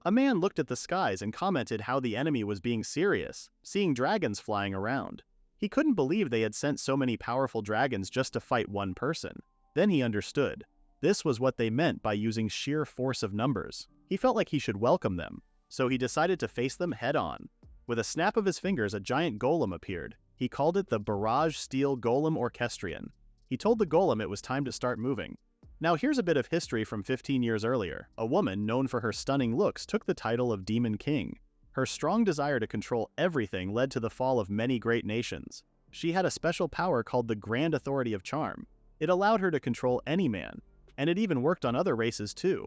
A man looked at the skies and commented how the enemy was being serious, seeing dragons flying around. He couldn't believe they had sent so many powerful dragons just to fight one person. Then he understood. This was what they meant by using sheer force of numbers. He felt like he should welcome them, so he decided to face them head-on. With a snap of his fingers, a giant golem appeared. He called it the Barrage Steel Golem Orchestrion. He told the golem it was time to start moving. Now here's a bit of history from 15 years earlier. A woman known for her stunning looks took the title of Demon King. Her strong desire to control everything led to the fall of many great nations. She had a special power called the Grand Authority of Charm. It allowed her to control any man, and it even worked on other races too.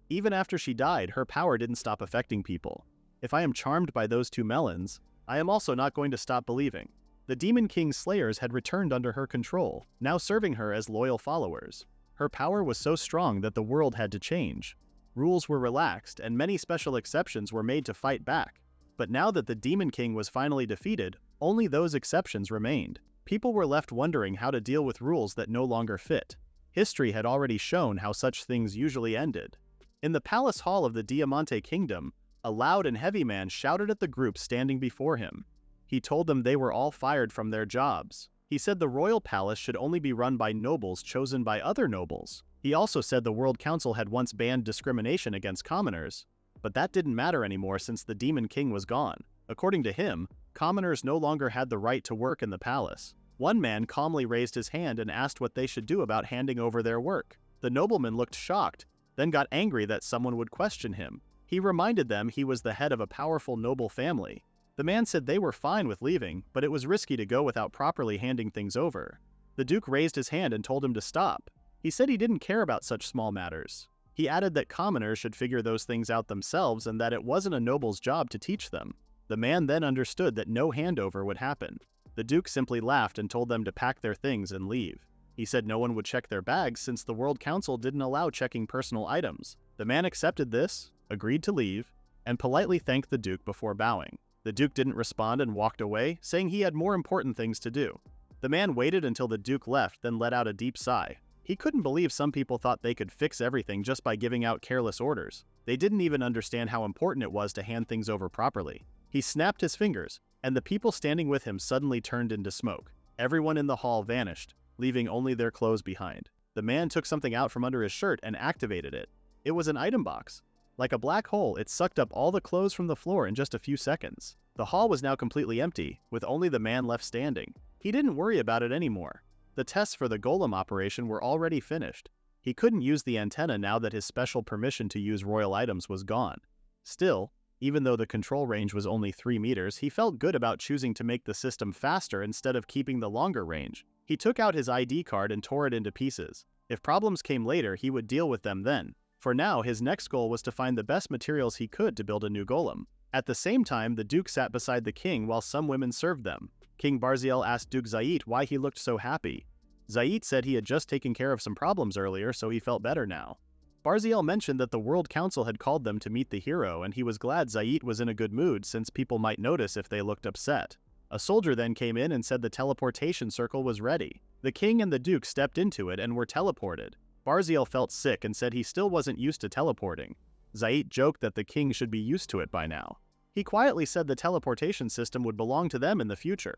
Even after she died, her power didn't stop affecting people. If I am charmed by those two melons, I am also not going to stop believing. The Demon King's slayers had returned under her control, now serving her as loyal followers. Her power was so strong that the world had to change. Rules were relaxed, and many special exceptions were made to fight back. But now that the Demon King was finally defeated, only those exceptions remained. People were left wondering how to deal with rules that no longer fit. History had already shown how such things usually ended. In the palace hall of the Diamante Kingdom, a loud and heavy man shouted at the group standing before him. He told them they were all fired from their jobs. He said the royal palace should only be run by nobles chosen by other nobles. He also said the World Council had once banned discrimination against commoners, but that didn't matter anymore since the Demon King was gone. According to him, commoners no longer had the right to work in the palace. One man calmly raised his hand and asked what they should do about handing over their work. The nobleman looked shocked, then got angry that someone would question him. He reminded them he was the head of a powerful noble family. The man said they were fine with leaving, but it was risky to go without properly handing things over. The Duke raised his hand and told him to stop. He said he didn't care about such small matters. He added that commoners should figure those things out themselves and that it wasn't a noble's job to teach them. The man then understood that no handover would happen. The Duke simply laughed and told them to pack their things and leave. He said no one would check their bags since the World Council didn't allow checking personal items. The man accepted this, agreed to leave, and politely thanked the Duke before bowing. The Duke didn't respond and walked away, saying he had more important things to do. The man waited until the Duke left, then let out a deep sigh. He couldn't believe some people thought they could fix everything just by giving out careless orders. They didn't even understand how important it was to hand things over properly. He snapped his fingers, and the people standing with him suddenly turned into smoke. Everyone in the hall vanished, leaving only their clothes behind. The man took something out from under his shirt and activated it. It was an item box. Like a black hole, it sucked up all the clothes from the floor in just a few seconds. The hall was now completely empty, with only the man left standing. He didn't worry about it anymore. The tests for the golem operation were already finished. He couldn't use the antenna now that his special permission to use royal items was gone. Still, even though the control range was only 3 meters, he felt good about choosing to make the system faster instead of keeping the longer range. He took out his ID card and tore it into pieces. If problems came later, he would deal with them then. For now, his next goal was to find the best materials he could to build a new golem. At the same time, the Duke sat beside the king while some women served them. King Barziel asked Duke Zayit why he looked so happy. Zayit said he had just taken care of some problems earlier, so he felt better now. Barziel mentioned that the World Council had called them to meet the hero, and he was glad Zayit was in a good mood since people might notice if they looked upset. A soldier then came in and said the teleportation circle was ready. The king and the Duke stepped into it and were teleported. Barziel felt sick and said he still wasn't used to teleporting. Zayit joked that the king should be used to it by now. He quietly said the teleportation system would belong to them in the future.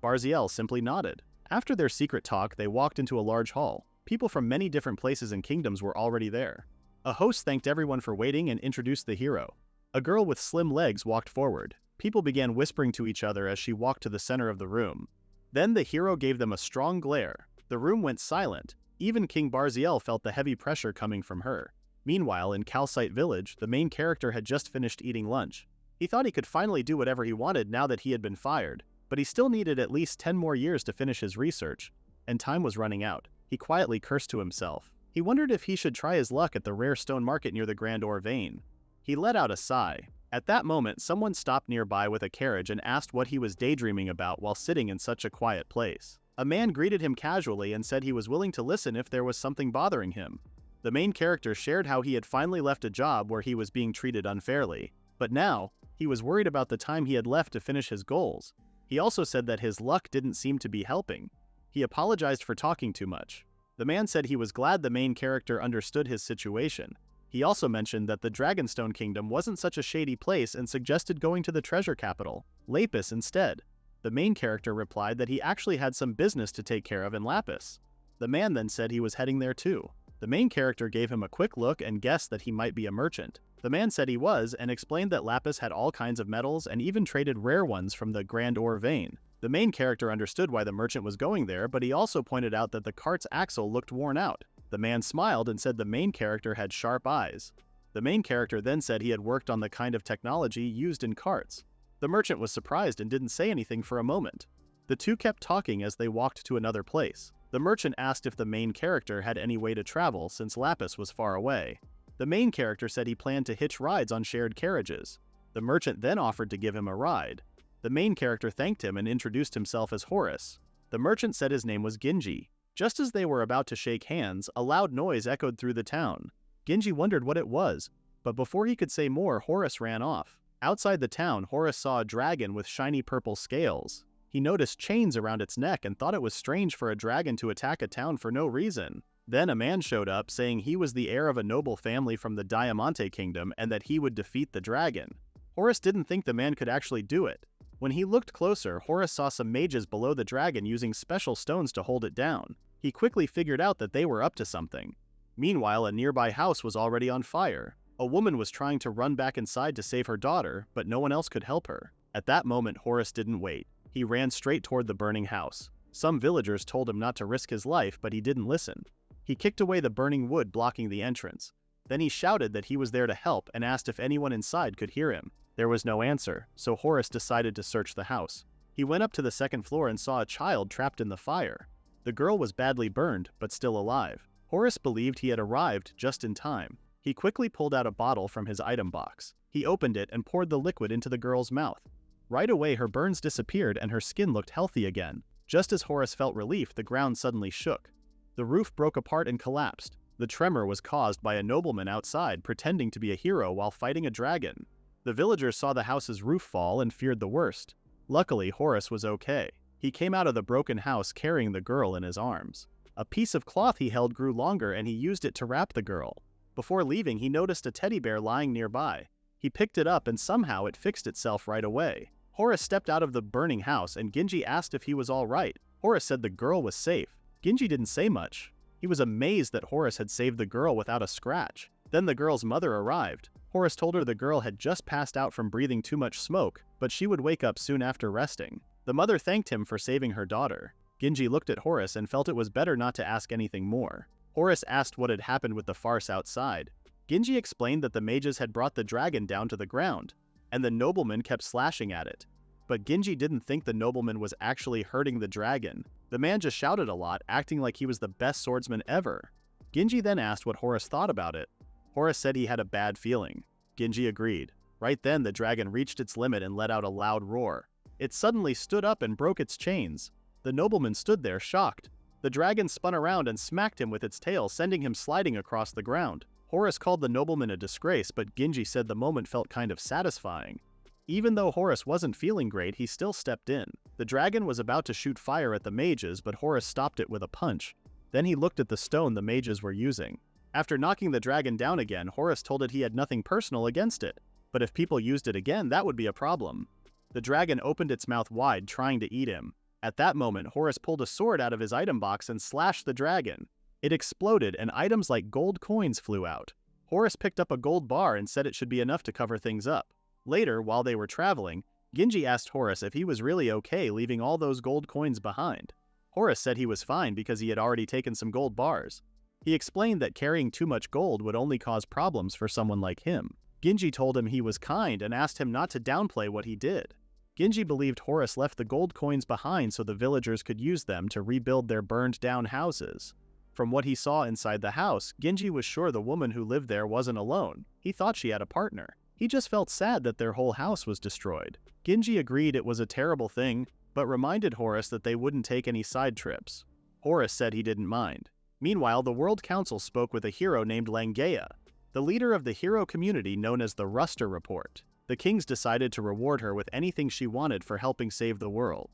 Barziel simply nodded. After their secret talk, they walked into a large hall. People from many different places and kingdoms were already there. A host thanked everyone for waiting and introduced the hero. A girl with slim legs walked forward. People began whispering to each other as she walked to the center of the room. Then the hero gave them a strong glare. The room went silent. Even King Barziel felt the heavy pressure coming from her. Meanwhile, in Calcite Village, the main character had just finished eating lunch. He thought he could finally do whatever he wanted now that he had been fired, but he still needed at least 10 more years to finish his research, and time was running out. He quietly cursed to himself. He wondered if he should try his luck at the rare stone market near the Grand Ore Vein. He let out a sigh. At that moment, someone stopped nearby with a carriage and asked what he was daydreaming about while sitting in such a quiet place. A man greeted him casually and said he was willing to listen if there was something bothering him. The main character shared how he had finally left a job where he was being treated unfairly, but now, he was worried about the time he had left to finish his goals. He also said that his luck didn't seem to be helping. He apologized for talking too much. The man said he was glad the main character understood his situation. He also mentioned that the Dragonstone Kingdom wasn't such a shady place and suggested going to the treasure capital, Lapis, instead. The main character replied that he actually had some business to take care of in Lapis. The man then said he was heading there too. The main character gave him a quick look and guessed that he might be a merchant. The man said he was and explained that Lapis had all kinds of metals and even traded rare ones from the Grand Ore vein. The main character understood why the merchant was going there, but he also pointed out that the cart's axle looked worn out. The man smiled and said the main character had sharp eyes. The main character then said he had worked on the kind of technology used in carts. The merchant was surprised and didn't say anything for a moment. The two kept talking as they walked to another place. The merchant asked if the main character had any way to travel since Lapis was far away. The main character said he planned to hitch rides on shared carriages. The merchant then offered to give him a ride. The main character thanked him and introduced himself as Horace. The merchant said his name was Genji. Just as they were about to shake hands, a loud noise echoed through the town. Genji wondered what it was, but before he could say more, Horace ran off. Outside the town, Horace saw a dragon with shiny purple scales. He noticed chains around its neck and thought it was strange for a dragon to attack a town for no reason. Then a man showed up saying he was the heir of a noble family from the Diamante Kingdom and that he would defeat the dragon. Horace didn't think the man could actually do it. When he looked closer, Horace saw some mages below the dragon using special stones to hold it down. He quickly figured out that they were up to something. Meanwhile, a nearby house was already on fire. A woman was trying to run back inside to save her daughter, but no one else could help her. At that moment, Horace didn't wait. He ran straight toward the burning house. Some villagers told him not to risk his life, but he didn't listen. He kicked away the burning wood blocking the entrance. Then he shouted that he was there to help and asked if anyone inside could hear him. There was no answer, so Horace decided to search the house. He went up to the second floor and saw a child trapped in the fire. The girl was badly burned, but still alive. Horace believed he had arrived just in time. He quickly pulled out a bottle from his item box. He opened it and poured the liquid into the girl's mouth. Right away, her burns disappeared and her skin looked healthy again. Just as Horace felt relief, the ground suddenly shook. The roof broke apart and collapsed. The tremor was caused by a nobleman outside pretending to be a hero while fighting a dragon. The villagers saw the house's roof fall and feared the worst. Luckily, Horace was okay. He came out of the broken house carrying the girl in his arms. A piece of cloth he held grew longer and he used it to wrap the girl. Before leaving, he noticed a teddy bear lying nearby. He picked it up and somehow it fixed itself right away. Horace stepped out of the burning house and Genji asked if he was all right. Horace said the girl was safe. Genji didn't say much. He was amazed that Horace had saved the girl without a scratch. Then the girl's mother arrived. Horace told her the girl had just passed out from breathing too much smoke, but she would wake up soon after resting. The mother thanked him for saving her daughter. Genji looked at Horace and felt it was better not to ask anything more. Horace asked what had happened with the farce outside. Genji explained that the mages had brought the dragon down to the ground, and the nobleman kept slashing at it. But Genji didn't think the nobleman was actually hurting the dragon. The man just shouted a lot, acting like he was the best swordsman ever. Genji then asked what Horace thought about it. Horace said he had a bad feeling. Genji agreed. Right then, the dragon reached its limit and let out a loud roar. It suddenly stood up and broke its chains. The nobleman stood there, shocked. The dragon spun around and smacked him with its tail, sending him sliding across the ground. Horace called the nobleman a disgrace, but Genji said the moment felt kind of satisfying. Even though Horace wasn't feeling great, he still stepped in. The dragon was about to shoot fire at the mages, but Horace stopped it with a punch. Then he looked at the stone the mages were using. After knocking the dragon down again, Horace told it he had nothing personal against it. But if people used it again, that would be a problem. The dragon opened its mouth wide, trying to eat him. At that moment, Horace pulled a sword out of his item box and slashed the dragon. It exploded, and items like gold coins flew out. Horace picked up a gold bar and said it should be enough to cover things up. Later, while they were traveling, Genji asked Horace if he was really okay leaving all those gold coins behind. Horace said he was fine because he had already taken some gold bars. He explained that carrying too much gold would only cause problems for someone like him. Genji told him he was kind and asked him not to downplay what he did. Genji believed Horace left the gold coins behind so the villagers could use them to rebuild their burned-down houses. From what he saw inside the house, Genji was sure the woman who lived there wasn't alone. He thought she had a partner. He just felt sad that their whole house was destroyed. Genji agreed it was a terrible thing, but reminded Horace that they wouldn't take any side trips. Horace said he didn't mind. Meanwhile, the World Council spoke with a hero named Langea, the leader of the hero community known as the Ruster Report. The kings decided to reward her with anything she wanted for helping save the world.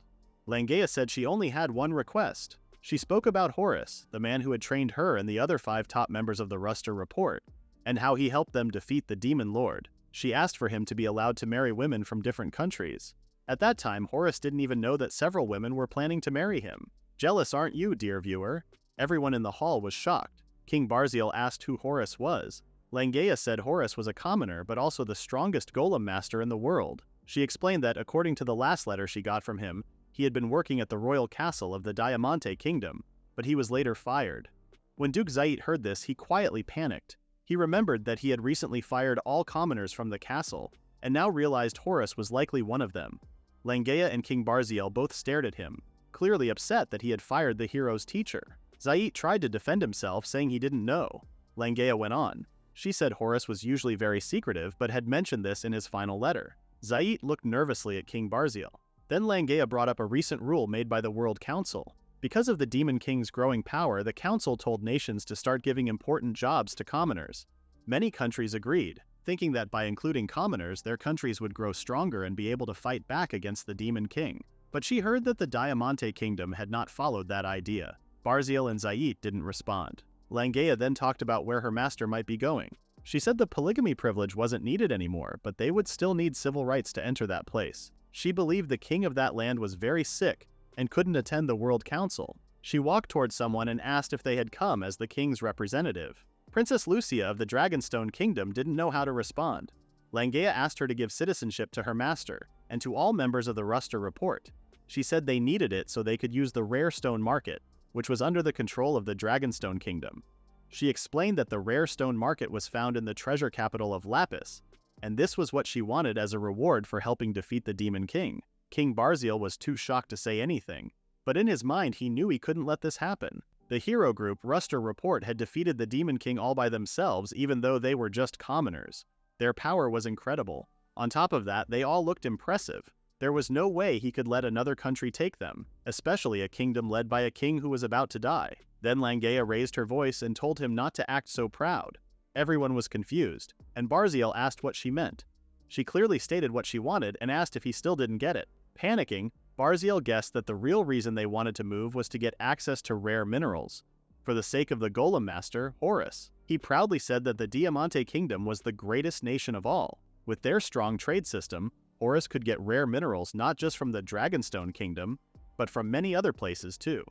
Langea said she only had one request. She spoke about Horace, the man who had trained her and the other 5 top members of the Ruster Report. and how he helped them defeat the demon lord. She asked for him to be allowed to marry women from different countries. At that time, Horace didn't even know that several women were planning to marry him. Jealous, aren't you, dear viewer? Everyone in the hall was shocked. King Barziel asked who Horace was. Langea said Horace was a commoner but also the strongest golem master in the world. She explained that according to the last letter she got from him, he had been working at the royal castle of the Diamante Kingdom, but he was later fired. When Duke Zait heard this, he quietly panicked. He remembered that he had recently fired all commoners from the castle, and now realized Horace was likely one of them. Langea and King Barziel both stared at him, clearly upset that he had fired the hero's teacher. Zait tried to defend himself, saying he didn't know. Langea went on. She said Horace was usually very secretive but had mentioned this in his final letter. Zait looked nervously at King Barziel. Then Langea brought up a recent rule made by the World Council. Because of the Demon King's growing power, the council told nations to start giving important jobs to commoners. Many countries agreed, thinking that by including commoners, their countries would grow stronger and be able to fight back against the Demon King. But she heard that the Diamante Kingdom had not followed that idea. Barziel and Zait didn't respond. Langea then talked about where her master might be going. She said the polygamy privilege wasn't needed anymore, but they would still need civil rights to enter that place. She believed the king of that land was very sick and couldn't attend the World Council. She walked towards someone and asked if they had come as the king's representative. Princess Lucia of the Dragonstone Kingdom didn't know how to respond. Langea asked her to give citizenship to her master and to all members of the Ruster Report. She said they needed it so they could use the rare stone market, which was under the control of the Dragonstone Kingdom. She explained that the rare stone market was found in the treasure capital of Lapis, and this was what she wanted as a reward for helping defeat the Demon King. King Barziel was too shocked to say anything, but in his mind he knew he couldn't let this happen. The hero group Ruster Report had defeated the Demon King all by themselves even though they were just commoners. Their power was incredible. On top of that, they all looked impressive. There was no way he could let another country take them, especially a kingdom led by a king who was about to die. Then Langea raised her voice and told him not to act so proud. Everyone was confused, and Barziel asked what she meant. She clearly stated what she wanted and asked if he still didn't get it. Panicking, Barziel guessed that the real reason they wanted to move was to get access to rare minerals. For the sake of the Golem Master, Horace. He proudly said that the Diamante Kingdom was the greatest nation of all. With their strong trade system, Horace could get rare minerals not just from the Dragonstone Kingdom, but from many other places too.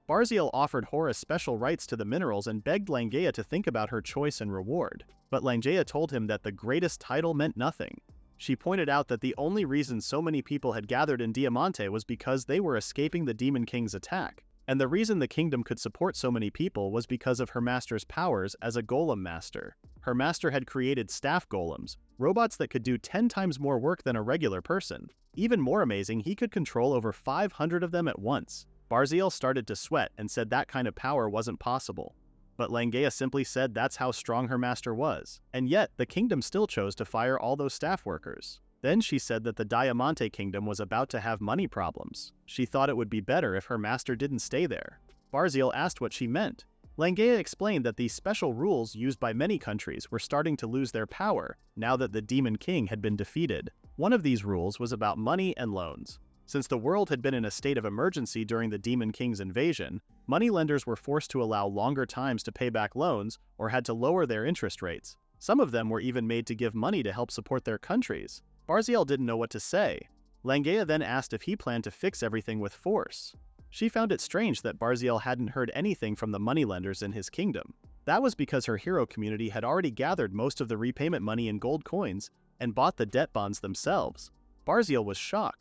Barziel offered Horace special rights to the minerals and begged Langea to think about her choice and reward. But Langea told him that the greatest title meant nothing. She pointed out that the only reason so many people had gathered in Diamante was because they were escaping the Demon King's attack. And the reason the kingdom could support so many people was because of her master's powers as a golem master. Her master had created staff golems, robots that could do 10 times more work than a regular person. Even more amazing, he could control over 500 of them at once. Barziel started to sweat and said that kind of power wasn't possible. But Langea simply said that's how strong her master was. And yet, the kingdom still chose to fire all those staff workers. Then she said that the Diamante Kingdom was about to have money problems. She thought it would be better if her master didn't stay there. Barziel asked what she meant. Langea explained that these special rules used by many countries were starting to lose their power now that the Demon King had been defeated. One of these rules was about money and loans. Since the world had been in a state of emergency during the Demon King's invasion, moneylenders were forced to allow longer times to pay back loans or had to lower their interest rates. Some of them were even made to give money to help support their countries. Barziel didn't know what to say. Langea then asked if he planned to fix everything with force. She found it strange that Barziel hadn't heard anything from the moneylenders in his kingdom. That was because her hero community had already gathered most of the repayment money in gold coins and bought the debt bonds themselves. Barziel was shocked.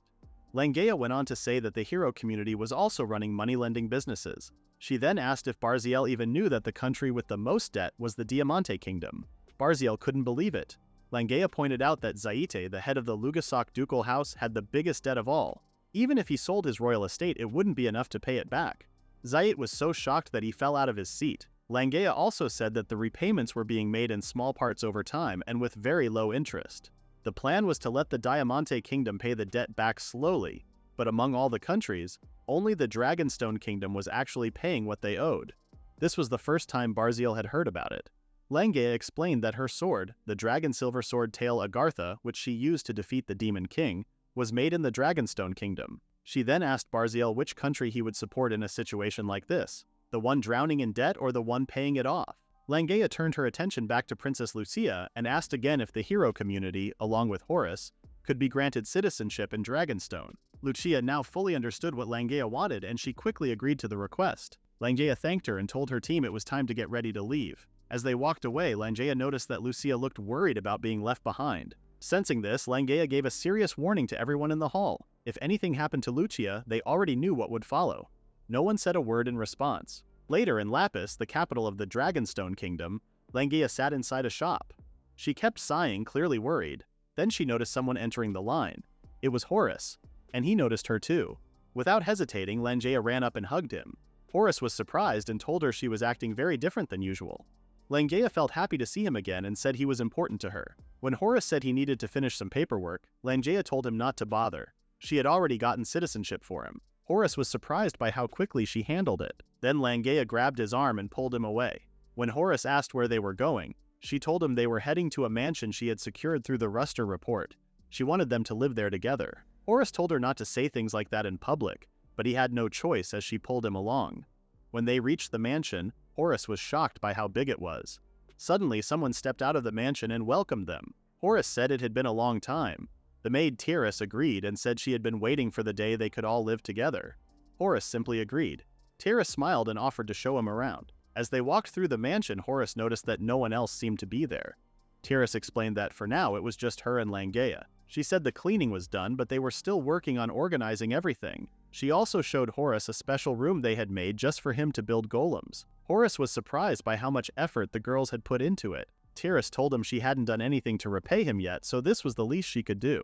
Langea went on to say that the hero community was also running money-lending businesses. She then asked if Barziel even knew that the country with the most debt was the Diamante Kingdom. Barziel couldn't believe it. Langea pointed out that Zaite, the head of the Lugasak ducal house, had the biggest debt of all. Even if he sold his royal estate, it wouldn't be enough to pay it back. Zait was so shocked that he fell out of his seat. Langea also said that the repayments were being made in small parts over time and with very low interest. The plan was to let the Diamante Kingdom pay the debt back slowly, but among all the countries, only the Dragonstone Kingdom was actually paying what they owed. This was the first time Barziel had heard about it. Langea explained that her sword, the Dragon Silver Sword Tail Agartha, which she used to defeat the Demon King, was made in the Dragonstone Kingdom. She then asked Barziel which country he would support in a situation like this, the one drowning in debt or the one paying it off. Langea turned her attention back to Princess Lucia and asked again if the hero community, along with Horace, could be granted citizenship in Dragonstone. Lucia now fully understood what Langea wanted and she quickly agreed to the request. Langea thanked her and told her team it was time to get ready to leave. As they walked away, Langea noticed that Lucia looked worried about being left behind. Sensing this, Langea gave a serious warning to everyone in the hall. If anything happened to Lucia, they already knew what would follow. No one said a word in response. Later in Lapis, the capital of the Dragonstone Kingdom, Langea sat inside a shop. She kept sighing, clearly worried. Then she noticed someone entering the line. It was Horace, and he noticed her too. Without hesitating, Langea ran up and hugged him. Horace was surprised and told her she was acting very different than usual. Langea felt happy to see him again and said he was important to her. When Horace said he needed to finish some paperwork, Langea told him not to bother. She had already gotten citizenship for him. Horace was surprised by how quickly she handled it. Then Langea grabbed his arm and pulled him away. When Horace asked where they were going, she told him they were heading to a mansion she had secured through the Ruster report. She wanted them to live there together. Horace told her not to say things like that in public, but he had no choice as she pulled him along. When they reached the mansion, Horace was shocked by how big it was. Suddenly, someone stepped out of the mansion and welcomed them. Horace said it had been a long time. The maid Tyrus agreed and said she had been waiting for the day they could all live together. Horace simply agreed. Tyrus smiled and offered to show him around. As they walked through the mansion, Horace noticed that no one else seemed to be there. Tyrus explained that for now it was just her and Langea. She said the cleaning was done, but they were still working on organizing everything. She also showed Horace a special room they had made just for him to build golems. Horace was surprised by how much effort the girls had put into it. Tyrus told him she hadn't done anything to repay him yet, so this was the least she could do.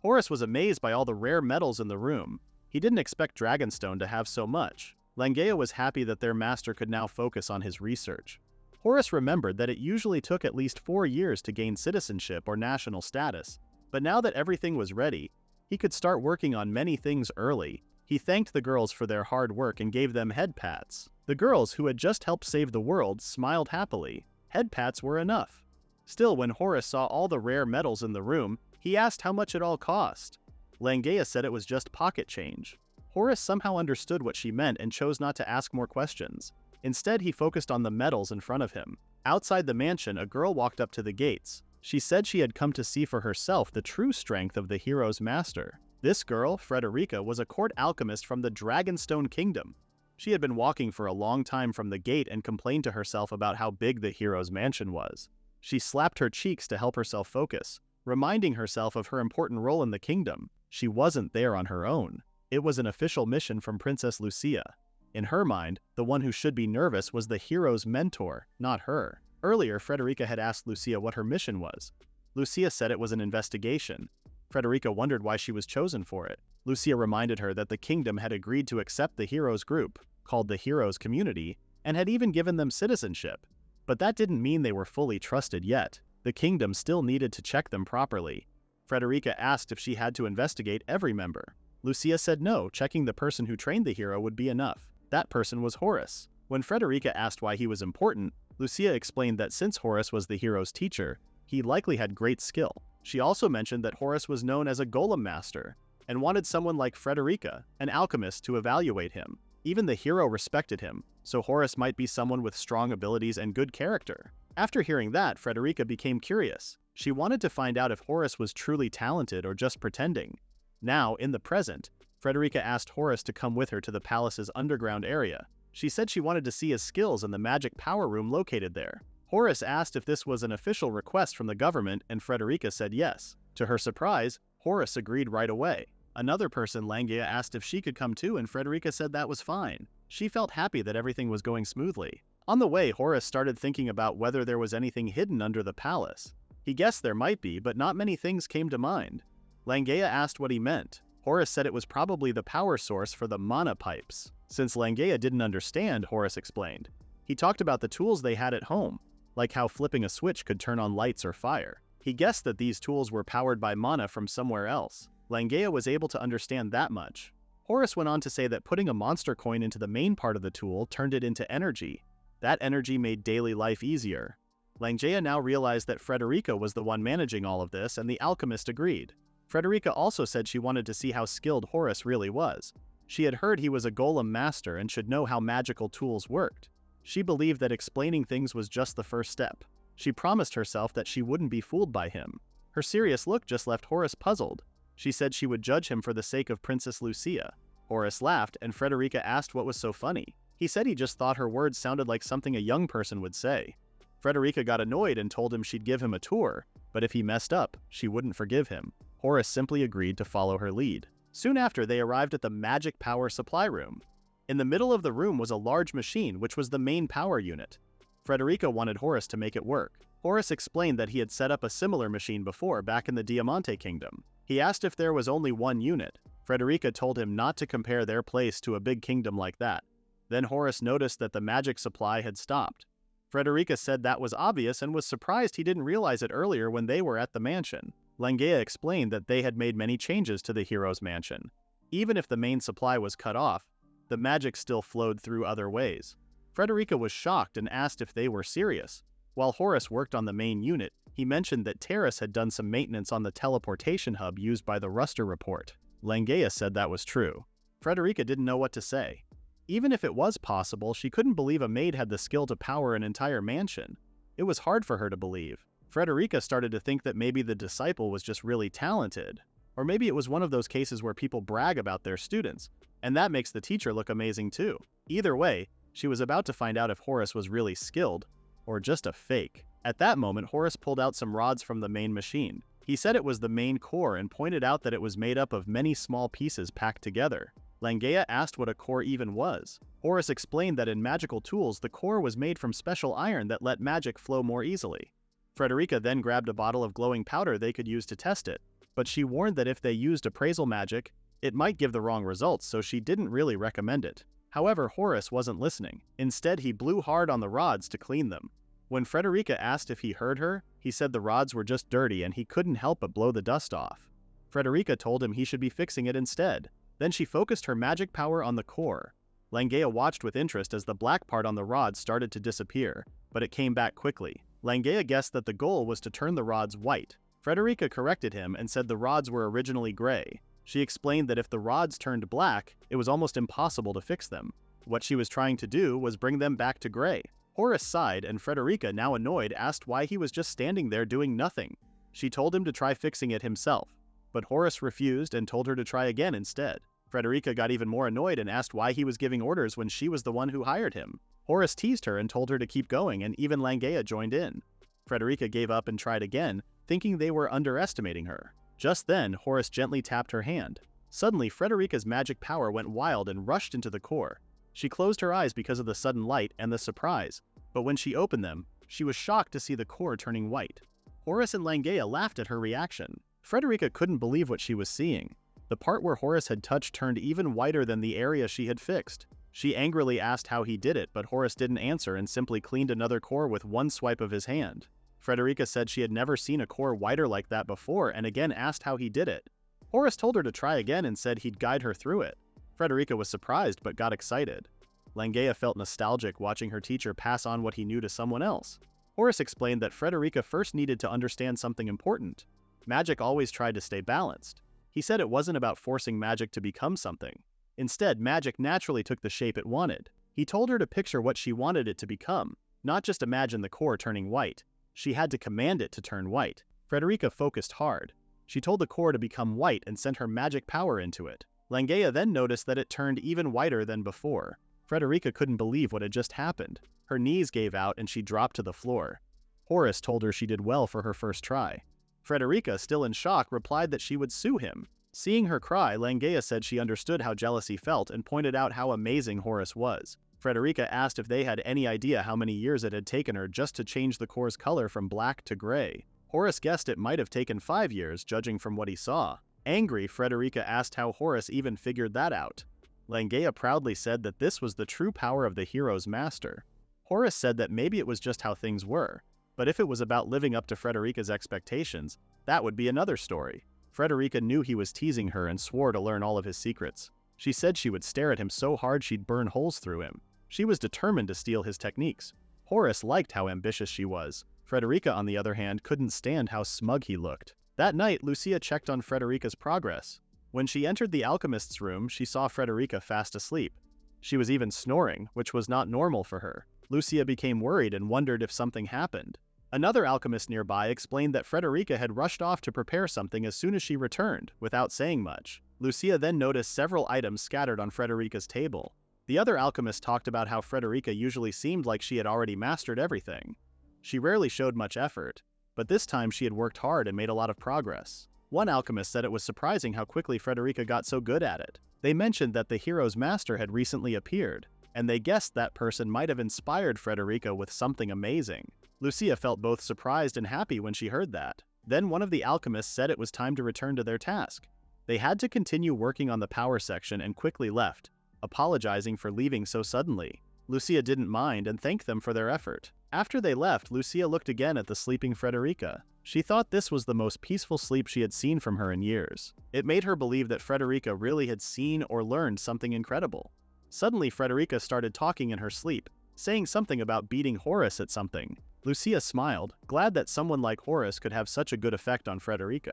Horace was amazed by all the rare metals in the room. He didn't expect Dragonstone to have so much. Langea was happy that their master could now focus on his research. Horace remembered that it usually took at least 4 years to gain citizenship or national status, but now that everything was ready, he could start working on many things early. He thanked the girls for their hard work and gave them head pats. The girls, who had just helped save the world, smiled happily. Head pats were enough. Still, when Horace saw all the rare metals in the room, he asked how much it all cost. Langea said it was just pocket change. Horace somehow understood what she meant and chose not to ask more questions. Instead, he focused on the metals in front of him. Outside the mansion, a girl walked up to the gates. She said she had come to see for herself the true strength of the hero's master. This girl, Frederica, was a court alchemist from the Dragonstone Kingdom. She had been walking for a long time from the gate and complained to herself about how big the hero's mansion was. She slapped her cheeks to help herself focus, reminding herself of her important role in the kingdom. She wasn't there on her own. It was an official mission from Princess Lucia. In her mind, the one who should be nervous was the hero's mentor, not her. Earlier, Frederica had asked Lucia what her mission was. Lucia said it was an investigation. Frederica wondered why she was chosen for it. Lucia reminded her that the kingdom had agreed to accept the heroes group, called the Heroes Community, and had even given them citizenship. But that didn't mean they were fully trusted yet. The kingdom still needed to check them properly. Frederica asked if she had to investigate every member. Lucia said no, checking the person who trained the hero would be enough. That person was Horace. When Frederica asked why he was important, Lucia explained that since Horace was the hero's teacher, he likely had great skill. She also mentioned that Horace was known as a golem master, and wanted someone like Frederica, an alchemist, to evaluate him. Even the hero respected him, so Horace might be someone with strong abilities and good character. After hearing that, Frederica became curious. She wanted to find out if Horace was truly talented or just pretending. Now, in the present, Frederica asked Horace to come with her to the palace's underground area. She said she wanted to see his skills in the magic power room located there. Horace asked if this was an official request from the government, and Frederica said yes. To her surprise, Horace agreed right away. Another person, Langea, asked if she could come too, and Frederica said that was fine. She felt happy that everything was going smoothly. On the way, Horace started thinking about whether there was anything hidden under the palace. He guessed there might be, but not many things came to mind. Langea asked what he meant. Horace said it was probably the power source for the mana pipes. Since Langea didn't understand, Horace explained. He talked about the tools they had at home, like how flipping a switch could turn on lights or fire. He guessed that these tools were powered by mana from somewhere else. Langea was able to understand that much. Horace went on to say that putting a monster coin into the main part of the tool turned it into energy. That energy made daily life easier. Langea now realized that Frederica was the one managing all of this, and the alchemist agreed. Frederica also said she wanted to see how skilled Horace really was. She had heard he was a golem master and should know how magical tools worked. She believed that explaining things was just the first step. She promised herself that she wouldn't be fooled by him. Her serious look just left Horace puzzled. She said she would judge him for the sake of Princess Lucia. Horace laughed, and Frederica asked what was so funny. He said he just thought her words sounded like something a young person would say. Frederica got annoyed and told him she'd give him a tour, but if he messed up, she wouldn't forgive him. Horace simply agreed to follow her lead. Soon after, they arrived at the magic power supply room. In the middle of the room was a large machine, which was the main power unit. Frederica wanted Horace to make it work. Horace explained that he had set up a similar machine before back in the Diamante Kingdom. He asked if there was only one unit. Frederica told him not to compare their place to a big kingdom like that. Then Horace noticed that the magic supply had stopped. Frederica said that was obvious and was surprised he didn't realize it earlier when they were at the mansion. Langea explained that they had made many changes to the hero's mansion. Even if the main supply was cut off, the magic still flowed through other ways. Frederica was shocked and asked if they were serious. While Horace worked on the main unit, he mentioned that Terrace had done some maintenance on the teleportation hub used by the Ruster report. Langea said that was true. Frederica didn't know what to say. Even if it was possible, she couldn't believe a maid had the skill to power an entire mansion. It was hard for her to believe. Frederica started to think that maybe the disciple was just really talented. Or maybe it was one of those cases where people brag about their students, and that makes the teacher look amazing too. Either way, she was about to find out if Horace was really skilled, or just a fake. At that moment, Horace pulled out some rods from the main machine. He said it was the main core and pointed out that it was made up of many small pieces packed together. Langea asked what a core even was. Horace explained that in magical tools, the core was made from special iron that let magic flow more easily. Frederica then grabbed a bottle of glowing powder they could use to test it, but she warned that if they used appraisal magic, it might give the wrong results, so she didn't really recommend it. However, Horace wasn't listening. Instead, he blew hard on the rods to clean them. When Frederica asked if he heard her, he said the rods were just dirty and he couldn't help but blow the dust off. Frederica told him he should be fixing it instead. Then she focused her magic power on the core. Langea watched with interest as the black part on the rods started to disappear, but it came back quickly. Langea guessed that the goal was to turn the rods white. Frederica corrected him and said the rods were originally gray. She explained that if the rods turned black, it was almost impossible to fix them. What she was trying to do was bring them back to gray. Horace sighed, and Frederica, now annoyed, asked why he was just standing there doing nothing. She told him to try fixing it himself, but Horace refused and told her to try again instead. Frederica got even more annoyed and asked why he was giving orders when she was the one who hired him. Horace teased her and told her to keep going, and even Langea joined in. Frederica gave up and tried again, thinking they were underestimating her. Just then, Horace gently tapped her hand. Suddenly, Frederica's magic power went wild and rushed into the core. She closed her eyes because of the sudden light and the surprise, but when she opened them, she was shocked to see the core turning white. Horace and Langea laughed at her reaction. Frederica couldn't believe what she was seeing. The part where Horace had touched turned even whiter than the area she had fixed. She angrily asked how he did it, but Horace didn't answer and simply cleaned another core with one swipe of his hand. Frederica said she had never seen a core whiter like that before and again asked how he did it. Horace told her to try again and said he'd guide her through it. Frederica was surprised but got excited. Langea felt nostalgic watching her teacher pass on what he knew to someone else. Horace explained that Frederica first needed to understand something important. Magic always tried to stay balanced. He said it wasn't about forcing magic to become something. Instead, magic naturally took the shape it wanted. He told her to picture what she wanted it to become, not just imagine the core turning white. She had to command it to turn white. Frederica focused hard. She told the core to become white and sent her magic power into it. Langea then noticed that it turned even whiter than before. Frederica couldn't believe what had just happened. Her knees gave out and she dropped to the floor. Horace told her she did well for her first try. Frederica, still in shock, replied that she would sue him. Seeing her cry, Langea said she understood how jealousy felt and pointed out how amazing Horace was. Frederica asked if they had any idea how many years it had taken her just to change the core's color from black to gray. Horace guessed it might have taken 5 years, judging from what he saw. Angry, Frederica asked how Horace even figured that out. Langea proudly said that this was the true power of the hero's master. Horace said that maybe it was just how things were, but if it was about living up to Frederica's expectations, that would be another story. Frederica knew he was teasing her and swore to learn all of his secrets. She said she would stare at him so hard she'd burn holes through him. She was determined to steal his techniques. Horace liked how ambitious she was. Frederica, on the other hand, couldn't stand how smug he looked. That night, Lucia checked on Frederica's progress. When she entered the alchemist's room, she saw Frederica fast asleep. She was even snoring, which was not normal for her. Lucia became worried and wondered if something happened. Another alchemist nearby explained that Frederica had rushed off to prepare something as soon as she returned, without saying much. Lucia then noticed several items scattered on Frederica's table. The other alchemist talked about how Frederica usually seemed like she had already mastered everything. She rarely showed much effort, but this time she had worked hard and made a lot of progress. One alchemist said it was surprising how quickly Frederica got so good at it. They mentioned that the hero's master had recently appeared, and they guessed that person might have inspired Frederica with something amazing. Lucia felt both surprised and happy when she heard that. Then one of the alchemists said it was time to return to their task. They had to continue working on the power section and quickly left, apologizing for leaving so suddenly. Lucia didn't mind and thanked them for their effort. After they left, Lucia looked again at the sleeping Frederica. She thought this was the most peaceful sleep she had seen from her in years. It made her believe that Frederica really had seen or learned something incredible. Suddenly, Frederica started talking in her sleep, saying something about beating Horace at something. Lucia smiled, glad that someone like Horace could have such a good effect on Frederica.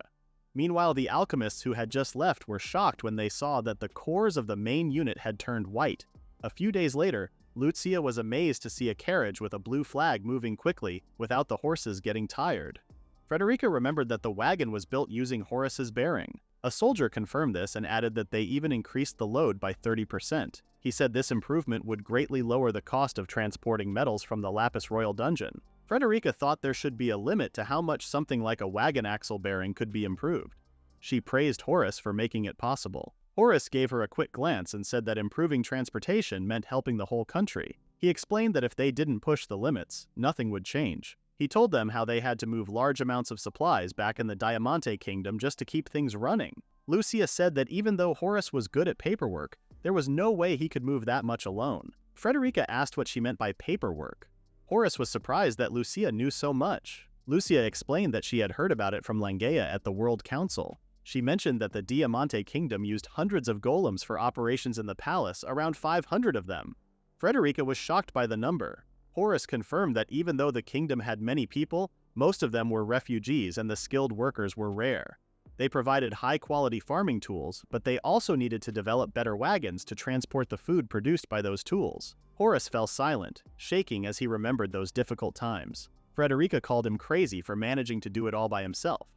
Meanwhile, the alchemists who had just left were shocked when they saw that the cores of the main unit had turned white. A few days later, Lucia was amazed to see a carriage with a blue flag moving quickly without the horses getting tired. Frederica remembered that the wagon was built using Horace's bearing. A soldier confirmed this and added that they even increased the load by 30%. He said this improvement would greatly lower the cost of transporting metals from the Lapis Royal dungeon. Frederica thought there should be a limit to how much something like a wagon axle bearing could be improved. She praised Horace for making it possible. Horace gave her a quick glance and said that improving transportation meant helping the whole country. He explained that if they didn't push the limits, nothing would change. He told them how they had to move large amounts of supplies back in the Diamante Kingdom just to keep things running. Lucia said that even though Horace was good at paperwork, there was no way he could move that much alone. Frederica asked what she meant by paperwork. Horace was surprised that Lucia knew so much. Lucia explained that she had heard about it from Langea at the World Council. She mentioned that the Diamante Kingdom used hundreds of golems for operations in the palace, around 500 of them. Frederica was shocked by the number. Horace confirmed that even though the kingdom had many people, most of them were refugees and the skilled workers were rare. They provided high-quality farming tools, but they also needed to develop better wagons to transport the food produced by those tools. Horace fell silent, shaking as he remembered those difficult times. Frederica called him crazy for managing to do it all by himself.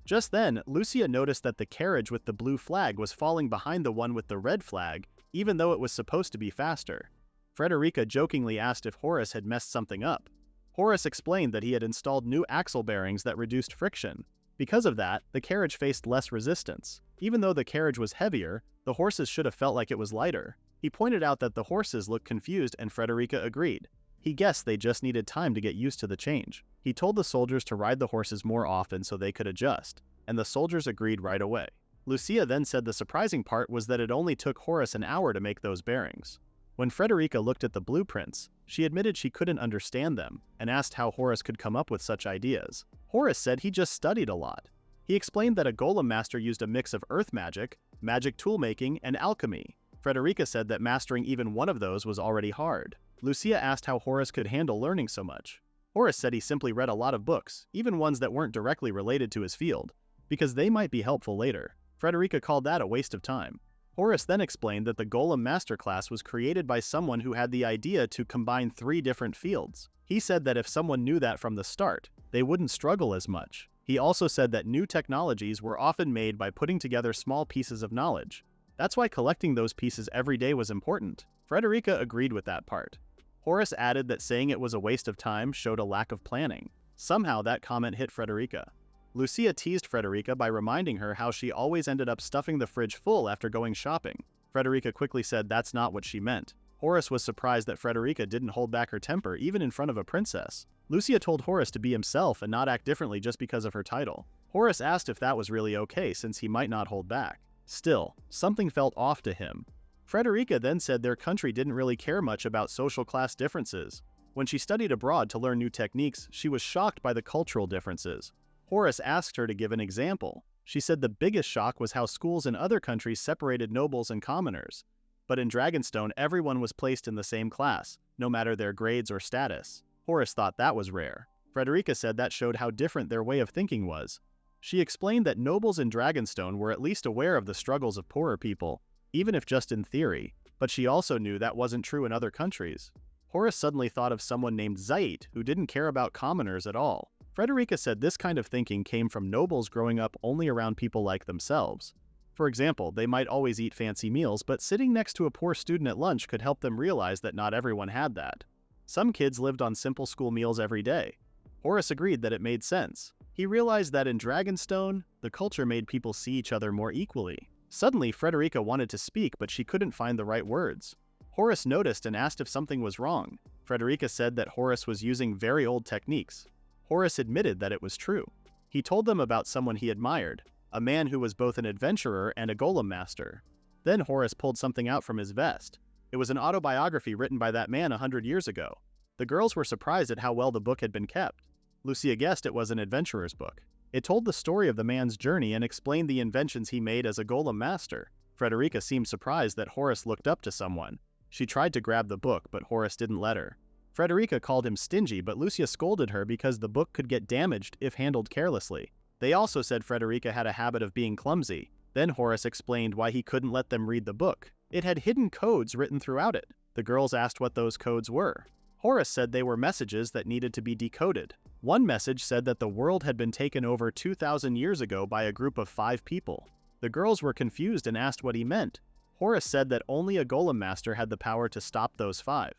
Just then, Lucia noticed that the carriage with the blue flag was falling behind the one with the red flag, even though it was supposed to be faster. Frederica jokingly asked if Horace had messed something up. Horace explained that he had installed new axle bearings that reduced friction. Because of that, the carriage faced less resistance. Even though the carriage was heavier, the horses should have felt like it was lighter. He pointed out that the horses looked confused and Frederica agreed. He guessed they just needed time to get used to the change. He told the soldiers to ride the horses more often so they could adjust, and the soldiers agreed right away. Lucia then said the surprising part was that it only took Horace an hour to make those bearings. When Frederica looked at the blueprints, she admitted she couldn't understand them and asked how Horace could come up with such ideas. Horace said he just studied a lot. He explained that a golem master used a mix of earth magic, magic toolmaking, and alchemy. Frederica said that mastering even one of those was already hard. Lucia asked how Horace could handle learning so much. Horace said he simply read a lot of books, even ones that weren't directly related to his field, because they might be helpful later. Frederica called that a waste of time. Horace then explained that the Golem Masterclass was created by someone who had the idea to combine 3 different fields. He said that if someone knew that from the start, they wouldn't struggle as much. He also said that new technologies were often made by putting together small pieces of knowledge. That's why collecting those pieces every day was important. Frederica agreed with that part. Horace added that saying it was a waste of time showed a lack of planning. Somehow that comment hit Frederica. Lucia teased Frederica by reminding her how she always ended up stuffing the fridge full after going shopping. Frederica quickly said that's not what she meant. Horace was surprised that Frederica didn't hold back her temper even in front of a princess. Lucia told Horace to be himself and not act differently just because of her title. Horace asked if that was really okay since he might not hold back. Still, something felt off to him. Frederica then said their country didn't really care much about social class differences. When she studied abroad to learn new techniques, she was shocked by the cultural differences. Horace asked her to give an example. She said the biggest shock was how schools in other countries separated nobles and commoners. But in Dragonstone, everyone was placed in the same class, no matter their grades or status. Horace thought that was rare. Frederica said that showed how different their way of thinking was. She explained that nobles in Dragonstone were at least aware of the struggles of poorer people, even if just in theory, but she also knew that wasn't true in other countries. Horace suddenly thought of someone named Zait who didn't care about commoners at all. Frederica said this kind of thinking came from nobles growing up only around people like themselves. For example, they might always eat fancy meals, but sitting next to a poor student at lunch could help them realize that not everyone had that. Some kids lived on simple school meals every day. Horace agreed that it made sense. He realized that in Dragonstone, the culture made people see each other more equally. Suddenly, Frederica wanted to speak, but she couldn't find the right words. Horace noticed and asked if something was wrong. Frederica said that Horace was using very old techniques. Horace admitted that it was true. He told them about someone he admired, a man who was both an adventurer and a golem master. Then Horace pulled something out from his vest. It was an autobiography written by that man 100 years ago. The girls were surprised at how well the book had been kept. Lucia guessed it was an adventurer's book. It told the story of the man's journey and explained the inventions he made as a golem master. Frederica seemed surprised that Horace looked up to someone. She tried to grab the book, but Horace didn't let her. Frederica called him stingy, but Lucia scolded her because the book could get damaged if handled carelessly. They also said Frederica had a habit of being clumsy. Then Horace explained why he couldn't let them read the book. It had hidden codes written throughout it. The girls asked what those codes were. Horace said they were messages that needed to be decoded. One message said that the world had been taken over 2,000 years ago by a group of 5 people. The girls were confused and asked what he meant. Horace said that only a golem master had the power to stop those 5.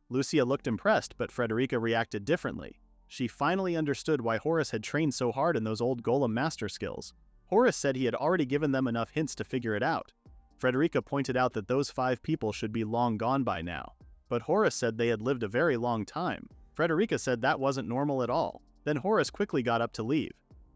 Lucia looked impressed, but Frederica reacted differently. She finally understood why Horace had trained so hard in those old golem master skills. Horace said he had already given them enough hints to figure it out. Frederica pointed out that those 5 people should be long gone by now. But Horace said they had lived a very long time. Frederica said that wasn't normal at all. Then Horace quickly got up to leave.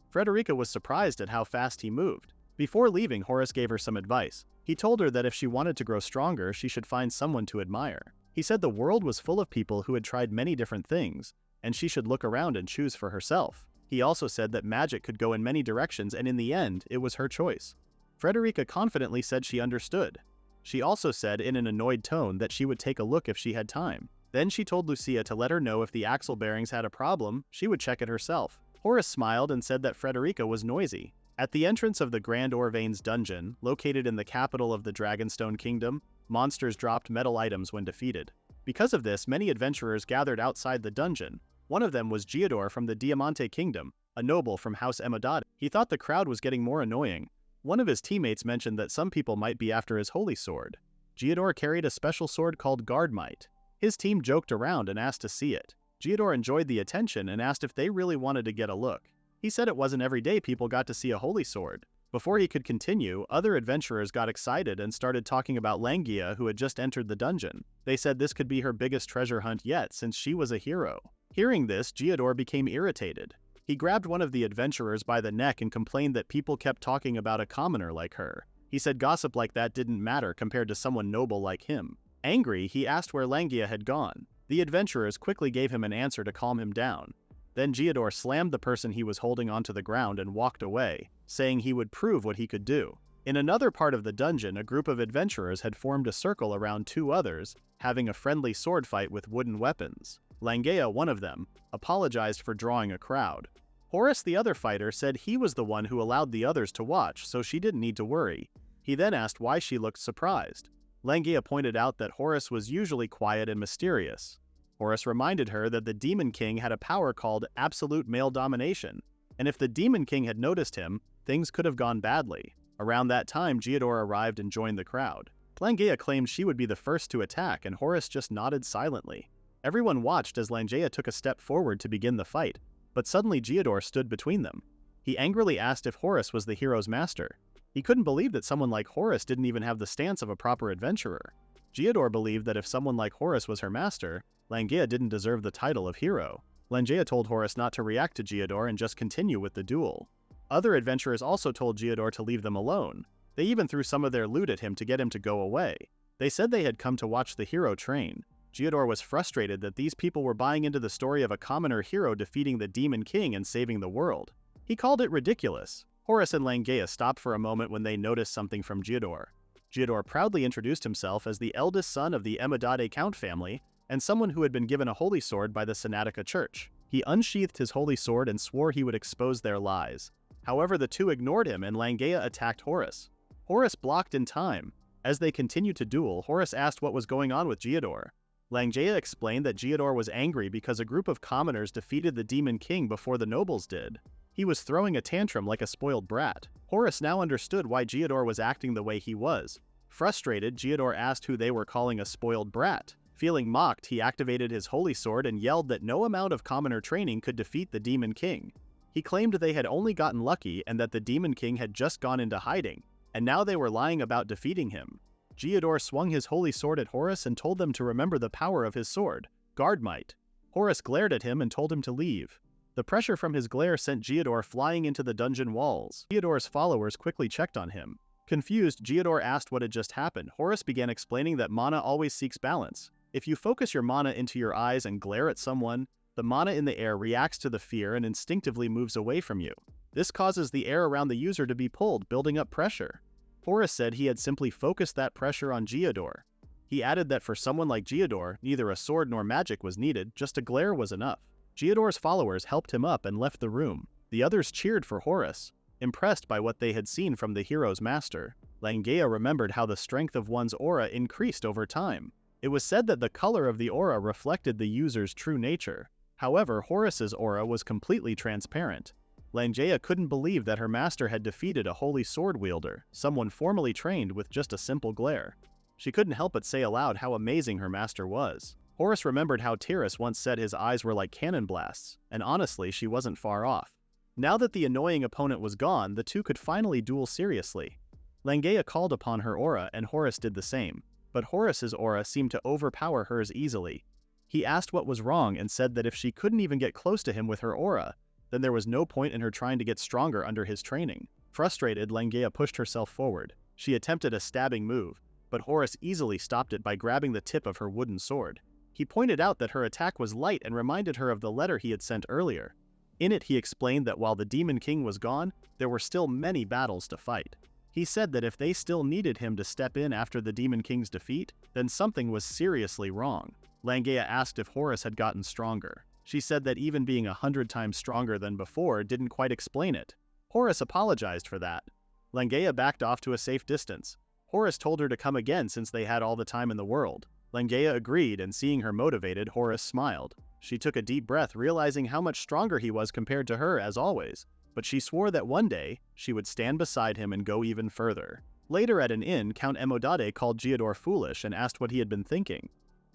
Frederica was surprised at how fast he moved. Before leaving, Horace gave her some advice. He told her that if she wanted to grow stronger, she should find someone to admire. He said the world was full of people who had tried many different things, and she should look around and choose for herself. He also said that magic could go in many directions, and in the end, it was her choice. Frederica confidently said she understood. She also said in an annoyed tone that she would take a look if she had time. Then she told Lucia to let her know if the axle bearings had a problem, she would check it herself. Horace smiled and said that Frederica was noisy. At the entrance of the Grand Orvane's dungeon, located in the capital of the Dragonstone Kingdom, monsters dropped metal items when defeated. Because of this, many adventurers gathered outside the dungeon. One of them was Giador from the Diamante Kingdom, a noble from House Emodati. He thought the crowd was getting more annoying. One of his teammates mentioned that some people might be after his holy sword. Giador carried a special sword called Guardmite. His team joked around and asked to see it. Giador enjoyed the attention and asked if they really wanted to get a look. He said it wasn't every day people got to see a holy sword. Before he could continue, other adventurers got excited and started talking about Langia, who had just entered the dungeon. They said this could be her biggest treasure hunt yet, since she was a hero. Hearing this, Giador became irritated. He grabbed one of the adventurers by the neck and complained that people kept talking about a commoner like her. He said gossip like that didn't matter compared to someone noble like him. Angry, he asked where Langia had gone. The adventurers quickly gave him an answer to calm him down. Then Giador slammed the person he was holding onto the ground and walked away, saying he would prove what he could do. In another part of the dungeon, a group of adventurers had formed a circle around 2 others, having a friendly sword fight with wooden weapons. Langia, one of them, apologized for drawing a crowd. Horace, the other fighter, said he was the one who allowed the others to watch, so she didn't need to worry. He then asked why she looked surprised. Langia pointed out that Horace was usually quiet and mysterious. Horace reminded her that the Demon King had a power called absolute male domination, and if the Demon King had noticed him, things could have gone badly. Around that time, Giador arrived and joined the crowd. Langia claimed she would be the first to attack, and Horace just nodded silently. Everyone watched as Langia took a step forward to begin the fight, but suddenly Giador stood between them. He angrily asked if Horace was the hero's master. He couldn't believe that someone like Horace didn't even have the stance of a proper adventurer. Giador believed that if someone like Horace was her master, Langia didn't deserve the title of hero. Langia told Horace not to react to Giador and just continue with the duel. Other adventurers also told Giador to leave them alone. They even threw some of their loot at him to get him to go away. They said they had come to watch the hero train. Giador was frustrated that these people were buying into the story of a commoner hero defeating the Demon King and saving the world. He called it ridiculous. Horace and Langia stopped for a moment when they noticed something from Giador. Giador proudly introduced himself as the eldest son of the Emodati Count family and someone who had been given a holy sword by the Sinatica Church. He unsheathed his holy sword and swore he would expose their lies. However, the two ignored him and Langia attacked Horace. Horace blocked in time. As they continued to duel, Horace asked what was going on with Giador. Langea explained that Geodor was angry because a group of commoners defeated the Demon King before the nobles did. He was throwing a tantrum like a spoiled brat. Horace now understood why Geodor was acting the way he was. Frustrated, Geodor asked who they were calling a spoiled brat. Feeling mocked, he activated his holy sword and yelled that no amount of commoner training could defeat the Demon King. He claimed they had only gotten lucky and that the Demon King had just gone into hiding, and now they were lying about defeating him. Geodor swung his holy sword at Horace and told them to remember the power of his sword, Guard Might. Horace glared at him and told him to leave. The pressure from his glare sent Geodor flying into the dungeon walls. Geodor's followers quickly checked on him. Confused, Geodor asked what had just happened. Horace began explaining that mana always seeks balance. If you focus your mana into your eyes and glare at someone, the mana in the air reacts to the fear and instinctively moves away from you. This causes the air around the user to be pulled, building up pressure. Horace said he had simply focused that pressure on Geodor. He added that for someone like Geodor, neither a sword nor magic was needed, just a glare was enough. Geodor's followers helped him up and left the room. The others cheered for Horace, impressed by what they had seen from the hero's master. Langea remembered how the strength of one's aura increased over time. It was said that the color of the aura reflected the user's true nature. However, Horace's aura was completely transparent. Langea couldn't believe that her master had defeated a holy sword wielder, someone formally trained with just a simple glare. She couldn't help but say aloud how amazing her master was. Horace remembered how Tyrus once said his eyes were like cannon blasts, and honestly, she wasn't far off. Now that the annoying opponent was gone, the two could finally duel seriously. Langea called upon her aura and Horace did the same, but Horace's aura seemed to overpower hers easily. He asked what was wrong and said that if she couldn't even get close to him with her aura, then there was no point in her trying to get stronger under his training. Frustrated, Langea pushed herself forward. She attempted a stabbing move, but Horace easily stopped it by grabbing the tip of her wooden sword. He pointed out that her attack was light and reminded her of the letter he had sent earlier. In it, he explained that while the Demon King was gone, there were still many battles to fight. He said that if they still needed him to step in after the Demon King's defeat, then something was seriously wrong. Langea asked if Horace had gotten stronger. She said that even being 100 times stronger than before didn't quite explain it. Horace apologized for that. Langea backed off to a safe distance. Horace told her to come again since they had all the time in the world. Langea agreed, and seeing her motivated, Horace smiled. She took a deep breath, realizing how much stronger he was compared to her as always, but she swore that one day, she would stand beside him and go even further. Later at an inn, Count Emodade called Geodor foolish and asked what he had been thinking.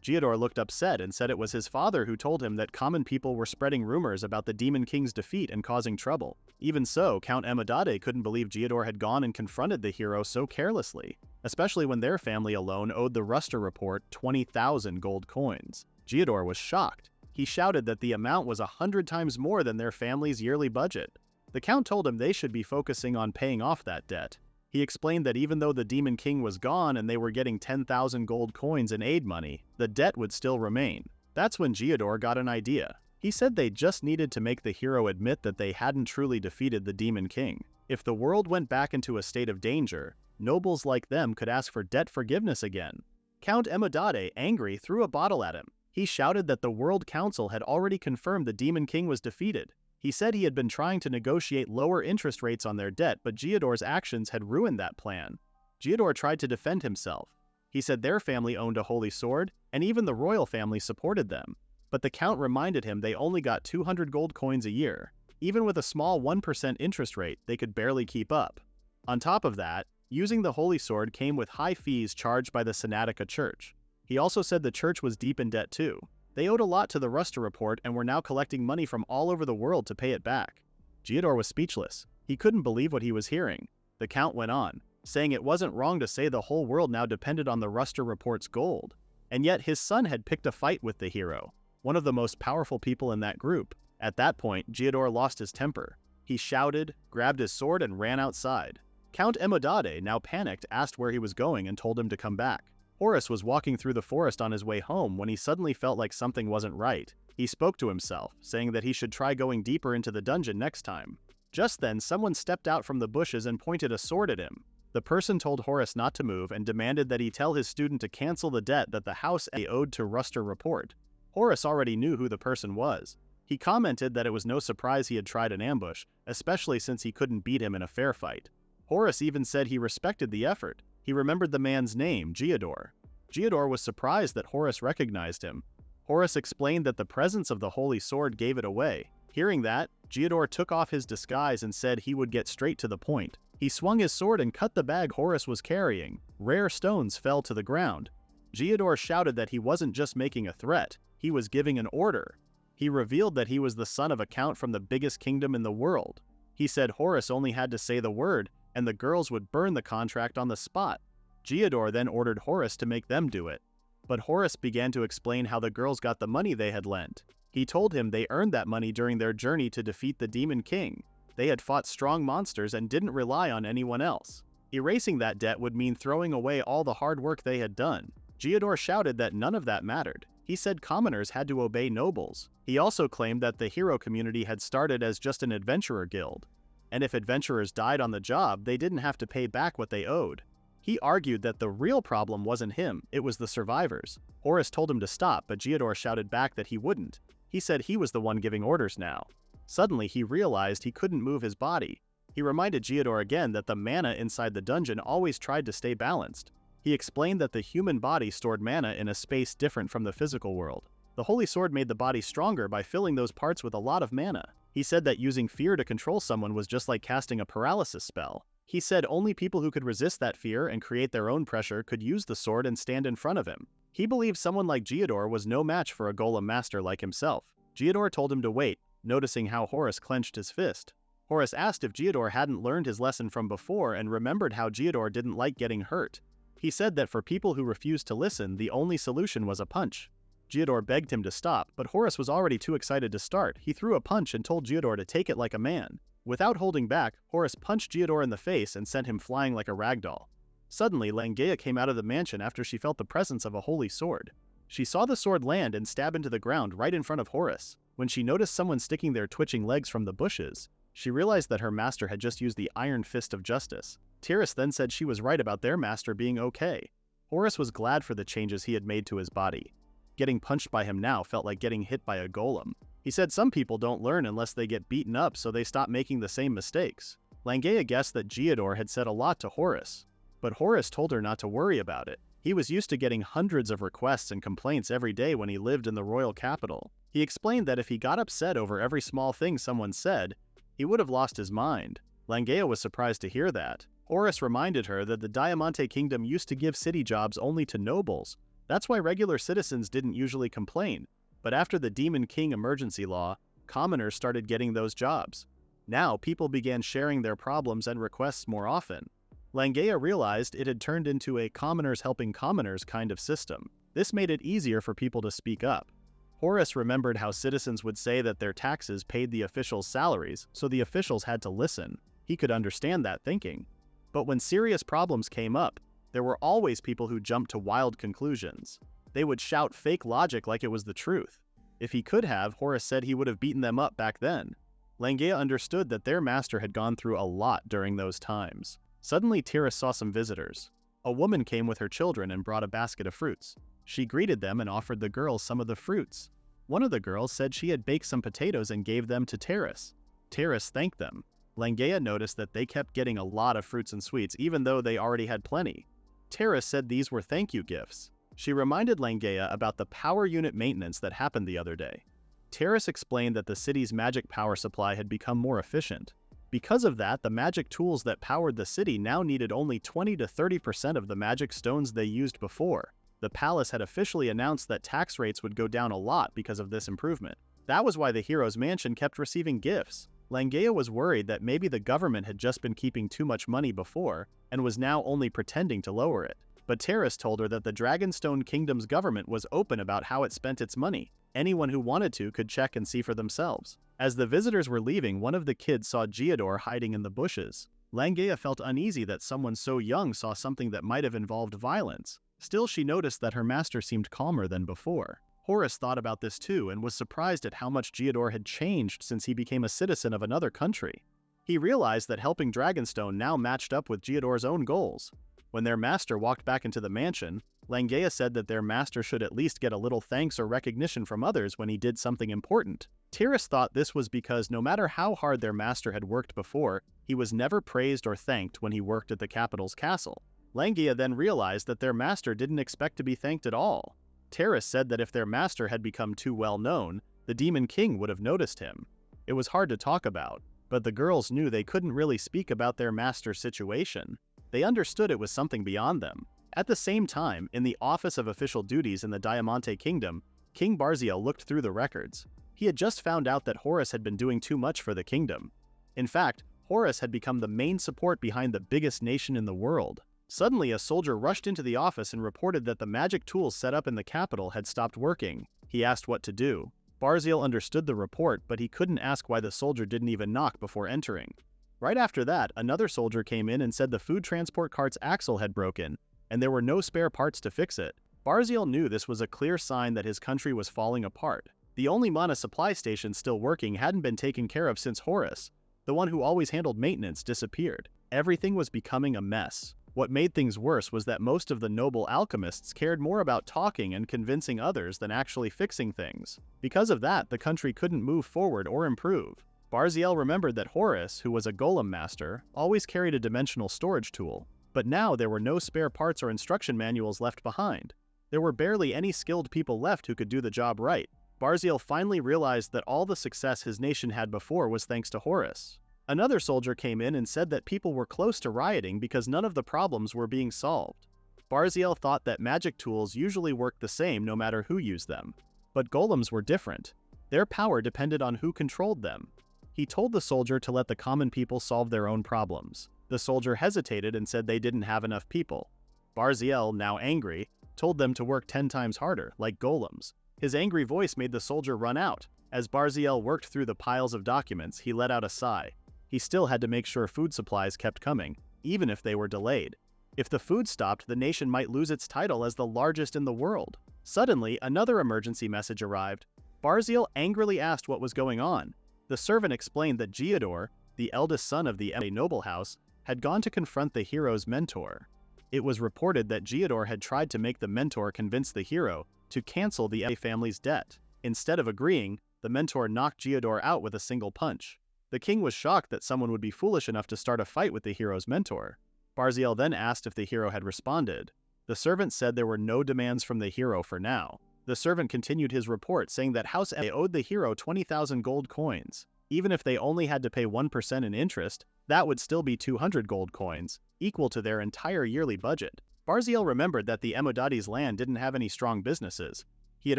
Geodor looked upset and said it was his father who told him that common people were spreading rumors about the Demon King's defeat and causing trouble. Even so, Count Emodade couldn't believe Geodor had gone and confronted the hero so carelessly, especially when their family alone owed the Ruster report 20,000 gold coins. Geodor was shocked. He shouted that the amount was 100 times more than their family's yearly budget. The Count told him they should be focusing on paying off that debt. He explained that even though the Demon King was gone and they were getting 10,000 gold coins in aid money, the debt would still remain. That's when Geodor got an idea. He said they just needed to make the hero admit that they hadn't truly defeated the Demon King. If the world went back into a state of danger, nobles like them could ask for debt forgiveness again. Count Emodade, angry, threw a bottle at him. He shouted that the World Council had already confirmed the Demon King was defeated. He said he had been trying to negotiate lower interest rates on their debt, but Geodor's actions had ruined that plan. Geodor tried to defend himself. He said their family owned a holy sword, and even the royal family supported them. But the Count reminded him they only got 200 gold coins a year. Even with a small 1% interest rate, they could barely keep up. On top of that, using the holy sword came with high fees charged by the Senatica Church. He also said the church was deep in debt too. They owed a lot to the Ruster report and were now collecting money from all over the world to pay it back. Geodor was speechless. He couldn't believe what he was hearing. The Count went on, saying it wasn't wrong to say the whole world now depended on the Ruster report's gold. And yet his son had picked a fight with the hero, one of the most powerful people in that group. At that point, Geodor lost his temper. He shouted, grabbed his sword, and ran outside. Count Emodade, now panicked, asked where he was going and told him to come back. Horace was walking through the forest on his way home when he suddenly felt like something wasn't right. He spoke to himself, saying that he should try going deeper into the dungeon next time. Just then, someone stepped out from the bushes and pointed a sword at him. The person told Horace not to move and demanded that he tell his student to cancel the debt that the house owed to Ruster report. Horace already knew who the person was. He commented that it was no surprise he had tried an ambush, especially since he couldn't beat him in a fair fight. Horace even said he respected the effort. He remembered the man's name, Geodor. Geodor was surprised that Horace recognized him. Horace explained that the presence of the holy sword gave it away. Hearing that, Geodor took off his disguise and said he would get straight to the point. He swung his sword and cut the bag Horace was carrying. Rare stones fell to the ground. Geodor shouted that he wasn't just making a threat, he was giving an order. He revealed that he was the son of a count from the biggest kingdom in the world. He said Horace only had to say the word, and the girls would burn the contract on the spot. Geodor then ordered Horace to make them do it. But Horace began to explain how the girls got the money they had lent. He told him they earned that money during their journey to defeat the Demon King. They had fought strong monsters and didn't rely on anyone else. Erasing that debt would mean throwing away all the hard work they had done. Geodor shouted that none of that mattered. He said commoners had to obey nobles. He also claimed that the hero community had started as just an adventurer guild, and if adventurers died on the job, they didn't have to pay back what they owed. He argued that the real problem wasn't him, it was the survivors. Horace told him to stop, but Geodor shouted back that he wouldn't. He said he was the one giving orders now. Suddenly, he realized he couldn't move his body. He reminded Geodor again that the mana inside the dungeon always tried to stay balanced. He explained that the human body stored mana in a space different from the physical world. The holy sword made the body stronger by filling those parts with a lot of mana. He said that using fear to control someone was just like casting a paralysis spell. He said only people who could resist that fear and create their own pressure could use the sword and stand in front of him. He believed someone like Geodor was no match for a golem master like himself. Geodor told him to wait, noticing how Horace clenched his fist. Horace asked if Geodor hadn't learned his lesson from before and remembered how Geodor didn't like getting hurt. He said that for people who refused to listen, the only solution was a punch. Geodor begged him to stop, but Horace was already too excited to start. He threw a punch and told Geodor to take it like a man. Without holding back, Horace punched Geodor in the face and sent him flying like a ragdoll. Suddenly, Langea came out of the mansion after she felt the presence of a holy sword. She saw the sword land and stab into the ground right in front of Horace. When she noticed someone sticking their twitching legs from the bushes, she realized that her master had just used the iron fist of justice. Tyrus then said she was right about their master being okay. Horace was glad for the changes he had made to his body. Getting punched by him now felt like getting hit by a golem. He said some people don't learn unless they get beaten up, so they stop making the same mistakes. Langea guessed that Geodor had said a lot to Horace, but Horace told her not to worry about it. He was used to getting hundreds of requests and complaints every day when he lived in the royal capital. He explained that if he got upset over every small thing someone said, he would have lost his mind. Langea was surprised to hear that. Horace reminded her that the Diamante Kingdom used to give city jobs only to nobles. That's why regular citizens didn't usually complain. But after the Demon King emergency law, commoners started getting those jobs. Now, people began sharing their problems and requests more often. Langea realized it had turned into a commoners helping commoners kind of system. This made it easier for people to speak up. Horace remembered how citizens would say that their taxes paid the officials' salaries, so the officials had to listen. He could understand that thinking. But when serious problems came up, there were always people who jumped to wild conclusions. They would shout fake logic like it was the truth. If he could have, Horace said he would have beaten them up back then. Langea understood that their master had gone through a lot during those times. Suddenly, Tyrus saw some visitors. A woman came with her children and brought a basket of fruits. She greeted them and offered the girls some of the fruits. One of the girls said she had baked some potatoes and gave them to Tyrus. Tyrus thanked them. Langea noticed that they kept getting a lot of fruits and sweets even though they already had plenty. Tyrus said these were thank you gifts. She reminded Langea about the power unit maintenance that happened the other day. Tyrus explained that the city's magic power supply had become more efficient. Because of that, the magic tools that powered the city now needed only 20 to 30% of the magic stones they used before. The palace had officially announced that tax rates would go down a lot because of this improvement. That was why the hero's mansion kept receiving gifts. Langea was worried that maybe the government had just been keeping too much money before and was now only pretending to lower it. But Tyrus told her that the Dragonstone Kingdom's government was open about how it spent its money. Anyone who wanted to could check and see for themselves. As the visitors were leaving, one of the kids saw Geodor hiding in the bushes. Langea felt uneasy that someone so young saw something that might have involved violence. Still, she noticed that her master seemed calmer than before. Horace thought about this too and was surprised at how much Geodor had changed since he became a citizen of another country. He realized that helping Dragonstone now matched up with Geodor's own goals. When their master walked back into the mansion, Langea said that their master should at least get a little thanks or recognition from others when he did something important. Tyrus thought this was because no matter how hard their master had worked before, he was never praised or thanked when he worked at the capital's castle. Langia then realized that their master didn't expect to be thanked at all. Terrace said that if their master had become too well known, the Demon King would have noticed him. It was hard to talk about, but the girls knew they couldn't really speak about their master's situation. They understood it was something beyond them. At the same time, in the Office of Official Duties in the Diamante Kingdom, King Barziel looked through the records. He had just found out that Horace had been doing too much for the kingdom. In fact, Horace had become the main support behind the biggest nation in the world. Suddenly, a soldier rushed into the office and reported that the magic tools set up in the capital had stopped working. He asked what to do. Barziel understood the report, but he couldn't ask why the soldier didn't even knock before entering. Right after that, another soldier came in and said the food transport cart's axle had broken, and there were no spare parts to fix it. Barziel knew this was a clear sign that his country was falling apart. The only mana supply station still working hadn't been taken care of since Horace, the one who always handled maintenance, disappeared. Everything was becoming a mess. What made things worse was that most of the noble alchemists cared more about talking and convincing others than actually fixing things. Because of that, the country couldn't move forward or improve. Barziel remembered that Horace, who was a golem master, always carried a dimensional storage tool, but now there were no spare parts or instruction manuals left behind. There were barely any skilled people left who could do the job right. Barziel finally realized that all the success his nation had before was thanks to Horace. Another soldier came in and said that people were close to rioting because none of the problems were being solved. Barziel thought that magic tools usually worked the same no matter who used them. But golems were different. Their power depended on who controlled them. He told the soldier to let the common people solve their own problems. The soldier hesitated and said they didn't have enough people. Barziel, now angry, told them to work 10 times harder, like golems. His angry voice made the soldier run out. As Barziel worked through the piles of documents, he let out a sigh. He still had to make sure food supplies kept coming, even if they were delayed. If the food stopped, the nation might lose its title as the largest in the world. Suddenly, another emergency message arrived. Barziel angrily asked what was going on. The servant explained that Geodor, the eldest son of the noble house, had gone to confront the hero's mentor. It was reported that Geodor had tried to make the mentor convince the hero to cancel the family's debt. Instead of agreeing, the mentor knocked Geodor out with a single punch. The king was shocked that someone would be foolish enough to start a fight with the hero's mentor. Barziel then asked if the hero had responded. The servant said there were no demands from the hero for now. The servant continued his report, saying that House A owed the hero 20,000 gold coins. Even if they only had to pay 1% in interest, that would still be 200 gold coins, equal to their entire yearly budget. Barziel remembered that the Emodati's land didn't have any strong businesses. He had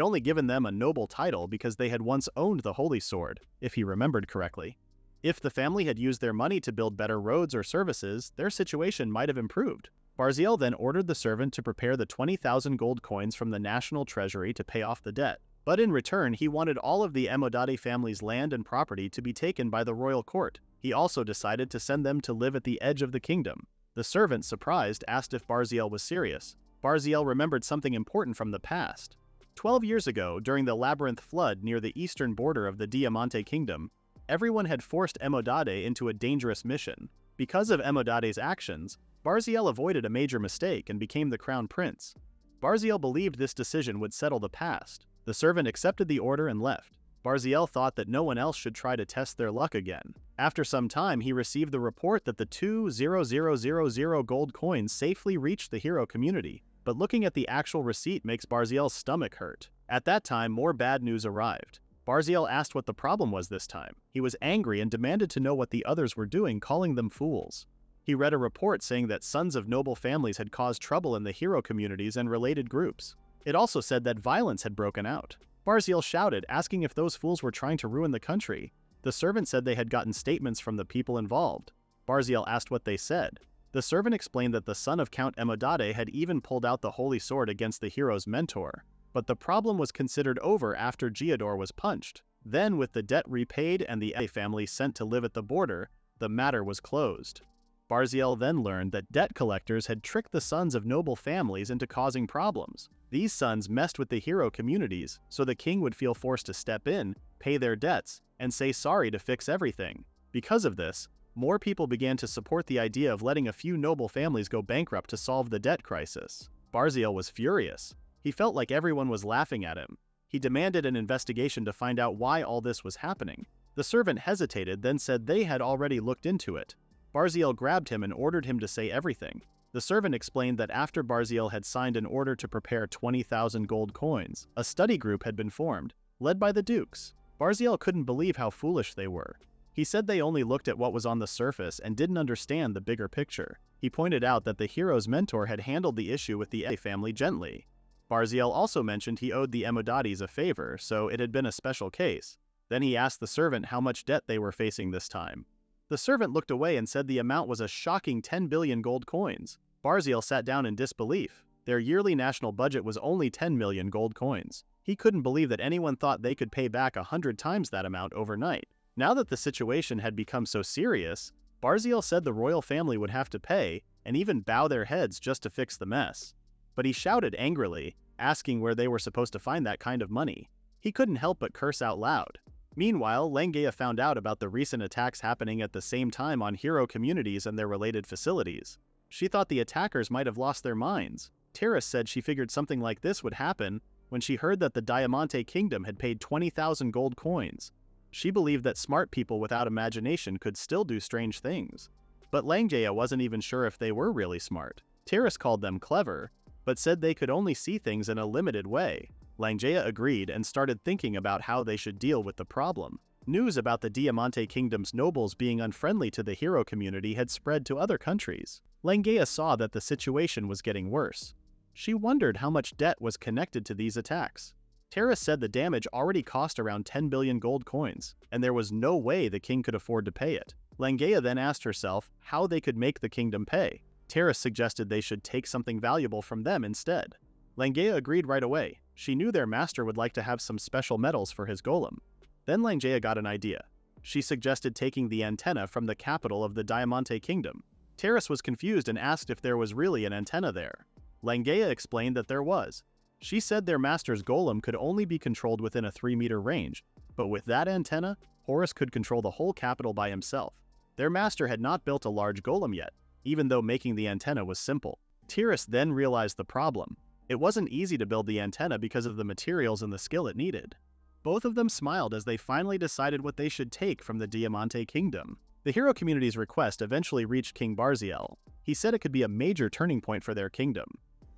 only given them a noble title because they had once owned the Holy Sword, if he remembered correctly. If the family had used their money to build better roads or services, their situation might have improved. Barziel then ordered the servant to prepare the 20,000 gold coins from the national treasury to pay off the debt. But in return, he wanted all of the Emodati family's land and property to be taken by the royal court. He also decided to send them to live at the edge of the kingdom. The servant, surprised, asked if Barziel was serious. Barziel remembered something important from the past. 12 years ago, during the Labyrinth Flood near the eastern border of the Diamante Kingdom, everyone had forced Emodate into a dangerous mission. Because of Emodate's actions, Barziel avoided a major mistake and became the crown prince. Barziel believed this decision would settle the past. The servant accepted the order and left. Barziel thought that no one else should try to test their luck again. After some time, he received the report that the 2,000 gold coins safely reached the hero community, but looking at the actual receipt makes Barziel's stomach hurt. At that time, more bad news arrived. Barziel asked what the problem was this time. He was angry and demanded to know what the others were doing, calling them fools. He read a report saying that sons of noble families had caused trouble in the hero communities and related groups. It also said that violence had broken out. Barziel shouted, asking if those fools were trying to ruin the country. The servant said they had gotten statements from the people involved. Barziel asked what they said. The servant explained that the son of Count Emodate had even pulled out the holy sword against the hero's mentor. But the problem was considered over after Geodor was punched. Then, with the debt repaid and the family sent to live at the border, the matter was closed. Barziel then learned that debt collectors had tricked the sons of noble families into causing problems. These sons messed with the hero communities, so the king would feel forced to step in, pay their debts, and say sorry to fix everything. Because of this, more people began to support the idea of letting a few noble families go bankrupt to solve the debt crisis. Barziel was furious. He felt like everyone was laughing at him. He demanded an investigation to find out why all this was happening. The servant hesitated, then said they had already looked into it. Barziel grabbed him and ordered him to say everything. The servant explained that after Barziel had signed an order to prepare 20,000 gold coins, a study group had been formed, led by the dukes. Barziel couldn't believe how foolish they were. He said they only looked at what was on the surface and didn't understand the bigger picture. He pointed out that the hero's mentor had handled the issue with the A family gently. Barziel also mentioned he owed the Emodates a favor, so it had been a special case. Then he asked the servant how much debt they were facing this time. The servant looked away and said the amount was a shocking 10 billion gold coins. Barziel sat down in disbelief. Their yearly national budget was only 10 million gold coins. He couldn't believe that anyone thought they could pay back 100 times that amount overnight. Now that the situation had become so serious, Barziel said the royal family would have to pay and even bow their heads just to fix the mess. But he shouted angrily, asking where they were supposed to find that kind of money. He couldn't help but curse out loud. Meanwhile, Langea found out about the recent attacks happening at the same time on hero communities and their related facilities. She thought the attackers might have lost their minds. Horace said she figured something like this would happen when she heard that the Diamante Kingdom had paid 20,000 gold coins. She believed that smart people without imagination could still do strange things. But Langea wasn't even sure if they were really smart. Horace called them clever, but said they could only see things in a limited way. Langea agreed and started thinking about how they should deal with the problem. News about the Diamante Kingdom's nobles being unfriendly to the hero community had spread to other countries. Langea saw that the situation was getting worse. She wondered how much debt was connected to these attacks. Horace said the damage already cost around 10 billion gold coins, and there was no way the king could afford to pay it. Langea then asked herself how they could make the kingdom pay. Horace suggested they should take something valuable from them instead. Langea agreed right away. She knew their master would like to have some special medals for his golem. Then Langea got an idea. She suggested taking the antenna from the capital of the Diamante Kingdom. Horace was confused and asked if there was really an antenna there. Langea explained that there was. She said their master's golem could only be controlled within a 3-meter range, but with that antenna, Horace could control the whole capital by himself. Their master had not built a large golem yet, even though making the antenna was simple. Horace then realized the problem. It wasn't easy to build the antenna because of the materials and the skill it needed. Both of them smiled as they finally decided what they should take from the Diamante Kingdom. The hero community's request eventually reached King Barziel. He said it could be a major turning point for their kingdom.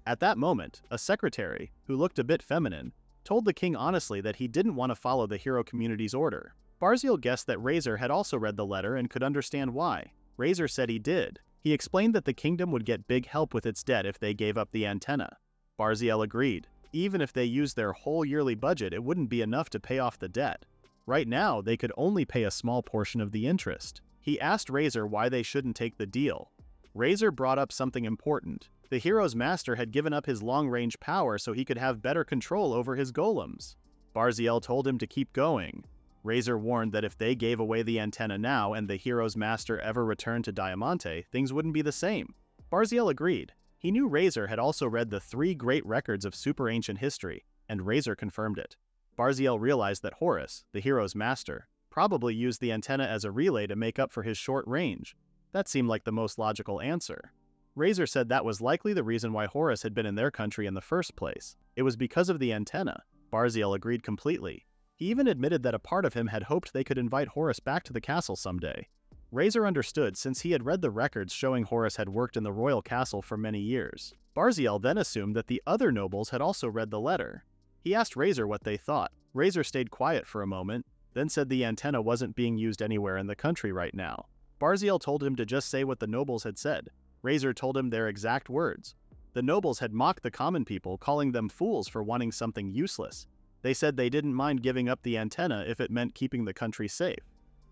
At that moment, a secretary, who looked a bit feminine, told the king honestly that he didn't want to follow the hero community's order. Barziel guessed that Razor had also read the letter and could understand why. Razor said he did. He explained that the kingdom would get big help with its debt if they gave up the antenna. Barziel agreed. Even if they used their whole yearly budget, it wouldn't be enough to pay off the debt. Right now, they could only pay a small portion of the interest. He asked Razor why they shouldn't take the deal. Razor brought up something important. The hero's master had given up his long-range power so he could have better control over his golems. Barziel told him to keep going. Razor warned that if they gave away the antenna now and the hero's master ever returned to Diamante, things wouldn't be the same. Barziel agreed. He knew Razor had also read the 3 great records of super ancient history, and Razor confirmed it. Barziel realized that Horace, the hero's master, probably used the antenna as a relay to make up for his short range. That seemed like the most logical answer. Razor said that was likely the reason why Horace had been in their country in the first place. It was because of the antenna. Barziel agreed completely. He even admitted that a part of him had hoped they could invite Horace back to the castle someday. Razor understood since he had read the records showing Horace had worked in the royal castle for many years. Barziel then assumed that the other nobles had also read the letter. He asked Razor what they thought. Razor stayed quiet for a moment, then said the antenna wasn't being used anywhere in the country right now. Barziel told him to just say what the nobles had said. Razor told him their exact words. The nobles had mocked the common people, calling them fools for wanting something useless. They said they didn't mind giving up the antenna if it meant keeping the country safe.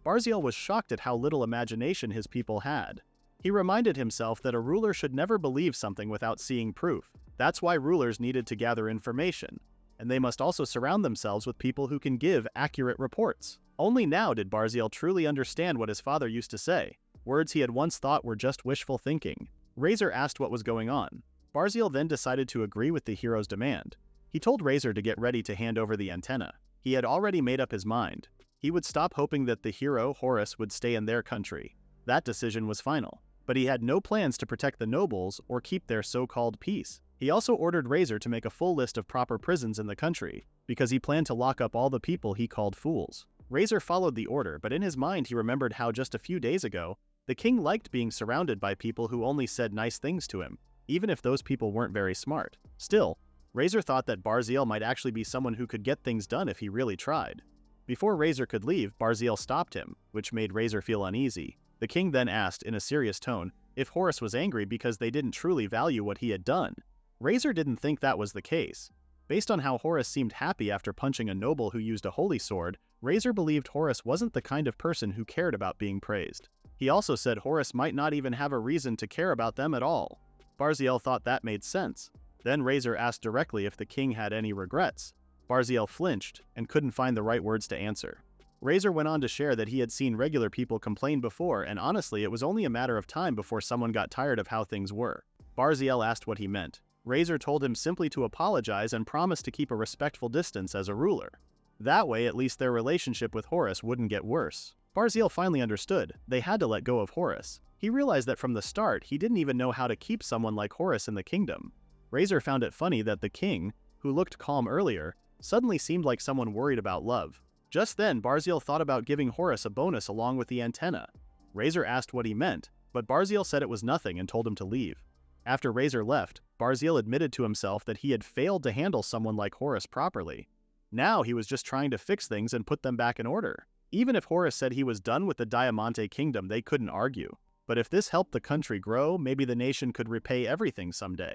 Barziel was shocked at how little imagination his people had. He reminded himself that a ruler should never believe something without seeing proof. That's why rulers needed to gather information, and they must also surround themselves with people who can give accurate reports. Only now did Barziel truly understand what his father used to say, words he had once thought were just wishful thinking. Razor asked what was going on. Barziel then decided to agree with the hero's demand. He told Razor to get ready to hand over the antenna. He had already made up his mind. He would stop hoping that the hero, Horace, would stay in their country. That decision was final. But he had no plans to protect the nobles or keep their so-called peace. He also ordered Razor to make a full list of proper prisons in the country, because he planned to lock up all the people he called fools. Razor followed the order, but in his mind he remembered how just a few days ago, The king liked being surrounded by people who only said nice things to him, even if those people weren't very smart. Still, Razor thought that Barziel might actually be someone who could get things done if he really tried. Before Razor could leave, Barziel stopped him, which made Razor feel uneasy. The king then asked, in a serious tone, if Horace was angry because they didn't truly value what he had done. Razor didn't think that was the case. Based on how Horace seemed happy after punching a noble who used a holy sword, Razor believed Horace wasn't the kind of person who cared about being praised. He also said Horace might not even have a reason to care about them at all. Barziel thought that made sense. Then Razor asked directly if the king had any regrets. Barziel flinched and couldn't find the right words to answer. Razor went on to share that he had seen regular people complain before, and honestly it was only a matter of time before someone got tired of how things were. Barziel asked what he meant. Razor told him simply to apologize and promise to keep a respectful distance as a ruler. That way at least their relationship with Horace wouldn't get worse. Barziel finally understood. They had to let go of Horace. He realized that from the start he didn't even know how to keep someone like Horace in the kingdom. Razor found it funny that the king, who looked calm earlier, suddenly seemed like someone worried about love. Just then, Barziel thought about giving Horace a bonus along with the antenna. Razor asked what he meant, but Barziel said it was nothing and told him to leave. After Razor left, Barziel admitted to himself that he had failed to handle someone like Horace properly. Now he was just trying to fix things and put them back in order. Even if Horace said he was done with the Diamante Kingdom, they couldn't argue. But if this helped the country grow, maybe the nation could repay everything someday.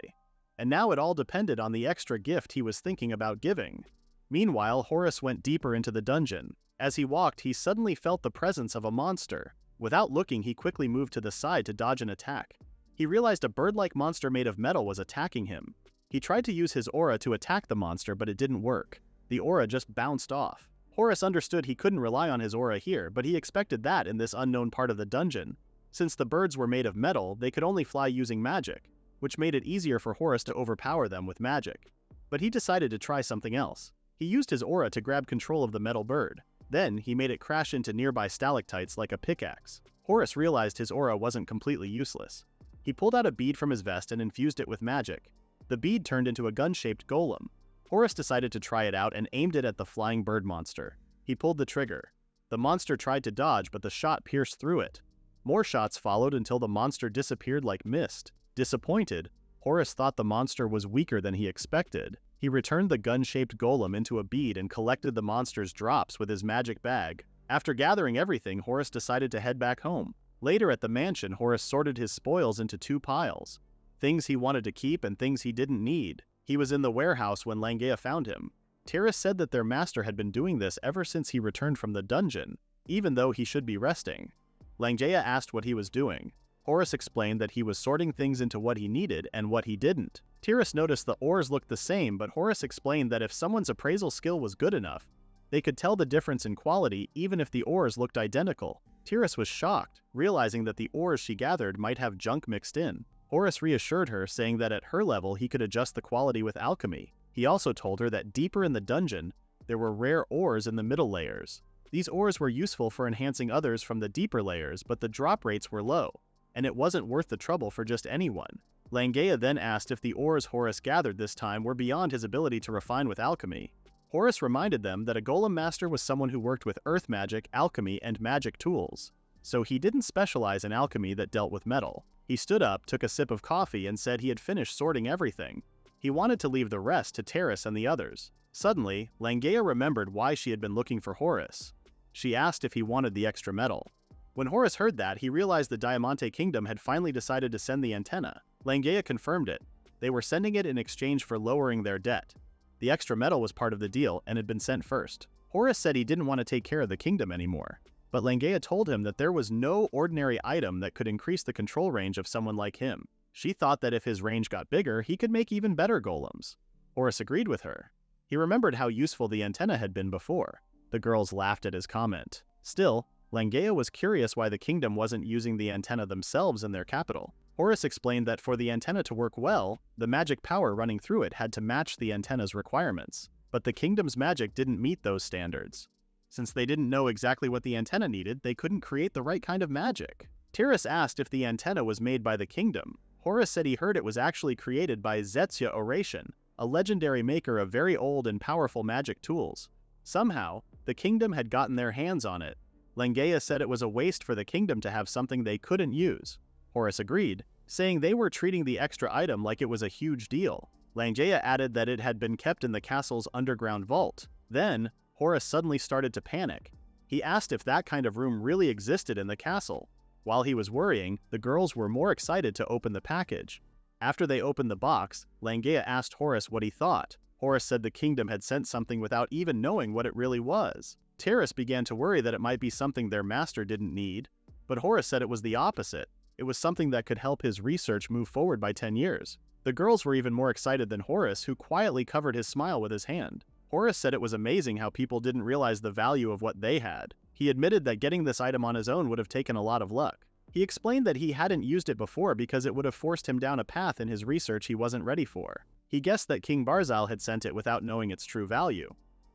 And now it all depended on the extra gift he was thinking about giving. Meanwhile, Horace went deeper into the dungeon. As he walked, he suddenly felt the presence of a monster. Without looking, he quickly moved to the side to dodge an attack. He realized a bird-like monster made of metal was attacking him. He tried to use his aura to attack the monster, but it didn't work. The aura just bounced off. Horace understood he couldn't rely on his aura here, but he expected that in this unknown part of the dungeon. Since the birds were made of metal, they could only fly using magic, which made it easier for Horace to overpower them with magic. But he decided to try something else. He used his aura to grab control of the metal bird. Then, he made it crash into nearby stalactites like a pickaxe. Horace realized his aura wasn't completely useless. He pulled out a bead from his vest and infused it with magic. The bead turned into a gun-shaped golem. Horace decided to try it out and aimed it at the flying bird monster. He pulled the trigger. The monster tried to dodge, but the shot pierced through it. More shots followed until the monster disappeared like mist. Disappointed, Horace thought the monster was weaker than he expected. He returned the gun-shaped golem into a bead and collected the monster's drops with his magic bag. After gathering everything, Horace decided to head back home. Later at the mansion, Horace sorted his spoils into two piles. Things he wanted to keep and things he didn't need. He was in the warehouse when Langea found him. Tiras said that their master had been doing this ever since he returned from the dungeon, even though he should be resting. Langea asked what he was doing. Horace explained that he was sorting things into what he needed and what he didn't. Tiras noticed the ores looked the same, but Horace explained that if someone's appraisal skill was good enough, they could tell the difference in quality even if the ores looked identical. Tiras was shocked, realizing that the ores she gathered might have junk mixed in. Horace reassured her, saying that at her level he could adjust the quality with alchemy. He also told her that deeper in the dungeon, there were rare ores in the middle layers. These ores were useful for enhancing others from the deeper layers, but the drop rates were low, and it wasn't worth the trouble for just anyone. Langea then asked if the ores Horace gathered this time were beyond his ability to refine with alchemy. Horace reminded them that a golem master was someone who worked with earth magic, alchemy, and magic tools, so he didn't specialize in alchemy that dealt with metal. He stood up, took a sip of coffee, and said he had finished sorting everything. He wanted to leave the rest to Tiras and the others. Suddenly, Langea remembered why she had been looking for Horace. She asked if he wanted the extra metal. When Horace heard that, he realized the Diamante Kingdom had finally decided to send the antenna. Langea confirmed it. They were sending it in exchange for lowering their debt. The extra metal was part of the deal and had been sent first. Horace said he didn't want to take care of the kingdom anymore, but Langea told him that there was no ordinary item that could increase the control range of someone like him. She thought that if his range got bigger, he could make even better golems. Horace agreed with her. He remembered how useful the antenna had been before. The girls laughed at his comment. Still, Langea was curious why the kingdom wasn't using the antenna themselves in their capital. Horace explained that for the antenna to work well, the magic power running through it had to match the antenna's requirements. But the kingdom's magic didn't meet those standards. Since they didn't know exactly what the antenna needed, they couldn't create the right kind of magic. Tiras asked if the antenna was made by the kingdom. Horace said he heard it was actually created by Zetsia Oration, a legendary maker of very old and powerful magic tools. Somehow, the kingdom had gotten their hands on it. Langea said it was a waste for the kingdom to have something they couldn't use. Horace agreed, saying they were treating the extra item like it was a huge deal. Langea added that it had been kept in the castle's underground vault. Then, Horace suddenly started to panic. He asked if that kind of room really existed in the castle. While he was worrying, the girls were more excited to open the package. After they opened the box, Langea asked Horace what he thought. Horace said the kingdom had sent something without even knowing what it really was. Horace began to worry that it might be something their master didn't need, but Horace said it was the opposite. It was something that could help his research move forward by 10 years. The girls were even more excited than Horace, who quietly covered his smile with his hand. Horace said it was amazing how people didn't realize the value of what they had. He admitted that getting this item on his own would have taken a lot of luck. He explained that he hadn't used it before because it would have forced him down a path in his research he wasn't ready for. He guessed that King Barzal had sent it without knowing its true value.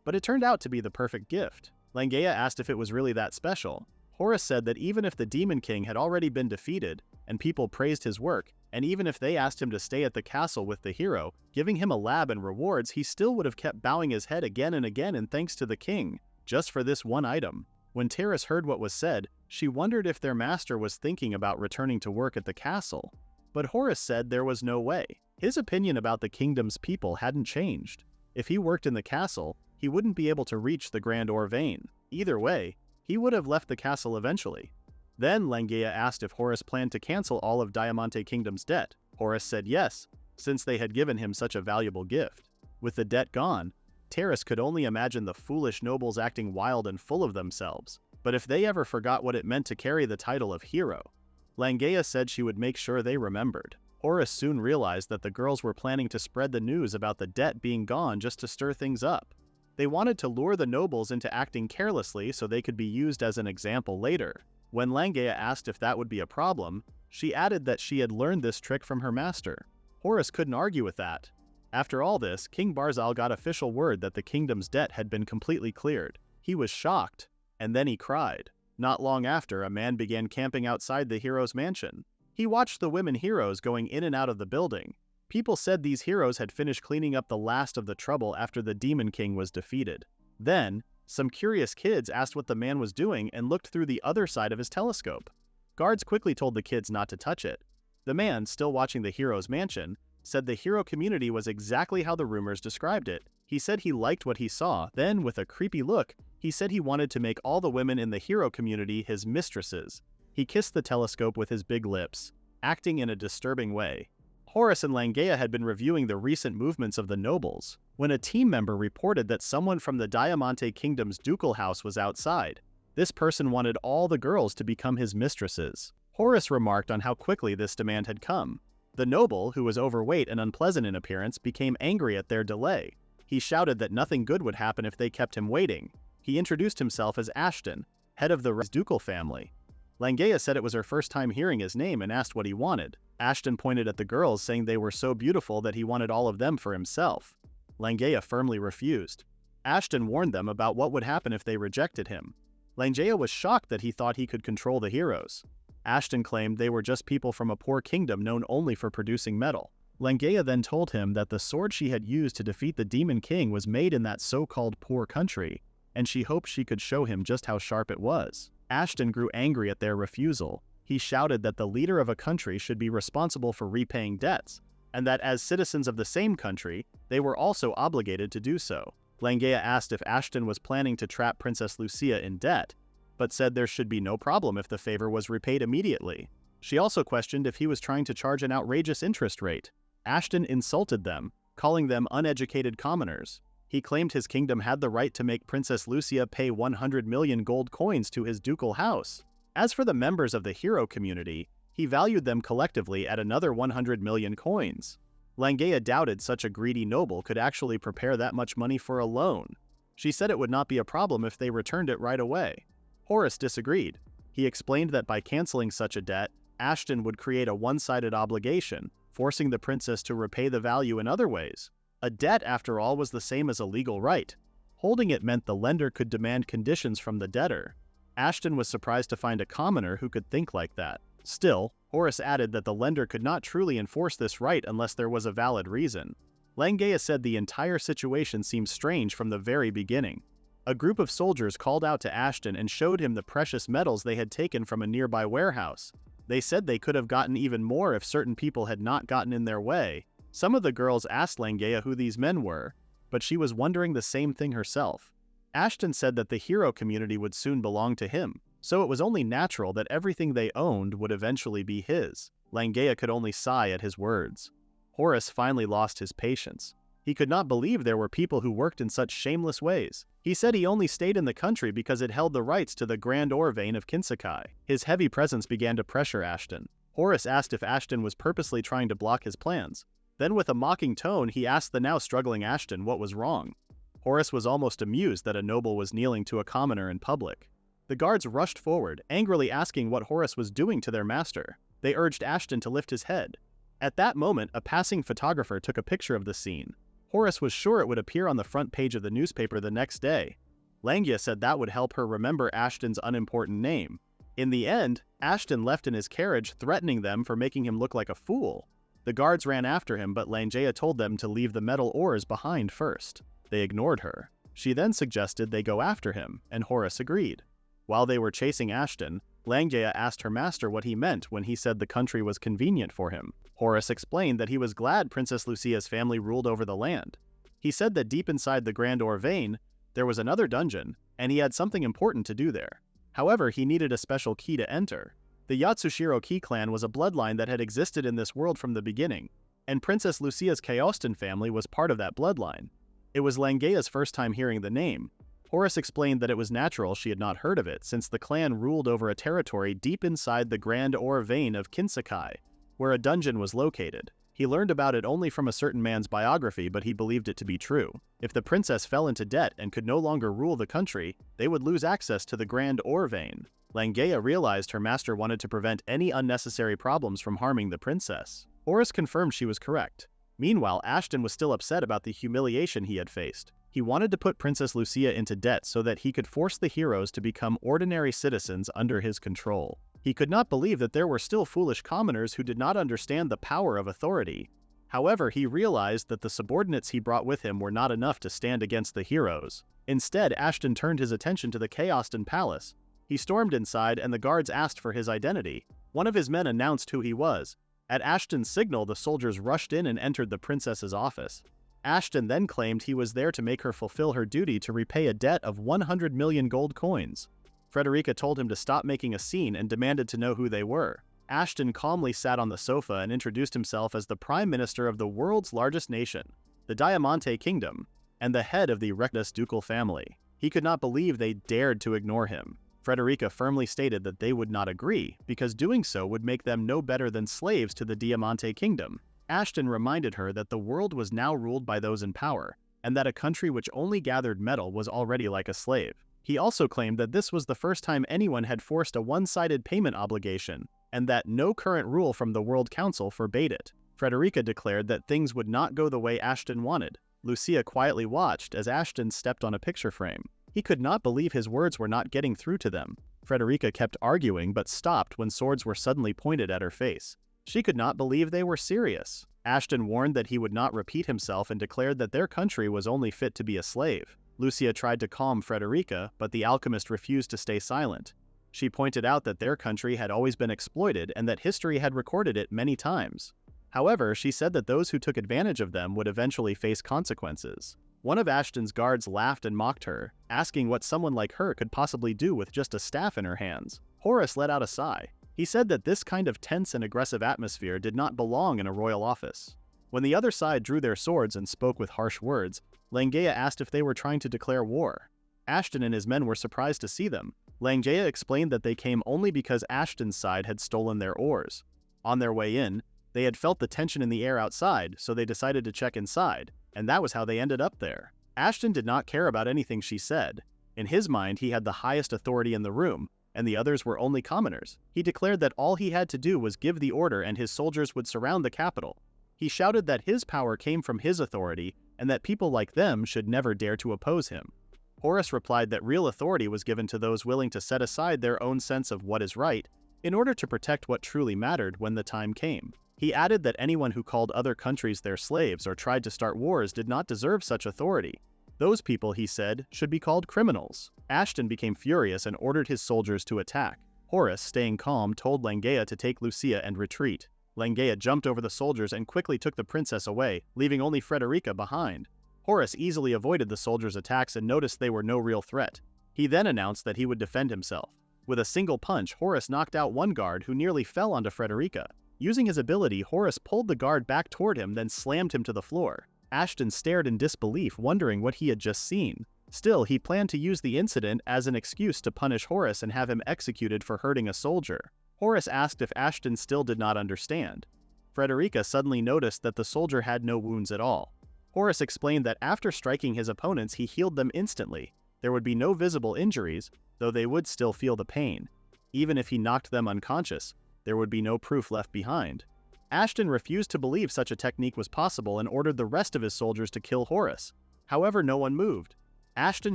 But it turned out to be the perfect gift. Langea asked if it was really that special. Horace said that even if the Demon King had already been defeated, and people praised his work, and even if they asked him to stay at the castle with the hero, giving him a lab and rewards, he still would have kept bowing his head again and again in thanks to the king, just for this one item. When Horace heard what was said, she wondered if their master was thinking about returning to work at the castle. But Horace said there was no way. His opinion about the kingdom's people hadn't changed. If he worked in the castle, he wouldn't be able to reach the Grand Ore Vein. Either way, he would have left the castle eventually. Then Langea asked if Horace planned to cancel all of Diamante Kingdom's debt. Horace said yes, since they had given him such a valuable gift. With the debt gone, Horace could only imagine the foolish nobles acting wild and full of themselves. But if they ever forgot what it meant to carry the title of hero, Langea said she would make sure they remembered. Horace soon realized that the girls were planning to spread the news about the debt being gone just to stir things up. They wanted to lure the nobles into acting carelessly so they could be used as an example later. When Langea asked if that would be a problem, she added that she had learned this trick from her master. Horace couldn't argue with that. After all this, King Barzal got official word that the kingdom's debt had been completely cleared. He was shocked, and then he cried. Not long after, a man began camping outside the hero's mansion. He watched the women heroes going in and out of the building. People said these heroes had finished cleaning up the last of the trouble after the Demon King was defeated. Then, some curious kids asked what the man was doing and looked through the other side of his telescope. Guards quickly told the kids not to touch it. The man, still watching the hero's mansion, said the hero community was exactly how the rumors described it. He said he liked what he saw. Then, with a creepy look, he said he wanted to make all the women in the hero community his mistresses. He kissed the telescope with his big lips, acting in a disturbing way. Horace and Langea had been reviewing the recent movements of the nobles, when a team member reported that someone from the Diamante Kingdom's ducal house was outside. This person wanted all the girls to become his mistresses. Horace remarked on how quickly this demand had come. The noble, who was overweight and unpleasant in appearance, became angry at their delay. He shouted that nothing good would happen if they kept him waiting. He introduced himself as Ashton, head of the ducal family. Langea said it was her first time hearing his name and asked what he wanted. Ashton pointed at the girls, saying they were so beautiful that he wanted all of them for himself. Langea firmly refused. Ashton warned them about what would happen if they rejected him. Langea was shocked that he thought he could control the heroes. Ashton claimed they were just people from a poor kingdom known only for producing metal. Langea then told him that the sword she had used to defeat the Demon King was made in that so-called poor country, and she hoped she could show him just how sharp it was. Ashton grew angry at their refusal. He shouted that the leader of a country should be responsible for repaying debts, and that as citizens of the same country, they were also obligated to do so. Langea asked if Ashton was planning to trap Princess Lucia in debt, but said there should be no problem if the favor was repaid immediately. She also questioned if he was trying to charge an outrageous interest rate. Ashton insulted them, calling them uneducated commoners. He claimed his kingdom had the right to make Princess Lucia pay 100 million gold coins to his ducal house. As for the members of the hero community, he valued them collectively at another 100 million coins. Langea doubted such a greedy noble could actually prepare that much money for a loan. She said it would not be a problem if they returned it right away. Horace disagreed. He explained that by canceling such a debt, Ashton would create a one-sided obligation, forcing the princess to repay the value in other ways. A debt, after all, was the same as a legal right. Holding it meant the lender could demand conditions from the debtor. Ashton was surprised to find a commoner who could think like that. Still, Horace added that the lender could not truly enforce this right unless there was a valid reason. Langea said the entire situation seemed strange from the very beginning. A group of soldiers called out to Ashton and showed him the precious metals they had taken from a nearby warehouse. They said they could have gotten even more if certain people had not gotten in their way. Some of the girls asked Langea who these men were, but she was wondering the same thing herself. Ashton said that the hero community would soon belong to him, so it was only natural that everything they owned would eventually be his. Langea could only sigh at his words. Horace finally lost his patience. He could not believe there were people who worked in such shameless ways. He said he only stayed in the country because it held the rights to the grand ore vein of Kinsakai. His heavy presence began to pressure Ashton. Horace asked if Ashton was purposely trying to block his plans. Then with a mocking tone, he asked the now struggling Ashton what was wrong. Horace was almost amused that a noble was kneeling to a commoner in public. The guards rushed forward, angrily asking what Horace was doing to their master. They urged Ashton to lift his head. At that moment, a passing photographer took a picture of the scene. Horace was sure it would appear on the front page of the newspaper the next day. Langea said that would help her remember Ashton's unimportant name. In the end, Ashton left in his carriage, threatening them for making him look like a fool. The guards ran after him, but Langea told them to leave the metal ores behind first. They ignored her. She then suggested they go after him, and Horace agreed. While they were chasing Ashton, Langea asked her master what he meant when he said the country was convenient for him. Horace explained that he was glad Princess Lucia's family ruled over the land. He said that deep inside the Grand Ore Vein, there was another dungeon, and he had something important to do there. However, he needed a special key to enter. The Yatsushiro Key clan was a bloodline that had existed in this world from the beginning, and Princess Lucia's Chaostin family was part of that bloodline. It was Langea's first time hearing the name. Horace explained that it was natural she had not heard of it since the clan ruled over a territory deep inside the Grand Ore Vein of Kinsakai, where a dungeon was located. He learned about it only from a certain man's biography, but he believed it to be true. If the princess fell into debt and could no longer rule the country, they would lose access to the Grand Ore Vein. Langea realized her master wanted to prevent any unnecessary problems from harming the princess. Horace confirmed she was correct. Meanwhile, Ashton was still upset about the humiliation he had faced. He wanted to put Princess Lucia into debt so that he could force the heroes to become ordinary citizens under his control. He could not believe that there were still foolish commoners who did not understand the power of authority. However, he realized that the subordinates he brought with him were not enough to stand against the heroes. Instead, Ashton turned his attention to the Chaostin Palace. He stormed inside and the guards asked for his identity. One of his men announced who he was. At Ashton's signal, the soldiers rushed in and entered the princess's office. Ashton then claimed he was there to make her fulfill her duty to repay a debt of 100 million gold coins. Frederica told him to stop making a scene and demanded to know who they were. Ashton calmly sat on the sofa and introduced himself as the Prime Minister of the world's largest nation, the Diamante Kingdom, and the head of the reckless ducal family. He could not believe they dared to ignore him. Frederica firmly stated that they would not agree, because doing so would make them no better than slaves to the Diamante Kingdom. Ashton reminded her that the world was now ruled by those in power, and that a country which only gathered metal was already like a slave. He also claimed that this was the first time anyone had forced a one-sided payment obligation, and that no current rule from the World Council forbade it. Frederica declared that things would not go the way Ashton wanted. Lucia quietly watched as Ashton stepped on a picture frame. He could not believe his words were not getting through to them. Frederica kept arguing but stopped when swords were suddenly pointed at her face. She could not believe they were serious. Ashton warned that he would not repeat himself and declared that their country was only fit to be a slave. Lucia tried to calm Frederica, but the alchemist refused to stay silent. She pointed out that their country had always been exploited and that history had recorded it many times. However, she said that those who took advantage of them would eventually face consequences. One of Ashton's guards laughed and mocked her, asking what someone like her could possibly do with just a staff in her hands. Horace let out a sigh. He said that this kind of tense and aggressive atmosphere did not belong in a royal office. When the other side drew their swords and spoke with harsh words, Langea asked if they were trying to declare war. Ashton and his men were surprised to see them. Langea explained that they came only because Ashton's side had stolen their ores. On their way in, they had felt the tension in the air outside, so they decided to check inside, and that was how they ended up there. Ashton did not care about anything she said. In his mind, he had the highest authority in the room, and the others were only commoners. He declared that all he had to do was give the order and his soldiers would surround the capital. He shouted that his power came from his authority and that people like them should never dare to oppose him. Horace replied that real authority was given to those willing to set aside their own sense of what is right in order to protect what truly mattered when the time came. He added that anyone who called other countries their slaves or tried to start wars did not deserve such authority. Those people, he said, should be called criminals. Ashton became furious and ordered his soldiers to attack. Horace, staying calm, told Langea to take Lucia and retreat. Langea jumped over the soldiers and quickly took the princess away, leaving only Frederica behind. Horace easily avoided the soldiers' attacks and noticed they were no real threat. He then announced that he would defend himself. With a single punch, Horace knocked out one guard who nearly fell onto Frederica. Using his ability, Horace pulled the guard back toward him, then slammed him to the floor. Ashton stared in disbelief, wondering what he had just seen. Still, he planned to use the incident as an excuse to punish Horace and have him executed for hurting a soldier. Horace asked if Ashton still did not understand. Frederica suddenly noticed that the soldier had no wounds at all. Horace explained that after striking his opponents, he healed them instantly. There would be no visible injuries, though they would still feel the pain. Even if he knocked them unconscious, there would be no proof left behind. Ashton refused to believe such a technique was possible and ordered the rest of his soldiers to kill Horace. However, no one moved. Ashton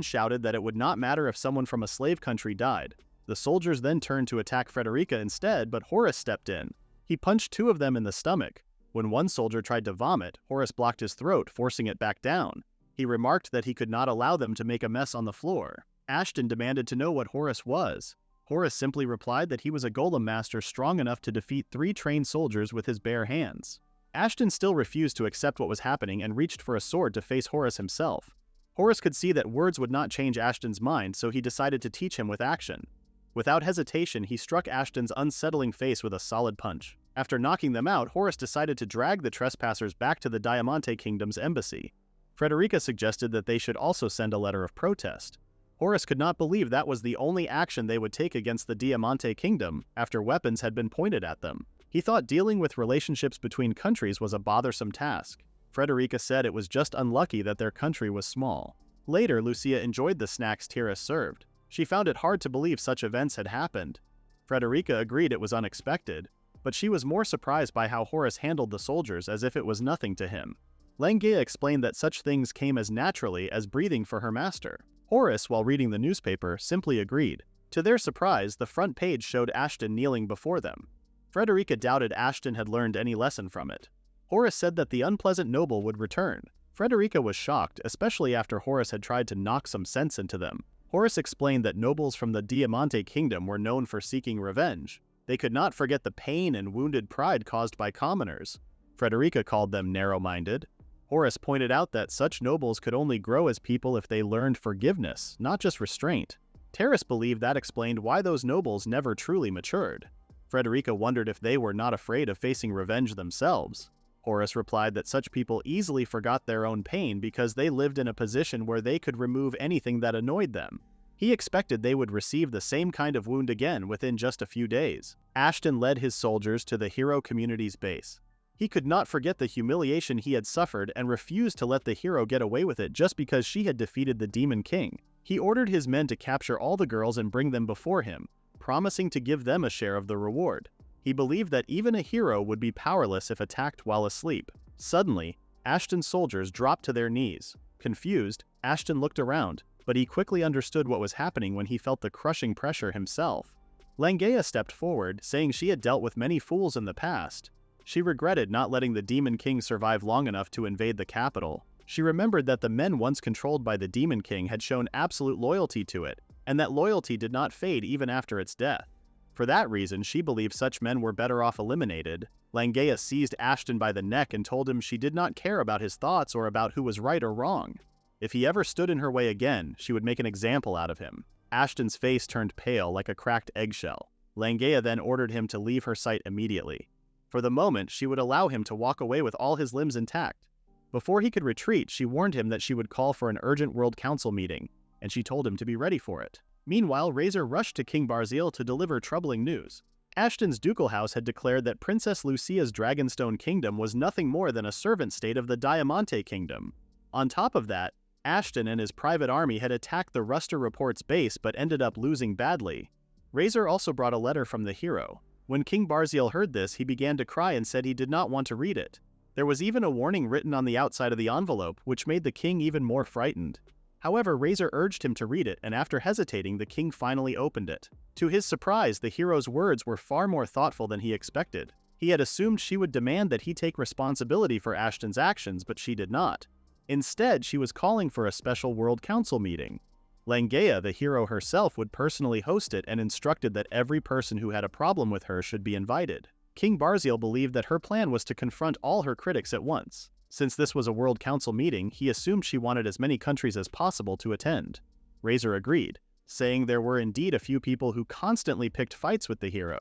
shouted that it would not matter if someone from a slave country died. The soldiers then turned to attack Frederica instead, but Horace stepped in. He punched two of them in the stomach. When one soldier tried to vomit, Horace blocked his throat, forcing it back down. He remarked that he could not allow them to make a mess on the floor. Ashton demanded to know what Horace was. Horace simply replied that he was a golem master strong enough to defeat 3 trained soldiers with his bare hands. Ashton still refused to accept what was happening and reached for a sword to face Horace himself. Horace could see that words would not change Ashton's mind, so he decided to teach him with action. Without hesitation, he struck Ashton's unsettling face with a solid punch. After knocking them out, Horace decided to drag the trespassers back to the Diamante Kingdom's embassy. Frederica suggested that they should also send a letter of protest. Horace could not believe that was the only action they would take against the Diamante Kingdom after weapons had been pointed at them. He thought dealing with relationships between countries was a bothersome task. Frederica said it was just unlucky that their country was small. Later, Lucia enjoyed the snacks Tyrus served. She found it hard to believe such events had happened. Frederica agreed it was unexpected, but she was more surprised by how Horace handled the soldiers as if it was nothing to him. Langea explained that such things came as naturally as breathing for her master. Horace, while reading the newspaper, simply agreed. To their surprise, the front page showed Ashton kneeling before them. Frederica doubted Ashton had learned any lesson from it. Horace said that the unpleasant noble would return. Frederica was shocked, especially after Horace had tried to knock some sense into them. Horace explained that nobles from the Diamante Kingdom were known for seeking revenge. They could not forget the pain and wounded pride caused by commoners. Frederica called them narrow-minded. Horace pointed out that such nobles could only grow as people if they learned forgiveness, not just restraint. Tyrus believed that explained why those nobles never truly matured. Frederica wondered if they were not afraid of facing revenge themselves. Horace replied that such people easily forgot their own pain because they lived in a position where they could remove anything that annoyed them. He expected they would receive the same kind of wound again within just a few days. Ashton led his soldiers to the hero community's base. He could not forget the humiliation he had suffered and refused to let the hero get away with it just because she had defeated the Demon King. He ordered his men to capture all the girls and bring them before him, promising to give them a share of the reward. He believed that even a hero would be powerless if attacked while asleep. Suddenly, Ashton's soldiers dropped to their knees. Confused, Ashton looked around, but he quickly understood what was happening when he felt the crushing pressure himself. Langea stepped forward, saying she had dealt with many fools in the past. She regretted not letting the Demon King survive long enough to invade the capital. She remembered that the men once controlled by the Demon King had shown absolute loyalty to it, and that loyalty did not fade even after its death. For that reason, she believed such men were better off eliminated. Langea seized Ashton by the neck and told him she did not care about his thoughts or about who was right or wrong. If he ever stood in her way again, she would make an example out of him. Ashton's face turned pale like a cracked eggshell. Langea then ordered him to leave her sight immediately. For the moment, she would allow him to walk away with all his limbs intact. Before he could retreat, she warned him that she would call for an urgent World Council meeting, and she told him to be ready for it. Meanwhile, Razor rushed to King Barziel to deliver troubling news. Ashton's ducal house had declared that Princess Lucia's Dragonstone Kingdom was nothing more than a servant state of the Diamante Kingdom. On top of that, Ashton and his private army had attacked the Ruster Report's base but ended up losing badly. Razor also brought a letter from the hero. When King Barziel heard this, he began to cry and said he did not want to read it. There was even a warning written on the outside of the envelope, which made the king even more frightened. However, Razor urged him to read it, and after hesitating, the king finally opened it. To his surprise, the hero's words were far more thoughtful than he expected. He had assumed she would demand that he take responsibility for Ashton's actions, but she did not. Instead, she was calling for a special World Council meeting. Langea, the hero herself, would personally host it and instructed that every person who had a problem with her should be invited. King Barziel believed that her plan was to confront all her critics at once. Since this was a World Council meeting, he assumed she wanted as many countries as possible to attend. Razor agreed, saying there were indeed a few people who constantly picked fights with the hero.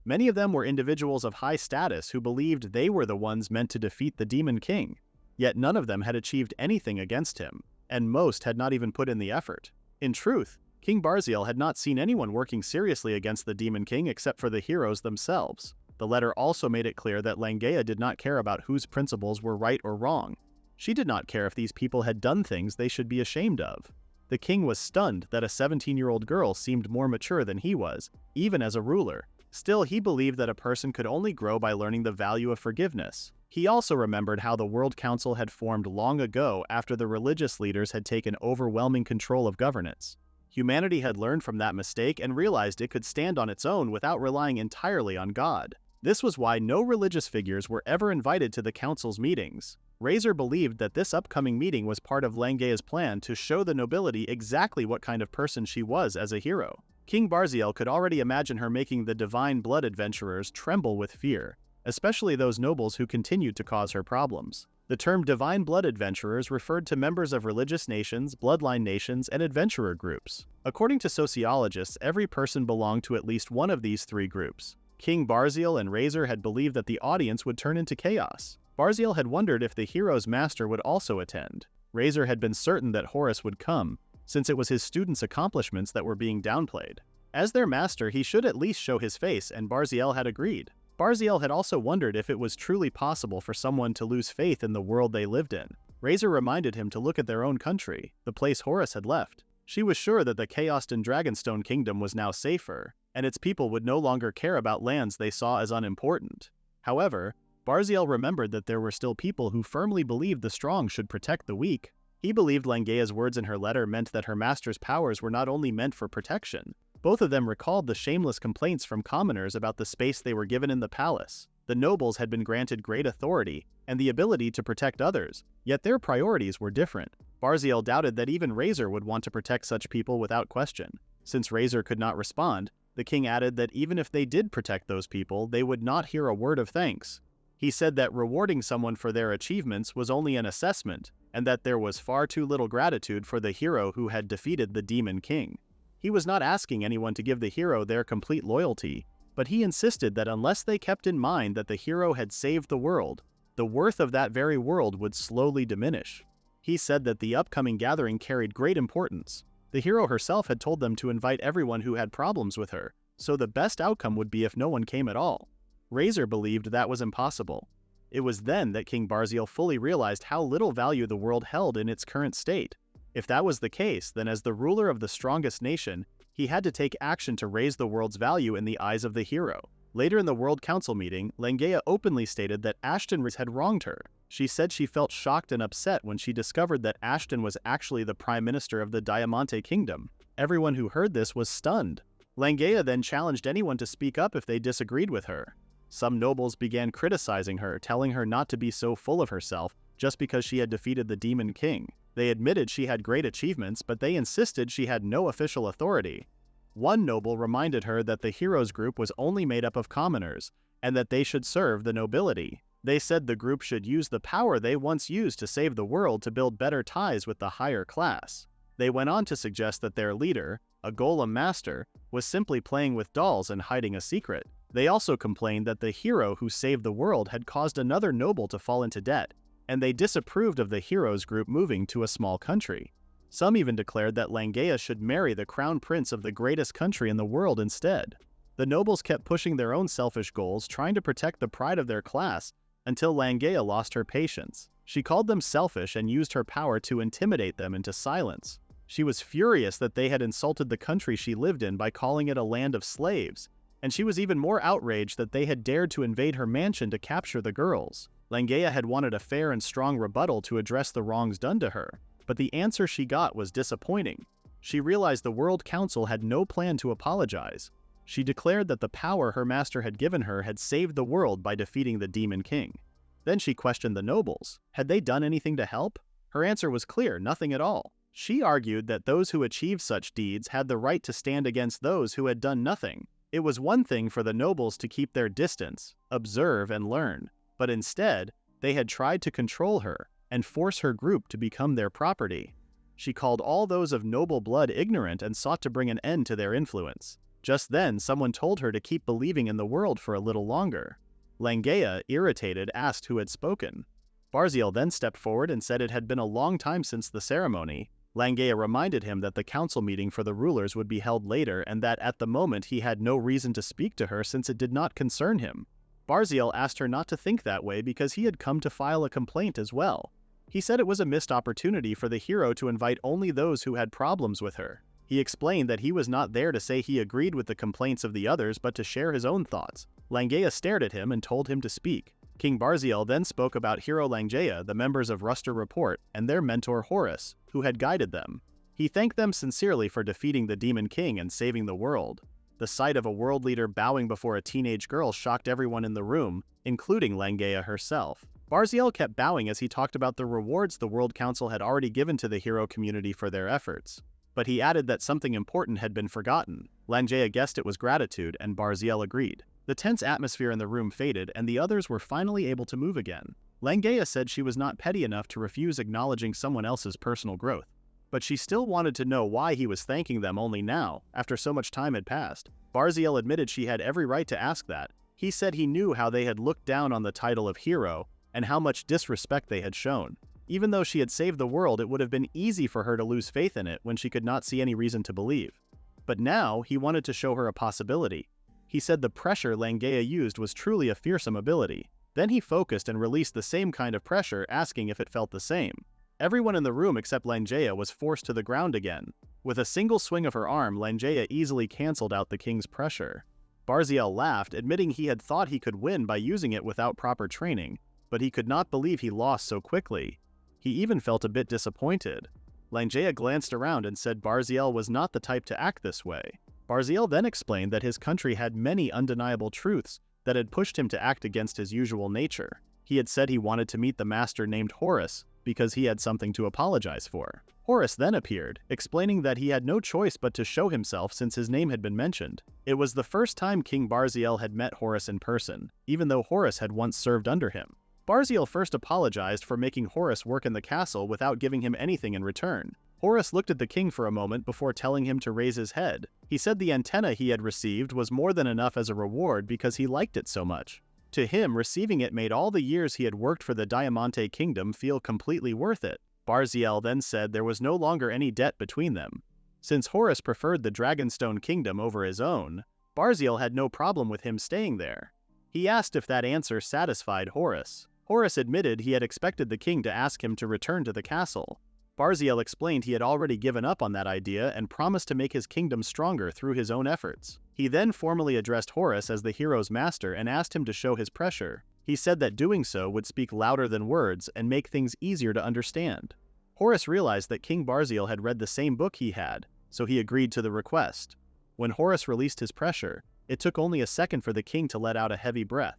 Many of them were individuals of high status who believed they were the ones meant to defeat the Demon King. Yet none of them had achieved anything against him, and most had not even put in the effort. In truth, King Barziel had not seen anyone working seriously against the Demon King except for the heroes themselves. The letter also made it clear that Langea did not care about whose principles were right or wrong. She did not care if these people had done things they should be ashamed of. The king was stunned that a 17-year-old girl seemed more mature than he was, even as a ruler. Still, he believed that a person could only grow by learning the value of forgiveness. He also remembered how the World Council had formed long ago after the religious leaders had taken overwhelming control of governance. Humanity had learned from that mistake and realized it could stand on its own without relying entirely on God. This was why no religious figures were ever invited to the council's meetings. Razor believed that this upcoming meeting was part of Langea's plan to show the nobility exactly what kind of person she was as a hero. King Barziel could already imagine her making the divine blood adventurers tremble with fear, especially those nobles who continued to cause her problems. The term divine blood adventurers referred to members of religious nations, bloodline nations, and adventurer groups. According to sociologists, every person belonged to at least one of these three groups. King Barziel and Razor had believed that the audience would turn into chaos. Barziel had wondered if the hero's master would also attend. Razor had been certain that Horace would come, since it was his students' accomplishments that were being downplayed. As their master, he should at least show his face, and Barziel had agreed. Barziel had also wondered if it was truly possible for someone to lose faith in the world they lived in. Razor reminded him to look at their own country, the place Horace had left. She was sure that the Chaosed and Dragonstone Kingdom was now safer, and its people would no longer care about lands they saw as unimportant. However, Barziel remembered that there were still people who firmly believed the strong should protect the weak. He believed Langea's words in her letter meant that her master's powers were not only meant for protection. Both of them recalled the shameless complaints from commoners about the space they were given in the palace. The nobles had been granted great authority and the ability to protect others, yet their priorities were different. Barziel doubted that even Razor would want to protect such people without question. Since Razor could not respond, the king added that even if they did protect those people, they would not hear a word of thanks. He said that rewarding someone for their achievements was only an assessment, and that there was far too little gratitude for the hero who had defeated the Demon King. He was not asking anyone to give the hero their complete loyalty, but he insisted that unless they kept in mind that the hero had saved the world, the worth of that very world would slowly diminish. He said that the upcoming gathering carried great importance. The hero herself had told them to invite everyone who had problems with her, so the best outcome would be if no one came at all. Razor believed that was impossible. It was then that King Barziel fully realized how little value the world held in its current state. If that was the case, then as the ruler of the strongest nation, he had to take action to raise the world's value in the eyes of the hero. Later in the World Council meeting, Langea openly stated that Ashton had wronged her. She said she felt shocked and upset when she discovered that Ashton was actually the Prime Minister of the Diamante Kingdom. Everyone who heard this was stunned. Langea then challenged anyone to speak up if they disagreed with her. Some nobles began criticizing her, telling her not to be so full of herself just because she had defeated the Demon King. They admitted she had great achievements, but they insisted she had no official authority. One noble reminded her that the heroes group was only made up of commoners, and that they should serve the nobility. They said the group should use the power they once used to save the world to build better ties with the higher class. They went on to suggest that their leader, a Golem master, was simply playing with dolls and hiding a secret. They also complained that the hero who saved the world had caused another noble to fall into debt, and they disapproved of the heroes group moving to a small country. Some even declared that Langea should marry the crown prince of the greatest country in the world instead. The nobles kept pushing their own selfish goals, trying to protect the pride of their class, until Langea lost her patience. She called them selfish and used her power to intimidate them into silence. She was furious that they had insulted the country she lived in by calling it a land of slaves, and she was even more outraged that they had dared to invade her mansion to capture the girls. Langea had wanted a fair and strong rebuttal to address the wrongs done to her, but the answer she got was disappointing. She realized the World Council had no plan to apologize. She declared that the power her master had given her had saved the world by defeating the Demon King. Then she questioned the nobles. Had they done anything to help? Her answer was clear, nothing at all. She argued that those who achieved such deeds had the right to stand against those who had done nothing. It was one thing for the nobles to keep their distance, observe and learn, but instead, they had tried to control her and force her group to become their property. She called all those of noble blood ignorant and sought to bring an end to their influence. Just then, someone told her to keep believing in the world for a little longer. Langea, irritated, asked who had spoken. Barziel then stepped forward and said it had been a long time since the ceremony. Langea reminded him that the council meeting for the rulers would be held later and that at the moment he had no reason to speak to her since it did not concern him. Barziel asked her not to think that way because he had come to file a complaint as well. He said it was a missed opportunity for the hero to invite only those who had problems with her. He explained that he was not there to say he agreed with the complaints of the others but to share his own thoughts. Langea stared at him and told him to speak. King Barziel then spoke about Hero Langea, the members of Ruster Report, and their mentor Horace, who had guided them. He thanked them sincerely for defeating the Demon King and saving the world. The sight of a world leader bowing before a teenage girl shocked everyone in the room, including Langea herself. Barziel kept bowing as he talked about the rewards the World Council had already given to the hero community for their efforts. But he added that something important had been forgotten. Langea guessed it was gratitude, and Barziel agreed. The tense atmosphere in the room faded, and the others were finally able to move again. Langea said she was not petty enough to refuse acknowledging someone else's personal growth. But she still wanted to know why he was thanking them only now, after so much time had passed. Barziel admitted she had every right to ask that. He said he knew how they had looked down on the title of hero, and how much disrespect they had shown. Even though she had saved the world, it would have been easy for her to lose faith in it when she could not see any reason to believe. But now, he wanted to show her a possibility. He said the pressure Langea used was truly a fearsome ability. Then he focused and released the same kind of pressure, asking if it felt the same. Everyone in the room except Langea was forced to the ground again. With a single swing of her arm, Langea easily cancelled out the king's pressure. Barziel laughed, admitting he had thought he could win by using it without proper training, but he could not believe he lost so quickly. He even felt a bit disappointed. Langea glanced around and said Barziel was not the type to act this way. Barziel then explained that his country had many undeniable truths that had pushed him to act against his usual nature. He had said he wanted to meet the master named Horace because he had something to apologize for. Horace then appeared, explaining that he had no choice but to show himself since his name had been mentioned. It was the first time King Barziel had met Horace in person, even though Horace had once served under him. Barziel first apologized for making Horace work in the castle without giving him anything in return. Horace looked at the king for a moment before telling him to raise his head. He said the antenna he had received was more than enough as a reward because he liked it so much. To him, receiving it made all the years he had worked for the Diamante Kingdom feel completely worth it. Barziel then said there was no longer any debt between them. Since Horace preferred the Dragonstone Kingdom over his own, Barziel had no problem with him staying there. He asked if that answer satisfied Horace. Horace admitted he had expected the king to ask him to return to the castle. Barziel explained he had already given up on that idea and promised to make his kingdom stronger through his own efforts. He then formally addressed Horace as the hero's master and asked him to show his pressure. He said that doing so would speak louder than words and make things easier to understand. Horace realized that King Barziel had read the same book he had, so he agreed to the request. When Horace released his pressure, it took only a second for the king to let out a heavy breath.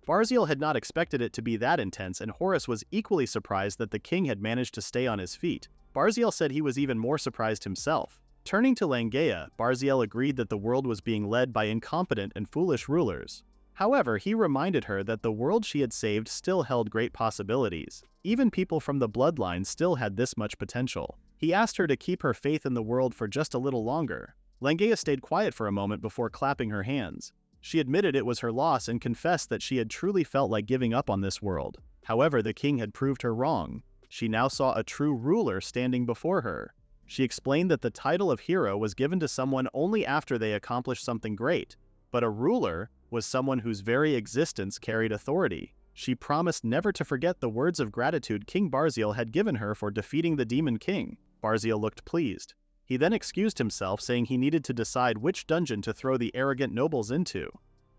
Barziel had not expected it to be that intense, and Horace was equally surprised that the king had managed to stay on his feet. Barziel said he was even more surprised himself. Turning to Langea, Barziel agreed that the world was being led by incompetent and foolish rulers. However, he reminded her that the world she had saved still held great possibilities. Even people from the bloodline still had this much potential. He asked her to keep her faith in the world for just a little longer. Langea stayed quiet for a moment before clapping her hands. She admitted it was her loss and confessed that she had truly felt like giving up on this world. However, the king had proved her wrong. She now saw a true ruler standing before her. She explained that the title of hero was given to someone only after they accomplished something great, but a ruler was someone whose very existence carried authority. She promised never to forget the words of gratitude King Barziel had given her for defeating the Demon King. Barziel looked pleased. He then excused himself, saying he needed to decide which dungeon to throw the arrogant nobles into.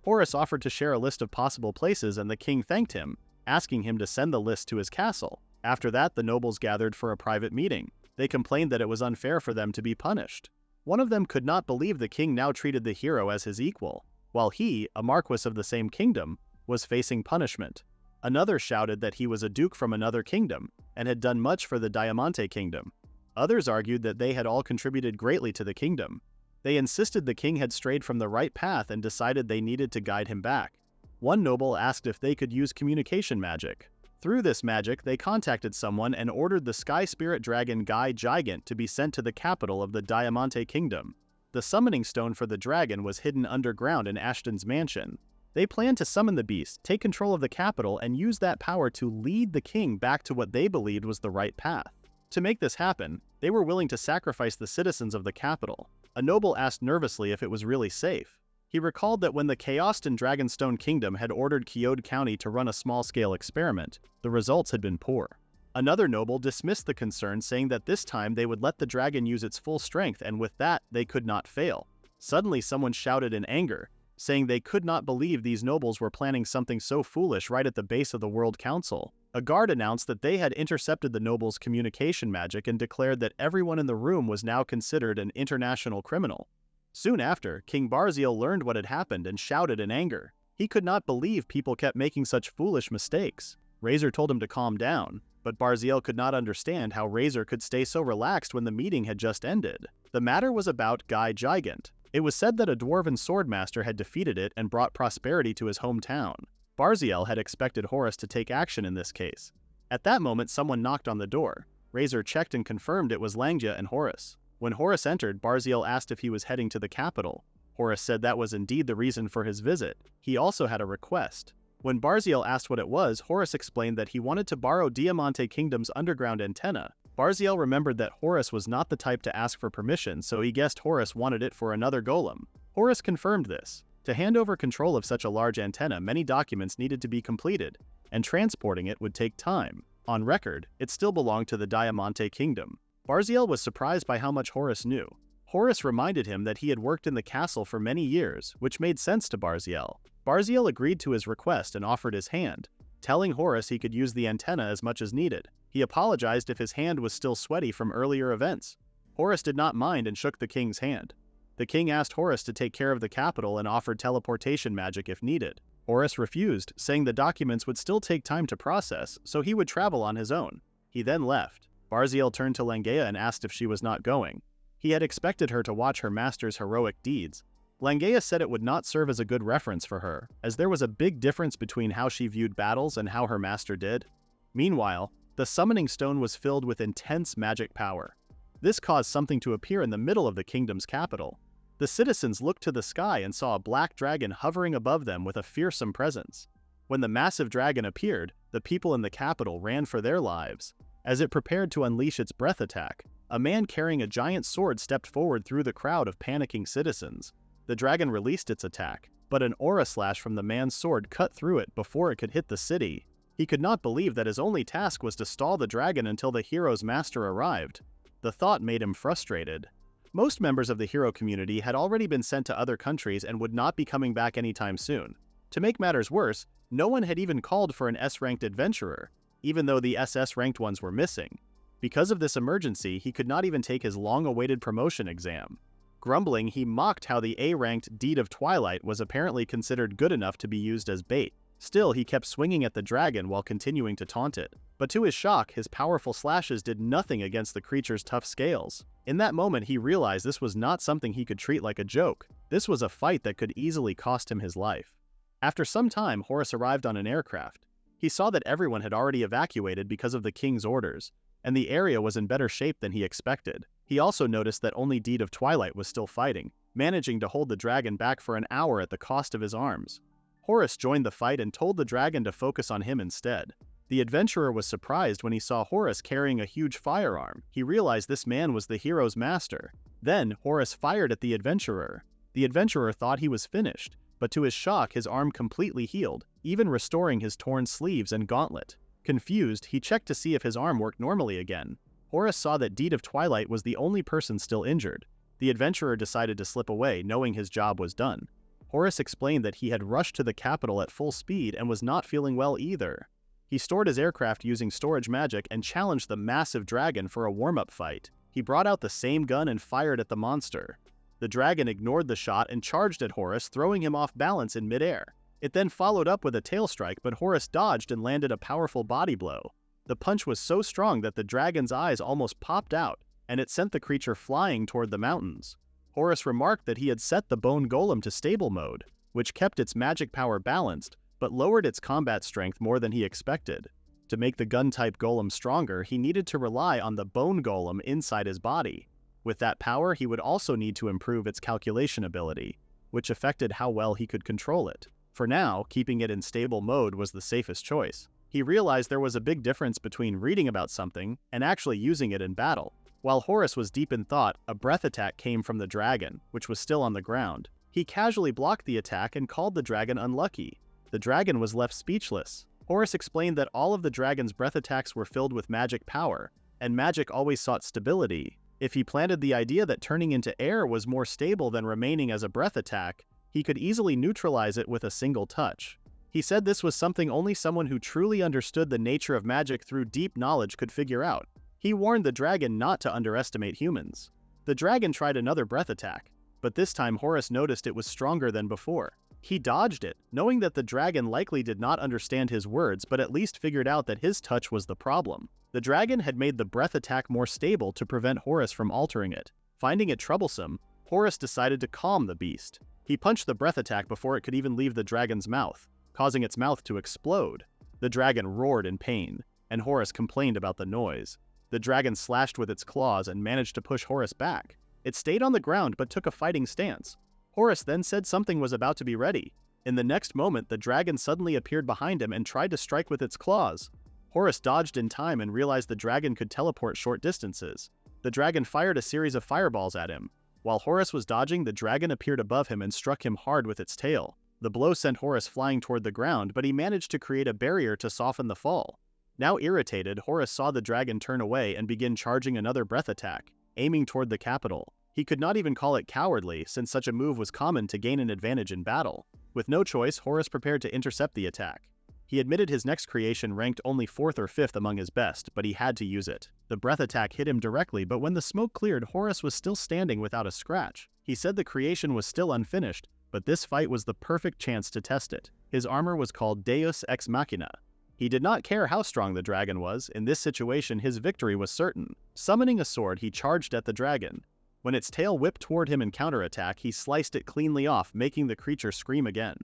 Horace offered to share a list of possible places, and the king thanked him, asking him to send the list to his castle. After that, the nobles gathered for a private meeting. They complained that it was unfair for them to be punished. One of them could not believe the king now treated the hero as his equal, while he, a marquis of the same kingdom, was facing punishment. Another shouted that he was a duke from another kingdom, and had done much for the Diamante Kingdom. Others argued that they had all contributed greatly to the kingdom. They insisted the king had strayed from the right path and decided they needed to guide him back. One noble asked if they could use communication magic. Through this magic, they contacted someone and ordered the sky spirit dragon Guy Gigant to be sent to the capital of the Diamante Kingdom. The summoning stone for the dragon was hidden underground in Ashton's mansion. They planned to summon the beast, take control of the capital, and use that power to lead the king back to what they believed was the right path. To make this happen, they were willing to sacrifice the citizens of the capital. A noble asked nervously if it was really safe. He recalled that when the Chaostan Dragonstone Kingdom had ordered Quixote County to run a small-scale experiment, the results had been poor. Another noble dismissed the concern, saying that this time they would let the dragon use its full strength, and with that, they could not fail. Suddenly someone shouted in anger, saying they could not believe these nobles were planning something so foolish right at the base of the World Council. A guard announced that they had intercepted the nobles' communication magic and declared that everyone in the room was now considered an international criminal. Soon after, King Barziel learned what had happened and shouted in anger. He could not believe people kept making such foolish mistakes. Razor told him to calm down, but Barziel could not understand how Razor could stay so relaxed when the meeting had just ended. The matter was about Guy Gigant. It was said that a dwarven swordmaster had defeated it and brought prosperity to his hometown. Barziel had expected Horace to take action in this case. At that moment, someone knocked on the door. Razor checked and confirmed it was Langja and Horace. When Horace entered, Barziel asked if he was heading to the capital. Horace said that was indeed the reason for his visit. He also had a request. When Barziel asked what it was, Horace explained that he wanted to borrow Diamante Kingdom's underground antenna. Barziel remembered that Horace was not the type to ask for permission, so he guessed Horace wanted it for another golem. Horace confirmed this. To hand over control of such a large antenna, many documents needed to be completed, and transporting it would take time. On record, it still belonged to the Diamante Kingdom. Barziel was surprised by how much Horace knew. Horace reminded him that he had worked in the castle for many years, which made sense to Barziel. Barziel agreed to his request and offered his hand, telling Horace he could use the antenna as much as needed. He apologized if his hand was still sweaty from earlier events. Horace did not mind and shook the king's hand. The king asked Horace to take care of the capital and offered teleportation magic if needed. Horace refused, saying the documents would still take time to process, so he would travel on his own. He then left. Barziel turned to Langea and asked if she was not going. He had expected her to watch her master's heroic deeds. Langea said it would not serve as a good reference for her, as there was a big difference between how she viewed battles and how her master did. Meanwhile, the summoning stone was filled with intense magic power. This caused something to appear in the middle of the kingdom's capital. The citizens looked to the sky and saw a black dragon hovering above them with a fearsome presence. When the massive dragon appeared, the people in the capital ran for their lives. As it prepared to unleash its breath attack, a man carrying a giant sword stepped forward through the crowd of panicking citizens. The dragon released its attack, but an aura slash from the man's sword cut through it before it could hit the city. He could not believe that his only task was to stall the dragon until the hero's master arrived. The thought made him frustrated. Most members of the hero community had already been sent to other countries and would not be coming back anytime soon. To make matters worse, no one had even called for an S-ranked adventurer, even though the SS-ranked ones were missing. Because of this emergency, he could not even take his long-awaited promotion exam. Grumbling, he mocked how the A-ranked Deed of Twilight was apparently considered good enough to be used as bait. Still, he kept swinging at the dragon while continuing to taunt it. But to his shock, his powerful slashes did nothing against the creature's tough scales. In that moment, he realized this was not something he could treat like a joke. This was a fight that could easily cost him his life. After some time, Horace arrived on an aircraft. He saw that everyone had already evacuated because of the king's orders, and the area was in better shape than he expected. He also noticed that only Deed of Twilight was still fighting, managing to hold the dragon back for an hour at the cost of his arms. Horace joined the fight and told the dragon to focus on him instead. The adventurer was surprised when he saw Horace carrying a huge firearm. He realized this man was the hero's master. Then, Horace fired at the adventurer. The adventurer thought he was finished, but to his shock, his arm completely healed, even restoring his torn sleeves and gauntlet. Confused, he checked to see if his arm worked normally again. Horace saw that Deed of Twilight was the only person still injured. The adventurer decided to slip away, knowing his job was done. Horace explained that he had rushed to the capital at full speed and was not feeling well either. He stored his aircraft using storage magic and challenged the massive dragon for a warm-up fight. He brought out the same gun and fired at the monster. The dragon ignored the shot and charged at Horace, throwing him off balance in midair. It then followed up with a tail strike, but Horace dodged and landed a powerful body blow. The punch was so strong that the dragon's eyes almost popped out, and it sent the creature flying toward the mountains. Horace remarked that he had set the bone golem to stable mode, which kept its magic power balanced, but lowered its combat strength more than he expected. To make the gun-type golem stronger, he needed to rely on the bone golem inside his body. With that power, he would also need to improve its calculation ability, which affected how well he could control it. For now, keeping it in stable mode was the safest choice. He realized there was a big difference between reading about something and actually using it in battle. While Horace was deep in thought, a breath attack came from the dragon, which was still on the ground. He casually blocked the attack and called the dragon unlucky. The dragon was left speechless. Horace explained that all of the dragon's breath attacks were filled with magic power, and magic always sought stability. If he planted the idea that turning into air was more stable than remaining as a breath attack, he could easily neutralize it with a single touch. He said this was something only someone who truly understood the nature of magic through deep knowledge could figure out. He warned the dragon not to underestimate humans. The dragon tried another breath attack, but this time Horace noticed it was stronger than before. He dodged it, knowing that the dragon likely did not understand his words but at least figured out that his touch was the problem. The dragon had made the breath attack more stable to prevent Horace from altering it. Finding it troublesome, Horace decided to calm the beast. He punched the breath attack before it could even leave the dragon's mouth, causing its mouth to explode. The dragon roared in pain, and Horace complained about the noise. The dragon slashed with its claws and managed to push Horace back. It stayed on the ground but took a fighting stance. Horace then said something was about to be ready. In the next moment, the dragon suddenly appeared behind him and tried to strike with its claws. Horace dodged in time and realized the dragon could teleport short distances. The dragon fired a series of fireballs at him. While Horace was dodging, the dragon appeared above him and struck him hard with its tail. The blow sent Horace flying toward the ground, but he managed to create a barrier to soften the fall. Now irritated, Horace saw the dragon turn away and begin charging another breath attack, aiming toward the capital. He could not even call it cowardly, since such a move was common to gain an advantage in battle. With no choice, Horace prepared to intercept the attack. He admitted his next creation ranked only 4th or 5th among his best, but he had to use it. The breath attack hit him directly, but when the smoke cleared, Horace was still standing without a scratch. He said the creation was still unfinished, but this fight was the perfect chance to test it. His armor was called Deus Ex Machina. He did not care how strong the dragon was. In this situation, his victory was certain. Summoning a sword, he charged at the dragon. When its tail whipped toward him in counterattack, he sliced it cleanly off, making the creature scream again.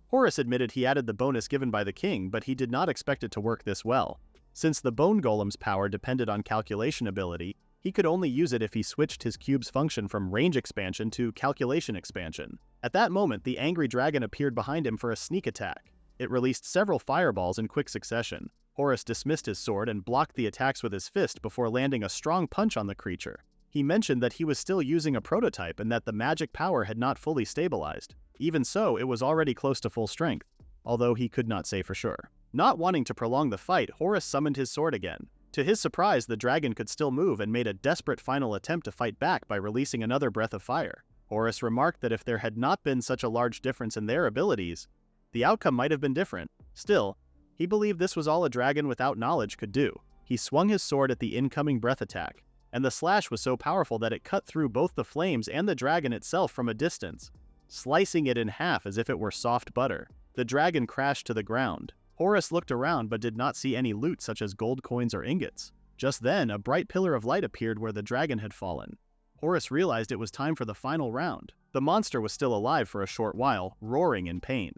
Horace admitted he added the bonus given by the king, but he did not expect it to work this well. Since the bone golem's power depended on calculation ability, he could only use it if he switched his cube's function from range expansion to calculation expansion. At that moment, the angry dragon appeared behind him for a sneak attack. It released several fireballs in quick succession. Horace dismissed his sword and blocked the attacks with his fist before landing a strong punch on the creature. He mentioned that he was still using a prototype and that the magic power had not fully stabilized. Even so, it was already close to full strength, although he could not say for sure. Not wanting to prolong the fight, Horace summoned his sword again. To his surprise, the dragon could still move and made a desperate final attempt to fight back by releasing another breath of fire. Horace remarked that if there had not been such a large difference in their abilities, the outcome might have been different. Still, he believed this was all a dragon without knowledge could do. He swung his sword at the incoming breath attack, and the slash was so powerful that it cut through both the flames and the dragon itself from a distance, slicing it in half as if it were soft butter. The dragon crashed to the ground. Horace looked around but did not see any loot such as gold coins or ingots. Just then, a bright pillar of light appeared where the dragon had fallen. Horace realized it was time for the final round. The monster was still alive for a short while, roaring in pain.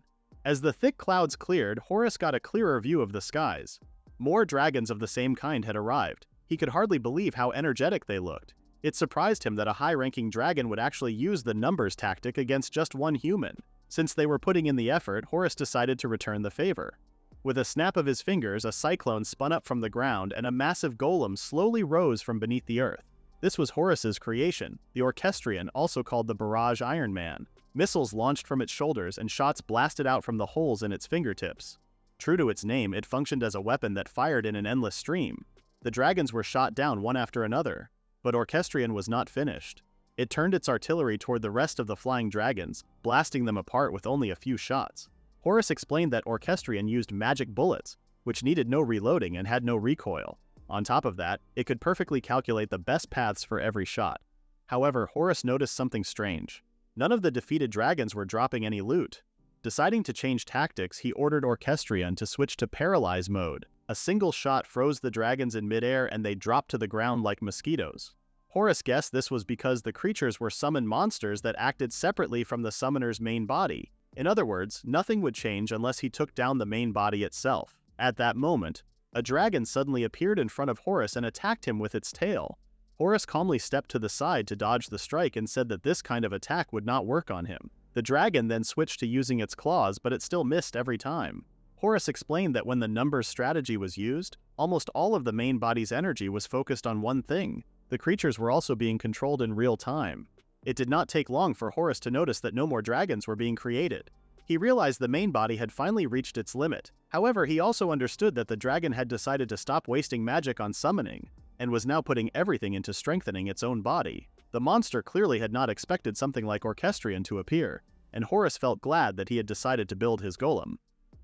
As the thick clouds cleared, Horace got a clearer view of the skies. More dragons of the same kind had arrived. He could hardly believe how energetic they looked. It surprised him that a high-ranking dragon would actually use the numbers tactic against just one human. Since they were putting in the effort, Horace decided to return the favor. With a snap of his fingers, a cyclone spun up from the ground and a massive golem slowly rose from beneath the earth. This was Horace's creation, the Orchestrion, also called the Barrage Iron Man. Missiles launched from its shoulders and shots blasted out from the holes in its fingertips. True to its name, it functioned as a weapon that fired in an endless stream. The dragons were shot down one after another, but Orchestrion was not finished. It turned its artillery toward the rest of the flying dragons, blasting them apart with only a few shots. Horace explained that Orchestrion used magic bullets, which needed no reloading and had no recoil. On top of that, it could perfectly calculate the best paths for every shot. However, Horace noticed something strange. None of the defeated dragons were dropping any loot. Deciding to change tactics, he ordered Orchestrion to switch to Paralyze mode, A single shot froze the dragons in midair and they dropped to the ground like mosquitoes. Horace guessed this was because the creatures were summoned monsters that acted separately from the summoner's main body. In other words, nothing would change unless he took down the main body itself. At that moment, a dragon suddenly appeared in front of Horace and attacked him with its tail. Horace calmly stepped to the side to dodge the strike and said that this kind of attack would not work on him. The dragon then switched to using its claws, but it still missed every time. Horace explained that when the numbers strategy was used, almost all of the main body's energy was focused on one thing. The creatures were also being controlled in real time. It did not take long for Horace to notice that no more dragons were being created. He realized the main body had finally reached its limit. However, he also understood that the dragon had decided to stop wasting magic on summoning, and was now putting everything into strengthening its own body. The monster clearly had not expected something like Orchestrion to appear, and Horace felt glad that he had decided to build his golem.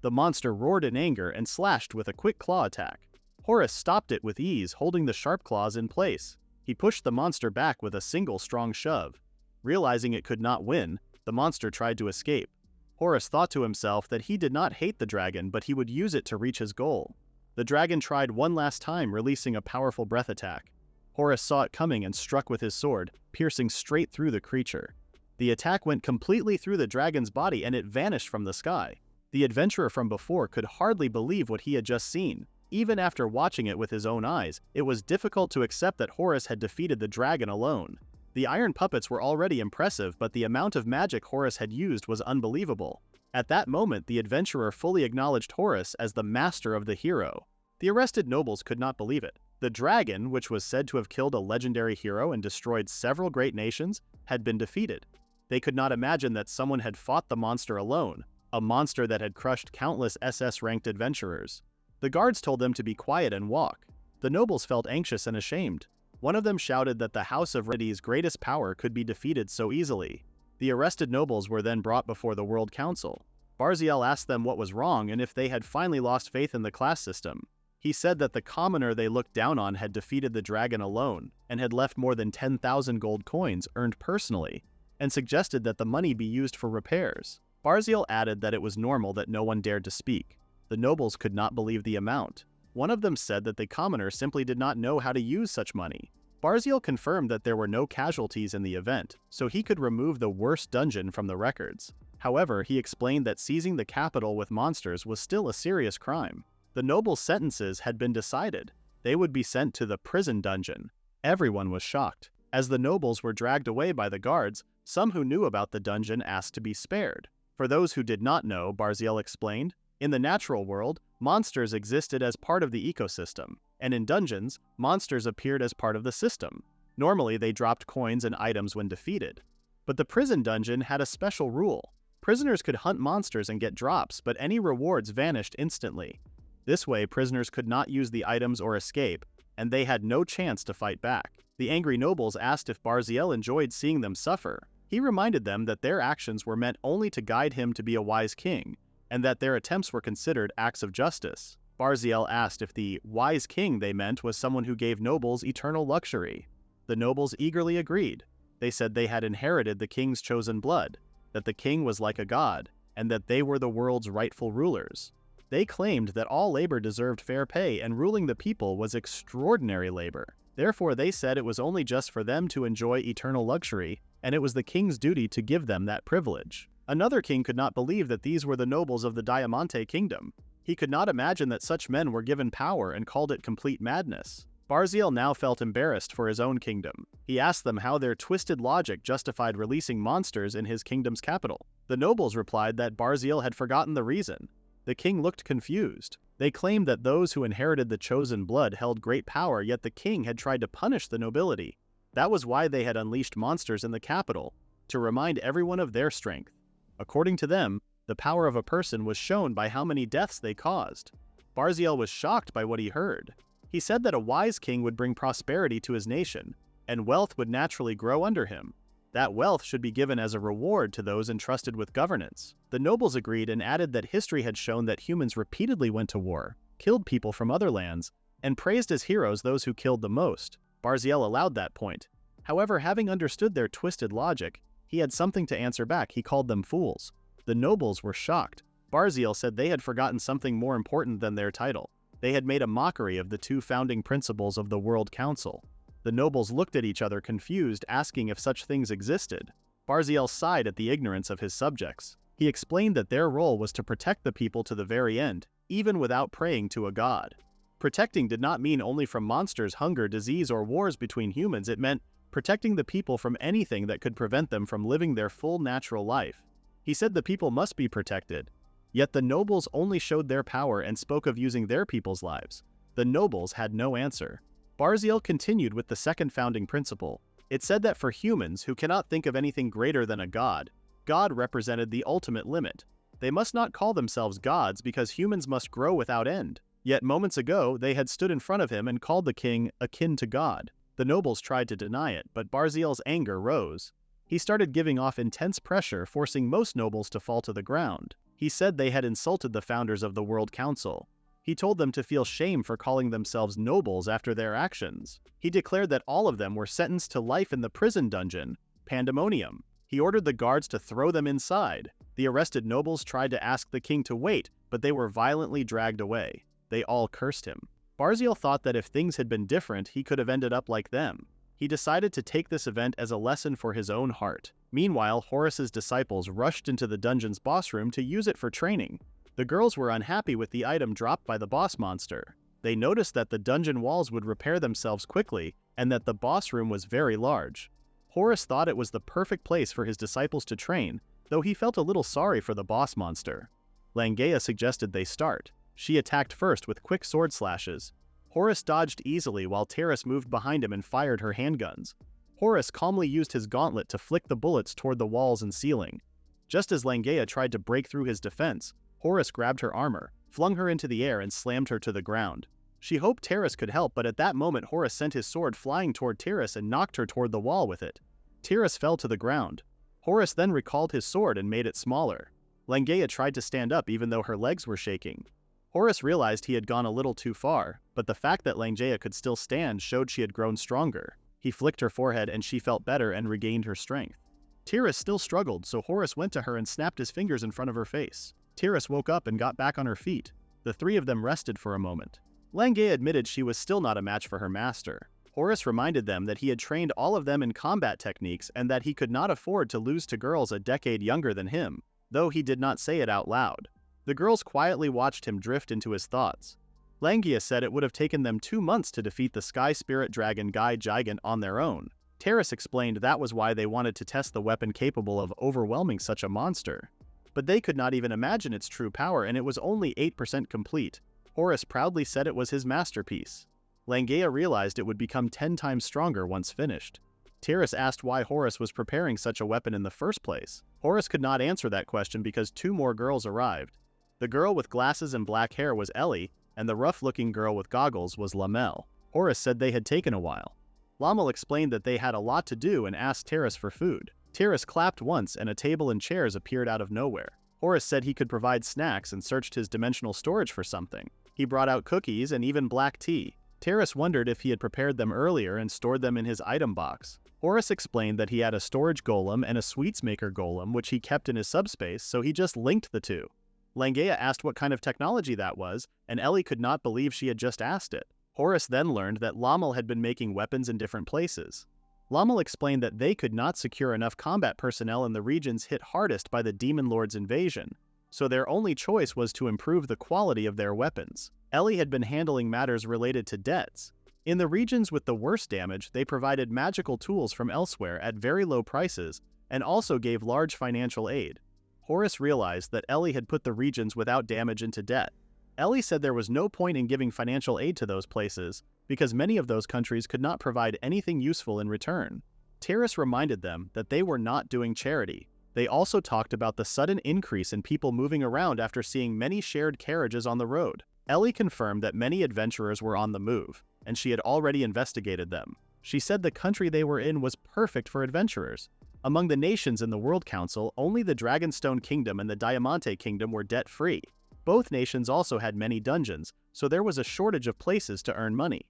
The monster roared in anger and slashed with a quick claw attack. Horace stopped it with ease, holding the sharp claws in place. He pushed the monster back with a single strong shove. Realizing it could not win, the monster tried to escape. Horace thought to himself that he did not hate the dragon, but he would use it to reach his goal. The dragon tried one last time, releasing a powerful breath attack. Horace saw it coming and struck with his sword, piercing straight through the creature. The attack went completely through the dragon's body and it vanished from the sky. The adventurer from before could hardly believe what he had just seen. Even after watching it with his own eyes, it was difficult to accept that Horace had defeated the dragon alone. The iron puppets were already impressive, but the amount of magic Horace had used was unbelievable. At that moment, the adventurer fully acknowledged Horace as the master of the hero. The arrested nobles could not believe it. The dragon, which was said to have killed a legendary hero and destroyed several great nations, had been defeated. They could not imagine that someone had fought the monster alone, a monster that had crushed countless SS-ranked adventurers. The guards told them to be quiet and walk. The nobles felt anxious and ashamed. One of them shouted that the House of Ridi's greatest power could be defeated so easily. The arrested nobles were then brought before the World Council. Barziel asked them what was wrong and if they had finally lost faith in the class system. He said that the commoner they looked down on had defeated the dragon alone and had left more than 10,000 gold coins earned personally, and suggested that the money be used for repairs. Barziel added that it was normal that no one dared to speak. The nobles could not believe the amount. One of them said that the commoner simply did not know how to use such money. Barziel confirmed that there were no casualties in the event, so he could remove the worst dungeon from the records. However, he explained that seizing the capital with monsters was still a serious crime. The nobles' sentences had been decided. They would be sent to the prison dungeon. Everyone was shocked. As the nobles were dragged away by the guards, some who knew about the dungeon asked to be spared. For those who did not know, Barziel explained, in the natural world, monsters existed as part of the ecosystem, and in dungeons, monsters appeared as part of the system. Normally, they dropped coins and items when defeated. But the prison dungeon had a special rule. Prisoners could hunt monsters and get drops, but any rewards vanished instantly. This way, prisoners could not use the items or escape, and they had no chance to fight back. The angry nobles asked if Barziel enjoyed seeing them suffer. He reminded them that their actions were meant only to guide him to be a wise king, and that their attempts were considered acts of justice. Barziel asked if the wise king they meant was someone who gave nobles eternal luxury. The nobles eagerly agreed. They said they had inherited the king's chosen blood, that the king was like a god, and that they were the world's rightful rulers. They claimed that all labor deserved fair pay and ruling the people was extraordinary labor. Therefore, they said it was only just for them to enjoy eternal luxury, and it was the king's duty to give them that privilege. Another king could not believe that these were the nobles of the Diamante Kingdom. He could not imagine that such men were given power and called it complete madness. Barziel now felt embarrassed for his own kingdom. He asked them how their twisted logic justified releasing monsters in his kingdom's capital. The nobles replied that Barziel had forgotten the reason. The king looked confused. They claimed that those who inherited the chosen blood held great power, yet the king had tried to punish the nobility. That was why they had unleashed monsters in the capital, to remind everyone of their strength. According to them, the power of a person was shown by how many deaths they caused. Barziel was shocked by what he heard. He said that a wise king would bring prosperity to his nation, and wealth would naturally grow under him. That wealth should be given as a reward to those entrusted with governance. The nobles agreed and added that history had shown that humans repeatedly went to war, killed people from other lands, and praised as heroes those who killed the most. Barziel allowed that point. However, having understood their twisted logic, he had something to answer back. He called them fools. The nobles were shocked. Barziel said they had forgotten something more important than their title. They had made a mockery of the two founding principles of the World Council. The nobles looked at each other confused, asking if such things existed. Barziel sighed at the ignorance of his subjects. He explained that their role was to protect the people to the very end, even without praying to a god. Protecting did not mean only from monsters, hunger, disease, or wars between humans. It meant protecting the people from anything that could prevent them from living their full natural life. He said the people must be protected. Yet the nobles only showed their power and spoke of using their people's lives. The nobles had no answer. Barziel continued with the second founding principle. It said that for humans who cannot think of anything greater than a god, God represented the ultimate limit. They must not call themselves gods because humans must grow without end. Yet moments ago, they had stood in front of him and called the king akin to God. The nobles tried to deny it, but Barziel's anger rose. He started giving off intense pressure, forcing most nobles to fall to the ground. He said they had insulted the founders of the World Council. He told them to feel shame for calling themselves nobles after their actions. He declared that all of them were sentenced to life in the prison dungeon, Pandemonium. He ordered the guards to throw them inside. The arrested nobles tried to ask the king to wait, but they were violently dragged away. They all cursed him. Barziel thought that if things had been different, he could have ended up like them. He decided to take this event as a lesson for his own heart. Meanwhile, Horace's disciples rushed into the dungeon's boss room to use it for training. The girls were unhappy with the item dropped by the boss monster. They noticed that the dungeon walls would repair themselves quickly and that the boss room was very large. Horace thought it was the perfect place for his disciples to train, though he felt a little sorry for the boss monster. Langea suggested they start. She attacked first with quick sword slashes. Horace dodged easily while Terrace moved behind him and fired her handguns. Horace calmly used his gauntlet to flick the bullets toward the walls and ceiling. Just as Langea tried to break through his defense, Horace grabbed her armor, flung her into the air and slammed her to the ground. She hoped Terrace could help, but at that moment Horace sent his sword flying toward Terrace and knocked her toward the wall with it. Terrace fell to the ground. Horace then recalled his sword and made it smaller. Langea tried to stand up even though her legs were shaking. Horace realized he had gone a little too far, but the fact that Langea could still stand showed she had grown stronger. He flicked her forehead and she felt better and regained her strength. Terrace still struggled, so Horace went to her and snapped his fingers in front of her face. Terrace woke up and got back on her feet. The three of them rested for a moment. Langea admitted she was still not a match for her master. Horace reminded them that he had trained all of them in combat techniques and that he could not afford to lose to girls a decade younger than him, though he did not say it out loud. The girls quietly watched him drift into his thoughts. Langea said it would have taken them 2 months to defeat the Sky Spirit Dragon Guy Gigant on their own. Terrace explained that was why they wanted to test the weapon capable of overwhelming such a monster. But they could not even imagine its true power, and it was only 8% complete. Horace proudly said it was his masterpiece. Langea realized it would become 10 times stronger once finished. Terrace asked why Horace was preparing such a weapon in the first place. Horace could not answer that question because 2 more girls arrived. The girl with glasses and black hair was Ellie, and the rough-looking girl with goggles was Lamel. Horace said they had taken a while. Lamel explained that they had a lot to do and asked Terrace for food. Terrace clapped once and a table and chairs appeared out of nowhere. Horace said he could provide snacks and searched his dimensional storage for something. He brought out cookies and even black tea. Terrace wondered if he had prepared them earlier and stored them in his item box. Horace explained that he had a storage golem and a sweets maker golem which he kept in his subspace, so he just linked the two. Langea asked what kind of technology that was, and Ellie could not believe she had just asked it. Horace then learned that Lamel had been making weapons in different places. Lamel explained that they could not secure enough combat personnel in the regions hit hardest by the Demon Lord's invasion, so their only choice was to improve the quality of their weapons. Ellie had been handling matters related to debts. In the regions with the worst damage, they provided magical tools from elsewhere at very low prices and also gave large financial aid. Horace realized that Ellie had put the regions without damage into debt. Ellie said there was no point in giving financial aid to those places because many of those countries could not provide anything useful in return. Terrace reminded them that they were not doing charity. They also talked about the sudden increase in people moving around after seeing many shared carriages on the road. Ellie confirmed that many adventurers were on the move, and she had already investigated them. She said the country they were in was perfect for adventurers. Among the nations in the World Council, only the Dragonstone Kingdom and the Diamante Kingdom were debt-free. Both nations also had many dungeons, so there was a shortage of places to earn money.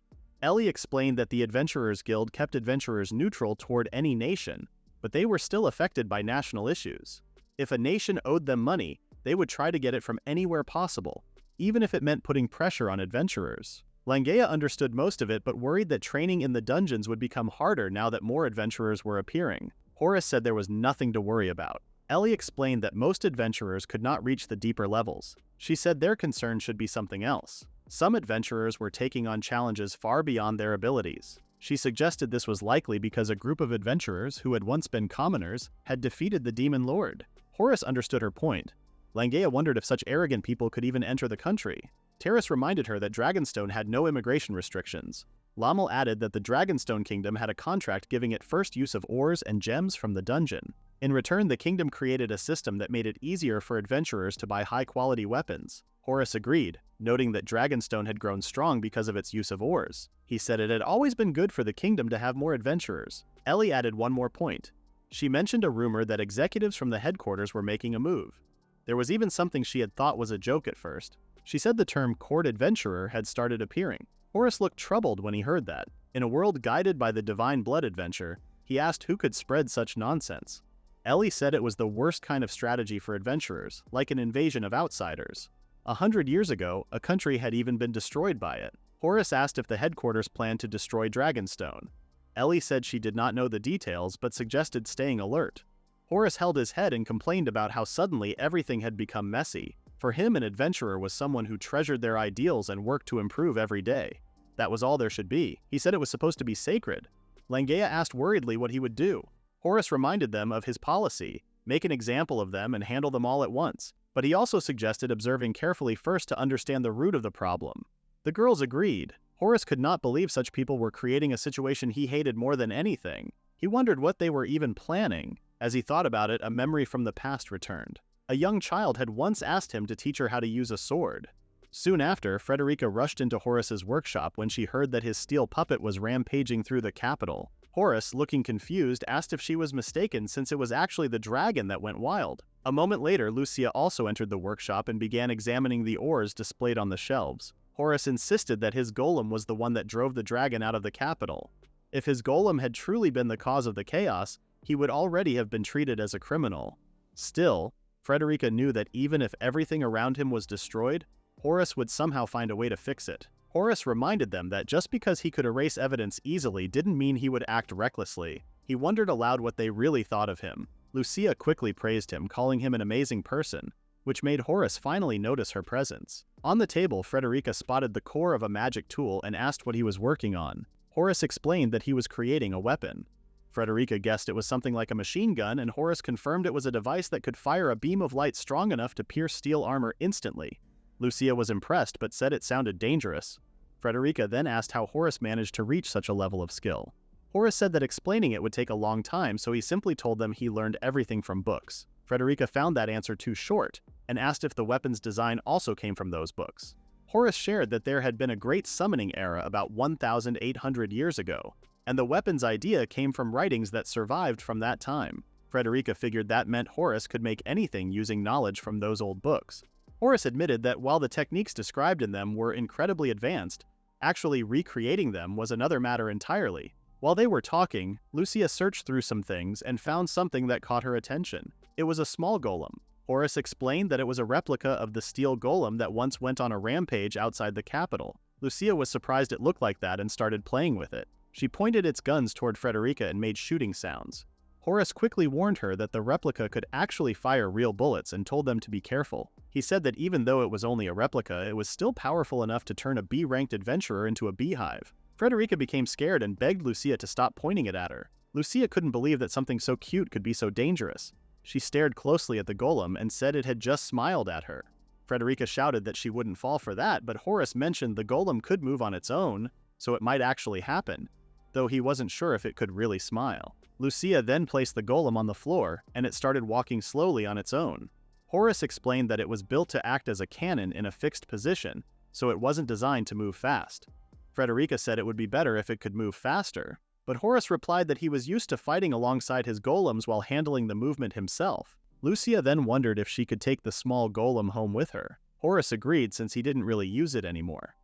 Ellie explained that the Adventurers Guild kept adventurers neutral toward any nation, but they were still affected by national issues. If a nation owed them money, they would try to get it from anywhere possible. even if it meant putting pressure on adventurers. Langea understood most of it but worried that training in the dungeons would become harder now that more adventurers were appearing. Horace said there was nothing to worry about. Ellie explained that most adventurers could not reach the deeper levels. She said their concern should be something else. Some adventurers were taking on challenges far beyond their abilities. She suggested this was likely because a group of adventurers who had once been commoners had defeated the demon lord. Horace understood her point. Langea wondered if such arrogant people could even enter the country. Terrace reminded her that Dragonstone had no immigration restrictions. Lommel added that the Dragonstone Kingdom had a contract giving it first use of ores and gems from the dungeon. In return, the kingdom created a system that made it easier for adventurers to buy high-quality weapons. Horace agreed, noting that Dragonstone had grown strong because of its use of ores. He said it had always been good for the kingdom to have more adventurers. Ellie added one more point. She mentioned a rumor that executives from the headquarters were making a move. There was even something she had thought was a joke at first. She said the term court adventurer had started appearing. Horace looked troubled when he heard that. In a world guided by the divine blood adventure, he asked who could spread such nonsense. Ellie said it was the worst kind of strategy for adventurers, like an invasion of outsiders. 100 years ago, a country had even been destroyed by it. Horace asked if the headquarters planned to destroy Dragonstone. Ellie said she did not know the details but suggested staying alert. Horace held his head and complained about how suddenly everything had become messy. For him, an adventurer was someone who treasured their ideals and worked to improve every day. That was all there should be. He said it was supposed to be sacred. Langea asked worriedly what he would do. Horace reminded them of his policy, make an example of them and handle them all at once. But he also suggested observing carefully first to understand the root of the problem. The girls agreed. Horace could not believe such people were creating a situation he hated more than anything. He wondered what they were even planning. As he thought about it, a memory from the past returned. A young child had once asked him to teach her how to use a sword. Soon after, Frederica rushed into Horace's workshop when she heard that his steel puppet was rampaging through the capital. Horace, looking confused, asked if she was mistaken since it was actually the dragon that went wild. A moment later, Lucia also entered the workshop and began examining the ores displayed on the shelves. Horace insisted that his golem was the one that drove the dragon out of the capital. If his golem had truly been the cause of the chaos, he would already have been treated as a criminal. Still, Frederica knew that even if everything around him was destroyed, Horace would somehow find a way to fix it. Horace reminded them that just because he could erase evidence easily didn't mean he would act recklessly. He wondered aloud what they really thought of him. Lucia quickly praised him, calling him an amazing person, which made Horace finally notice her presence. On the table, Frederica spotted the core of a magic tool and asked what he was working on. Horace explained that he was creating a weapon. Frederica guessed it was something like a machine gun, and Horace confirmed it was a device that could fire a beam of light strong enough to pierce steel armor instantly. Lucia was impressed but said it sounded dangerous. Frederica then asked how Horace managed to reach such a level of skill. Horace said that explaining it would take a long time, so he simply told them he learned everything from books. Frederica found that answer too short, and asked if the weapon's design also came from those books. Horace shared that there had been a great summoning era about 1,800 years ago, and the weapon's idea came from writings that survived from that time. Frederica figured that meant Horace could make anything using knowledge from those old books. Horace admitted that while the techniques described in them were incredibly advanced, actually recreating them was another matter entirely. While they were talking, Lucia searched through some things and found something that caught her attention. It was a small golem. Horace explained that it was a replica of the steel golem that once went on a rampage outside the capital. Lucia was surprised it looked like that and started playing with it. She pointed its guns toward Frederica and made shooting sounds. Horace quickly warned her that the replica could actually fire real bullets and told them to be careful. He said that even though it was only a replica, it was still powerful enough to turn a B-ranked adventurer into a beehive. Frederica became scared and begged Lucia to stop pointing it at her. Lucia couldn't believe that something so cute could be so dangerous. She stared closely at the golem and said it had just smiled at her. Frederica shouted that she wouldn't fall for that, but Horace mentioned the golem could move on its own, so it might actually happen, though he wasn't sure if it could really smile. Lucia then placed the golem on the floor, and it started walking slowly on its own. Horace explained that it was built to act as a cannon in a fixed position, so it wasn't designed to move fast. Frederica said it would be better if it could move faster, but Horace replied that he was used to fighting alongside his golems while handling the movement himself. Lucia then wondered if she could take the small golem home with her. Horace agreed since he didn't really use it anymore.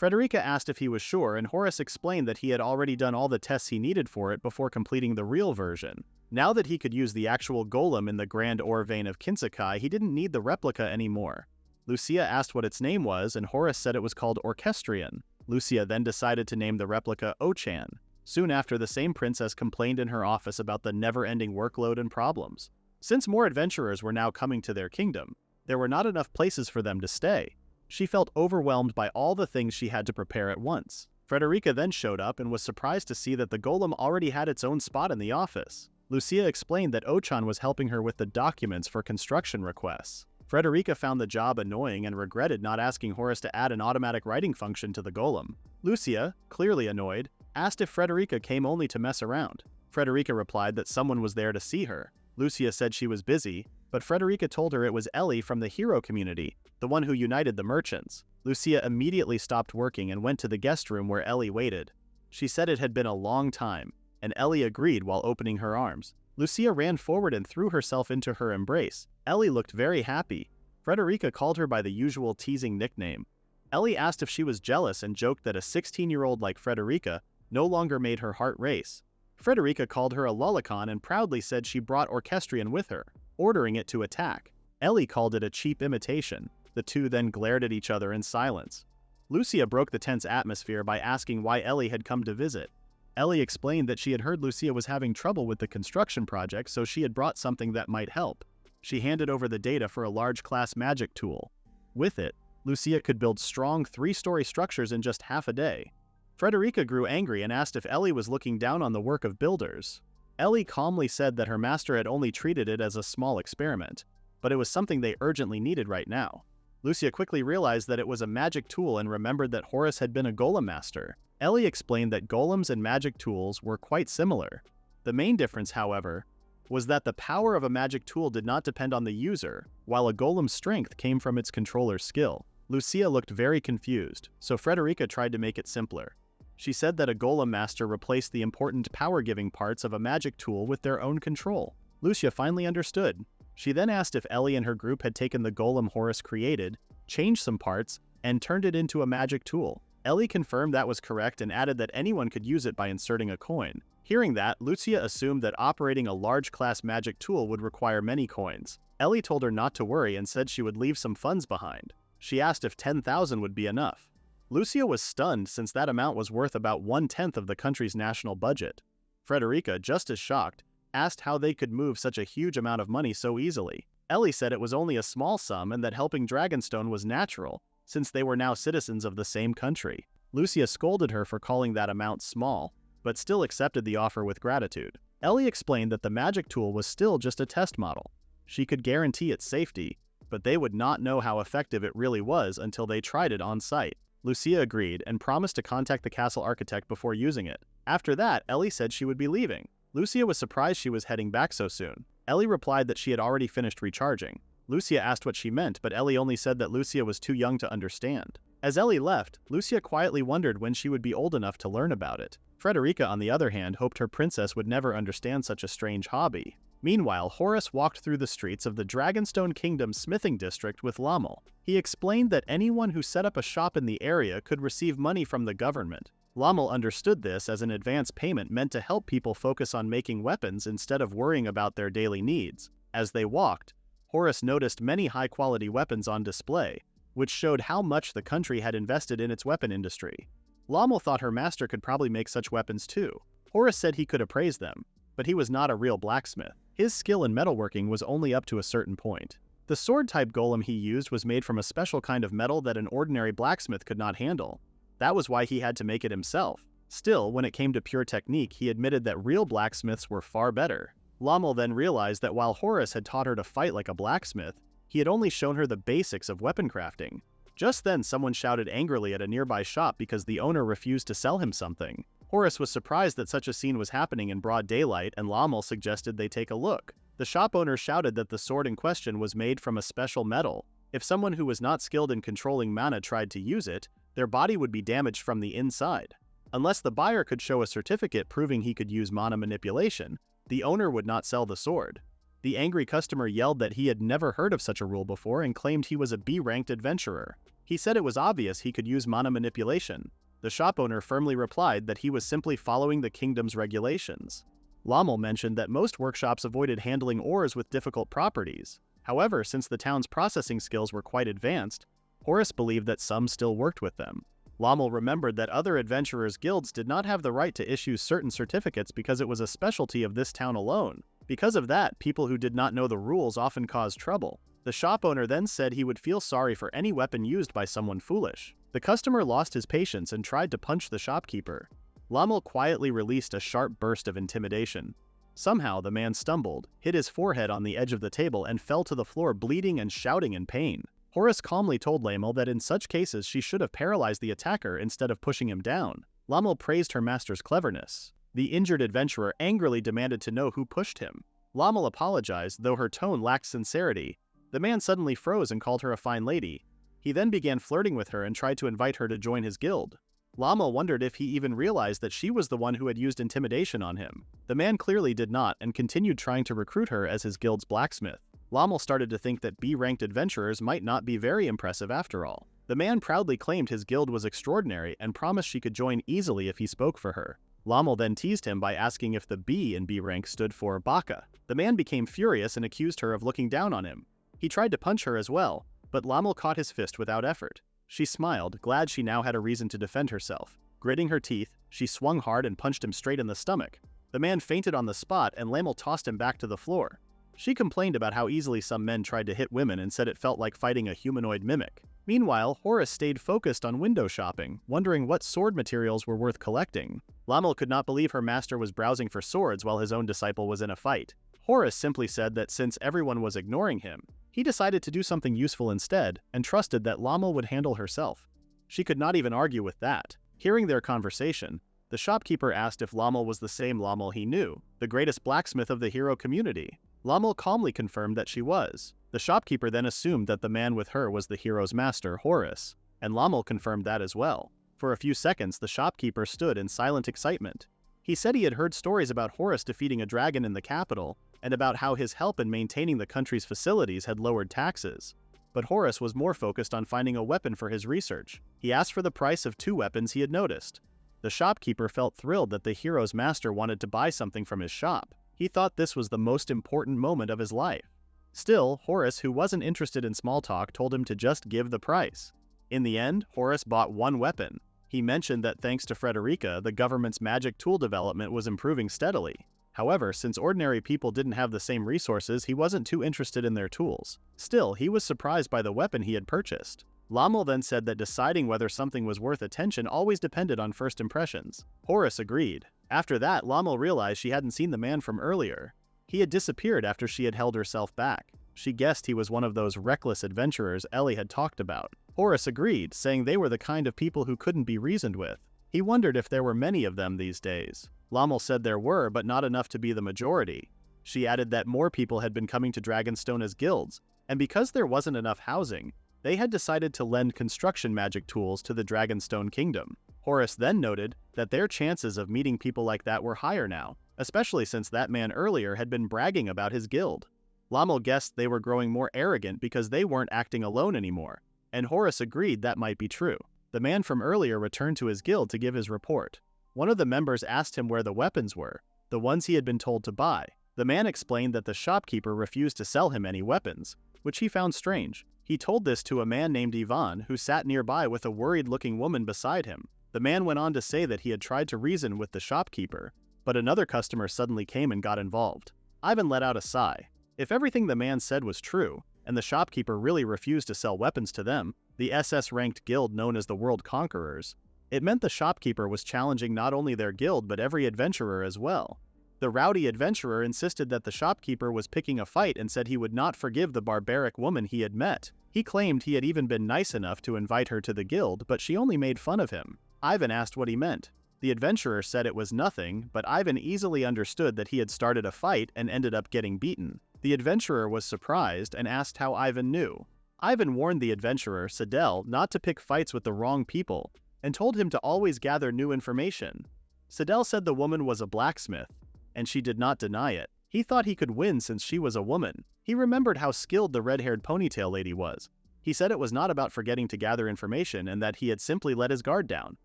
Frederica asked if he was sure, and Horace explained that he had already done all the tests he needed for it before completing the real version. Now that he could use the actual golem in the Grand Ore Vein of Kinsakai, he didn't need the replica anymore. Lucia asked what its name was, and Horace said it was called Orchestrion. Lucia then decided to name the replica Ochan. Soon after, the same princess complained in her office about the never-ending workload and problems. Since more adventurers were now coming to their kingdom, there were not enough places for them to stay. She felt overwhelmed by all the things she had to prepare at once. Frederica then showed up and was surprised to see that the golem already had its own spot in the office. Lucia explained that Ochan was helping her with the documents for construction requests. Frederica found the job annoying and regretted not asking Horace to add an automatic writing function to the golem. Lucia, clearly annoyed, asked if Frederica came only to mess around. Frederica replied that someone was there to see her. Lucia said she was busy, but Frederica told her it was Ellie from the hero community, the one who united the merchants. Lucia immediately stopped working and went to the guest room where Ellie waited. She said it had been a long time, and Ellie agreed while opening her arms. Lucia ran forward and threw herself into her embrace. Ellie looked very happy. Frederica called her by the usual teasing nickname. Ellie asked if she was jealous and joked that a 16-year-old like Frederica no longer made her heart race. Frederica called her a lolicon and proudly said she brought Orchestrion with her, ordering it to attack. Ellie called it a cheap imitation. The two then glared at each other in silence. Lucia broke the tense atmosphere by asking why Ellie had come to visit. Ellie explained that she had heard Lucia was having trouble with the construction project, so she had brought something that might help. She handed over the data for a large class magic tool. With it, Lucia could build strong 3-story structures in just half a day. Frederica grew angry and asked if Ellie was looking down on the work of builders. Ellie calmly said that her master had only treated it as a small experiment, but it was something they urgently needed right now. Lucia quickly realized that it was a magic tool and remembered that Horace had been a golem master. Ellie explained that golems and magic tools were quite similar. The main difference, however, was that the power of a magic tool did not depend on the user, while a golem's strength came from its controller's skill. Lucia looked very confused, so Frederica tried to make it simpler. She said that a golem master replaced the important power-giving parts of a magic tool with their own control. Lucia finally understood. She then asked if Ellie and her group had taken the golem Horace created, changed some parts, and turned it into a magic tool. Ellie confirmed that was correct and added that anyone could use it by inserting a coin. Hearing that, Lucia assumed that operating a large-class magic tool would require many coins. Ellie told her not to worry and said she would leave some funds behind. She asked if 10,000 would be enough. Lucia was stunned since that amount was worth about 1/10 of the country's national budget. Frederica, just as shocked, asked how they could move such a huge amount of money so easily. Ellie said it was only a small sum and that helping Dragonstone was natural, since they were now citizens of the same country. Lucia scolded her for calling that amount small, but still accepted the offer with gratitude. Ellie explained that the magic tool was still just a test model. She could guarantee its safety, but they would not know how effective it really was until they tried it on site. Lucia agreed and promised to contact the castle architect before using it. After that, Ellie said she would be leaving. Lucia was surprised she was heading back so soon. Ellie replied that she had already finished recharging. Lucia asked what she meant, but Ellie only said that Lucia was too young to understand. As Ellie left, Lucia quietly wondered when she would be old enough to learn about it. Frederica, on the other hand, hoped her princess would never understand such a strange hobby. Meanwhile, Horace walked through the streets of the Dragonstone Kingdom smithing district with Lommel. He explained that anyone who set up a shop in the area could receive money from the government. Lommel understood this as an advance payment meant to help people focus on making weapons instead of worrying about their daily needs. As they walked, Horace noticed many high-quality weapons on display, which showed how much the country had invested in its weapon industry. Lommel thought her master could probably make such weapons too. Horace said he could appraise them, but he was not a real blacksmith. His skill in metalworking was only up to a certain point. The sword-type golem he used was made from a special kind of metal that an ordinary blacksmith could not handle. That was why he had to make it himself. Still, when it came to pure technique, he admitted that real blacksmiths were far better. Lommel then realized that while Horace had taught her to fight like a blacksmith, he had only shown her the basics of weapon crafting. Just then, someone shouted angrily at a nearby shop because the owner refused to sell him something. Horace was surprised that such a scene was happening in broad daylight, and Lommel suggested they take a look. The shop owner shouted that the sword in question was made from a special metal. If someone who was not skilled in controlling mana tried to use it, their body would be damaged from the inside. Unless the buyer could show a certificate proving he could use mana manipulation, the owner would not sell the sword. The angry customer yelled that he had never heard of such a rule before and claimed he was a B-ranked adventurer. He said it was obvious he could use mana manipulation. The shop owner firmly replied that he was simply following the kingdom's regulations. Lommel mentioned that most workshops avoided handling ores with difficult properties. However, since the town's processing skills were quite advanced, Horace believed that some still worked with them. Lommel remembered that other adventurers' guilds did not have the right to issue certain certificates because it was a specialty of this town alone. Because of that, people who did not know the rules often caused trouble. The shop owner then said he would feel sorry for any weapon used by someone foolish. The customer lost his patience and tried to punch the shopkeeper. Lommel quietly released a sharp burst of intimidation. Somehow, the man stumbled, hit his forehead on the edge of the table, and fell to the floor bleeding and shouting in pain. Horace calmly told Lommel that in such cases she should have paralyzed the attacker instead of pushing him down. Lommel praised her master's cleverness. The injured adventurer angrily demanded to know who pushed him. Lommel apologized, though her tone lacked sincerity. The man suddenly froze and called her a fine lady. He then began flirting with her and tried to invite her to join his guild. Lommel wondered if he even realized that she was the one who had used intimidation on him. The man clearly did not and continued trying to recruit her as his guild's blacksmith. Lommel started to think that B-ranked adventurers might not be very impressive after all. The man proudly claimed his guild was extraordinary and promised she could join easily if he spoke for her. Lommel then teased him by asking if the B in B rank stood for Baka. The man became furious and accused her of looking down on him. He tried to punch her as well, but Lommel caught his fist without effort. She smiled, glad she now had a reason to defend herself. Gritting her teeth, she swung hard and punched him straight in the stomach. The man fainted on the spot and Lommel tossed him back to the floor. She complained about how easily some men tried to hit women and said it felt like fighting a humanoid mimic. Meanwhile, Horace stayed focused on window shopping, wondering what sword materials were worth collecting. Lommel could not believe her master was browsing for swords while his own disciple was in a fight. Horace simply said that since everyone was ignoring him, he decided to do something useful instead and trusted that Lommel would handle herself. She could not even argue with that. Hearing their conversation, the shopkeeper asked if Lommel was the same Lommel he knew, the greatest blacksmith of the hero community. Lommel calmly confirmed that she was. The shopkeeper then assumed that the man with her was the hero's master, Horace, and Lommel confirmed that as well. For a few seconds, the shopkeeper stood in silent excitement. He said he had heard stories about Horace defeating a dragon in the capital, and about how his help in maintaining the country's facilities had lowered taxes. But Horace was more focused on finding a weapon for his research. He asked for the price of 2 weapons he had noticed. The shopkeeper felt thrilled that the hero's master wanted to buy something from his shop. He thought this was the most important moment of his life. Still, Horace, who wasn't interested in small talk, told him to just give the price. In the end, Horace bought 1 weapon. He mentioned that thanks to Frederica, the government's magic tool development was improving steadily. However, since ordinary people didn't have the same resources, he wasn't too interested in their tools. Still, he was surprised by the weapon he had purchased. Lommel then said that deciding whether something was worth attention always depended on first impressions. Horace agreed. After that, Lommel realized she hadn't seen the man from earlier. He had disappeared after she had held herself back. She guessed he was one of those reckless adventurers Ellie had talked about. Horace agreed, saying they were the kind of people who couldn't be reasoned with. He wondered if there were many of them these days. Lommel said there were, but not enough to be the majority. She added that more people had been coming to Dragonstone as guilds, and because there wasn't enough housing, they had decided to lend construction magic tools to the Dragonstone Kingdom. Horace then noted that their chances of meeting people like that were higher now, especially since that man earlier had been bragging about his guild. Lommel guessed they were growing more arrogant because they weren't acting alone anymore, and Horace agreed that might be true. The man from earlier returned to his guild to give his report. One of the members asked him where the weapons were, the ones he had been told to buy. The man explained that the shopkeeper refused to sell him any weapons, which he found strange. He told this to a man named Ivan, who sat nearby with a worried-looking woman beside him. The man went on to say that he had tried to reason with the shopkeeper, but another customer suddenly came and got involved. Ivan let out a sigh. If everything the man said was true, and the shopkeeper really refused to sell weapons to them, the SS-ranked guild known as the World Conquerors, it meant the shopkeeper was challenging not only their guild but every adventurer as well. The rowdy adventurer insisted that the shopkeeper was picking a fight and said he would not forgive the barbaric woman he had met. He claimed he had even been nice enough to invite her to the guild, but she only made fun of him. Ivan asked what he meant. The adventurer said it was nothing, but Ivan easily understood that he had started a fight and ended up getting beaten. The adventurer was surprised and asked how Ivan knew. Ivan warned the adventurer, Sidel, not to pick fights with the wrong people, and told him to always gather new information. Sidel said the woman was a blacksmith, and she did not deny it. He thought he could win since she was a woman. He remembered how skilled the red-haired ponytail lady was. He said it was not about forgetting to gather information and that he had simply let his guard down.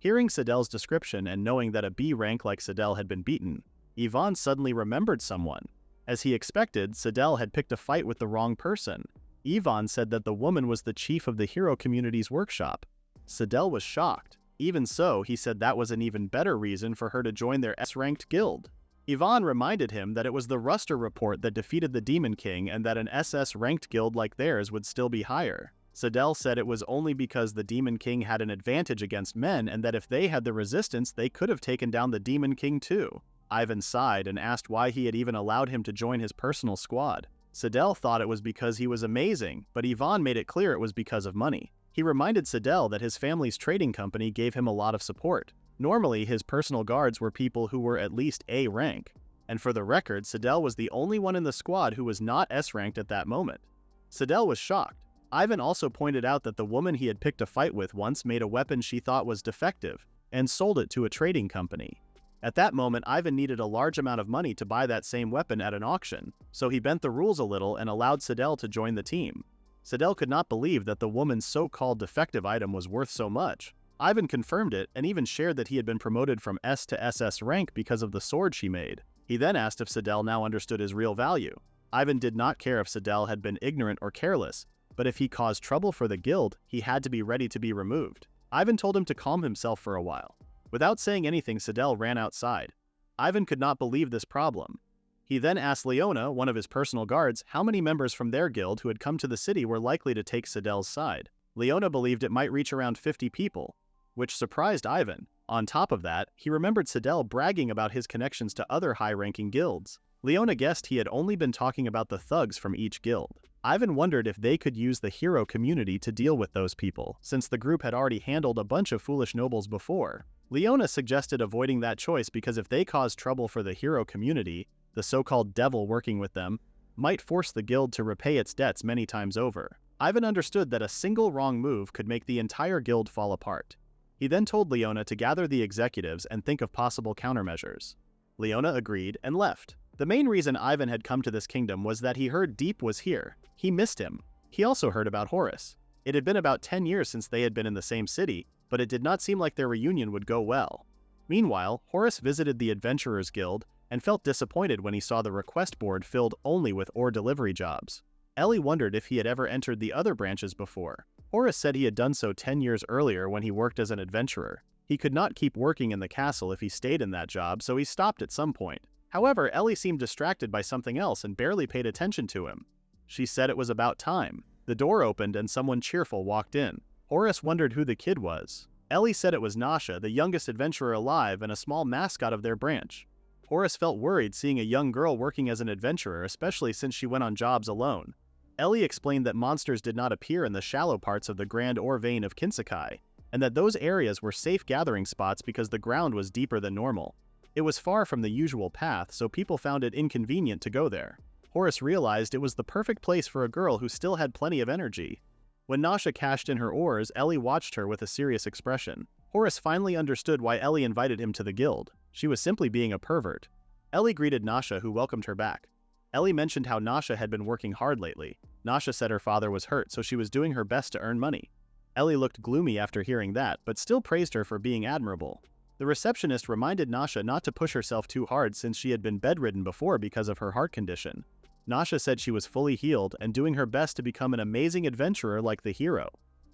Hearing Sidel's description and knowing that a B rank like Sidel had been beaten, Yvonne suddenly remembered someone. As he expected, Sadell had picked a fight with the wrong person. Ivan said that the woman was the chief of the hero community's workshop. Sadell was shocked. Even so, he said that was an even better reason for her to join their S-ranked guild. Ivan reminded him that it was the Ruster report that defeated the Demon King and that an SS-ranked guild like theirs would still be higher. Sadell said it was only because the Demon King had an advantage against men and that if they had the resistance, they could have taken down the Demon King too. Ivan sighed and asked why he had even allowed him to join his personal squad. Sadell thought it was because he was amazing, but Ivan made it clear it was because of money. He reminded Sadell that his family's trading company gave him a lot of support. Normally, his personal guards were people who were at least A rank. And for the record, Sadell was the only one in the squad who was not S-ranked at that moment. Sadell was shocked. Ivan also pointed out that the woman he had picked a fight with once made a weapon she thought was defective and sold it to a trading company. At that moment, Ivan needed a large amount of money to buy that same weapon at an auction, so he bent the rules a little and allowed Sadell to join the team. Sadell could not believe that the woman's so-called defective item was worth so much. Ivan confirmed it and even shared that he had been promoted from S to SS rank because of the sword she made. He then asked if Sadell now understood his real value. Ivan did not care if Sadell had been ignorant or careless, but if he caused trouble for the guild, he had to be ready to be removed. Ivan told him to calm himself for a while. Without saying anything, Sadell ran outside. Ivan could not believe this problem. He then asked Leona, one of his personal guards, how many members from their guild who had come to the city were likely to take Sadell's side. Leona believed it might reach around 50 people, which surprised Ivan. On top of that, he remembered Sadell bragging about his connections to other high-ranking guilds. Leona guessed he had only been talking about the thugs from each guild. Ivan wondered if they could use the hero community to deal with those people, since the group had already handled a bunch of foolish nobles before. Leona suggested avoiding that choice because if they caused trouble for the hero community, the so-called devil working with them might force the guild to repay its debts many times over. Ivan understood that a single wrong move could make the entire guild fall apart. He then told Leona to gather the executives and think of possible countermeasures. Leona agreed and left. The main reason Ivan had come to this kingdom was that he heard Deep was here. He missed him. He also heard about Horace. It had been about 10 years since they had been in the same city, but it did not seem like their reunion would go well. Meanwhile, Horace visited the Adventurers Guild and felt disappointed when he saw the request board filled only with ore delivery jobs. Ellie wondered if he had ever entered the other branches before. Horace said he had done so 10 years earlier when he worked as an adventurer. He could not keep working in the castle if he stayed in that job, so he stopped at some point. However, Ellie seemed distracted by something else and barely paid attention to him. She said it was about time. The door opened and someone cheerful walked in. Horace wondered who the kid was. Ellie said it was Nasha, the youngest adventurer alive and a small mascot of their branch. Horace felt worried seeing a young girl working as an adventurer, especially since she went on jobs alone. Ellie explained that monsters did not appear in the shallow parts of the Grand Ore Vein of Kinsakai, and that those areas were safe gathering spots because the ground was deeper than normal. It was far from the usual path, so people found it inconvenient to go there. Horace realized it was the perfect place for a girl who still had plenty of energy. When Nasha cashed in her ores, Ellie watched her with a serious expression. Horace finally understood why Ellie invited him to the guild. She was simply being a pervert. Ellie greeted Nasha, who welcomed her back. Ellie mentioned how Nasha had been working hard lately. Nasha said her father was hurt, so she was doing her best to earn money. Ellie looked gloomy after hearing that, but still praised her for being admirable. The receptionist reminded Nasha not to push herself too hard since she had been bedridden before because of her heart condition. Nasha said she was fully healed and doing her best to become an amazing adventurer like the hero.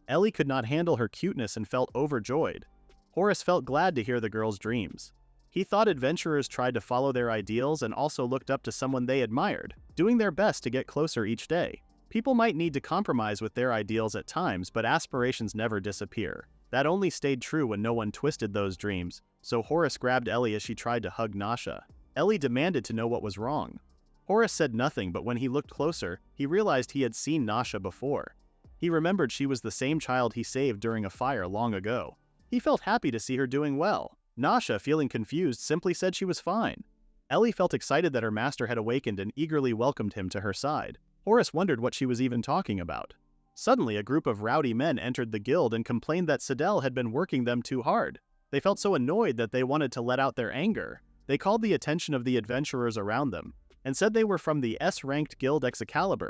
Ellie could not handle her cuteness and felt overjoyed. Horace felt glad to hear the girl's dreams. He thought adventurers tried to follow their ideals and also looked up to someone they admired, doing their best to get closer each day. People might need to compromise with their ideals at times, but aspirations never disappear. That only stayed true when no one twisted those dreams, so Horace grabbed Ellie as she tried to hug Nasha. Ellie demanded to know what was wrong. Horace said nothing, but when he looked closer, he realized he had seen Nasha before. He remembered she was the same child he saved during a fire long ago. He felt happy to see her doing well. Nasha, feeling confused, simply said she was fine. Ellie felt excited that her master had awakened and eagerly welcomed him to her side. Horace wondered what she was even talking about. Suddenly, a group of rowdy men entered the guild and complained that Sadell had been working them too hard. They felt so annoyed that they wanted to let out their anger. They called the attention of the adventurers around them, and said they were from the S-ranked guild Exiled.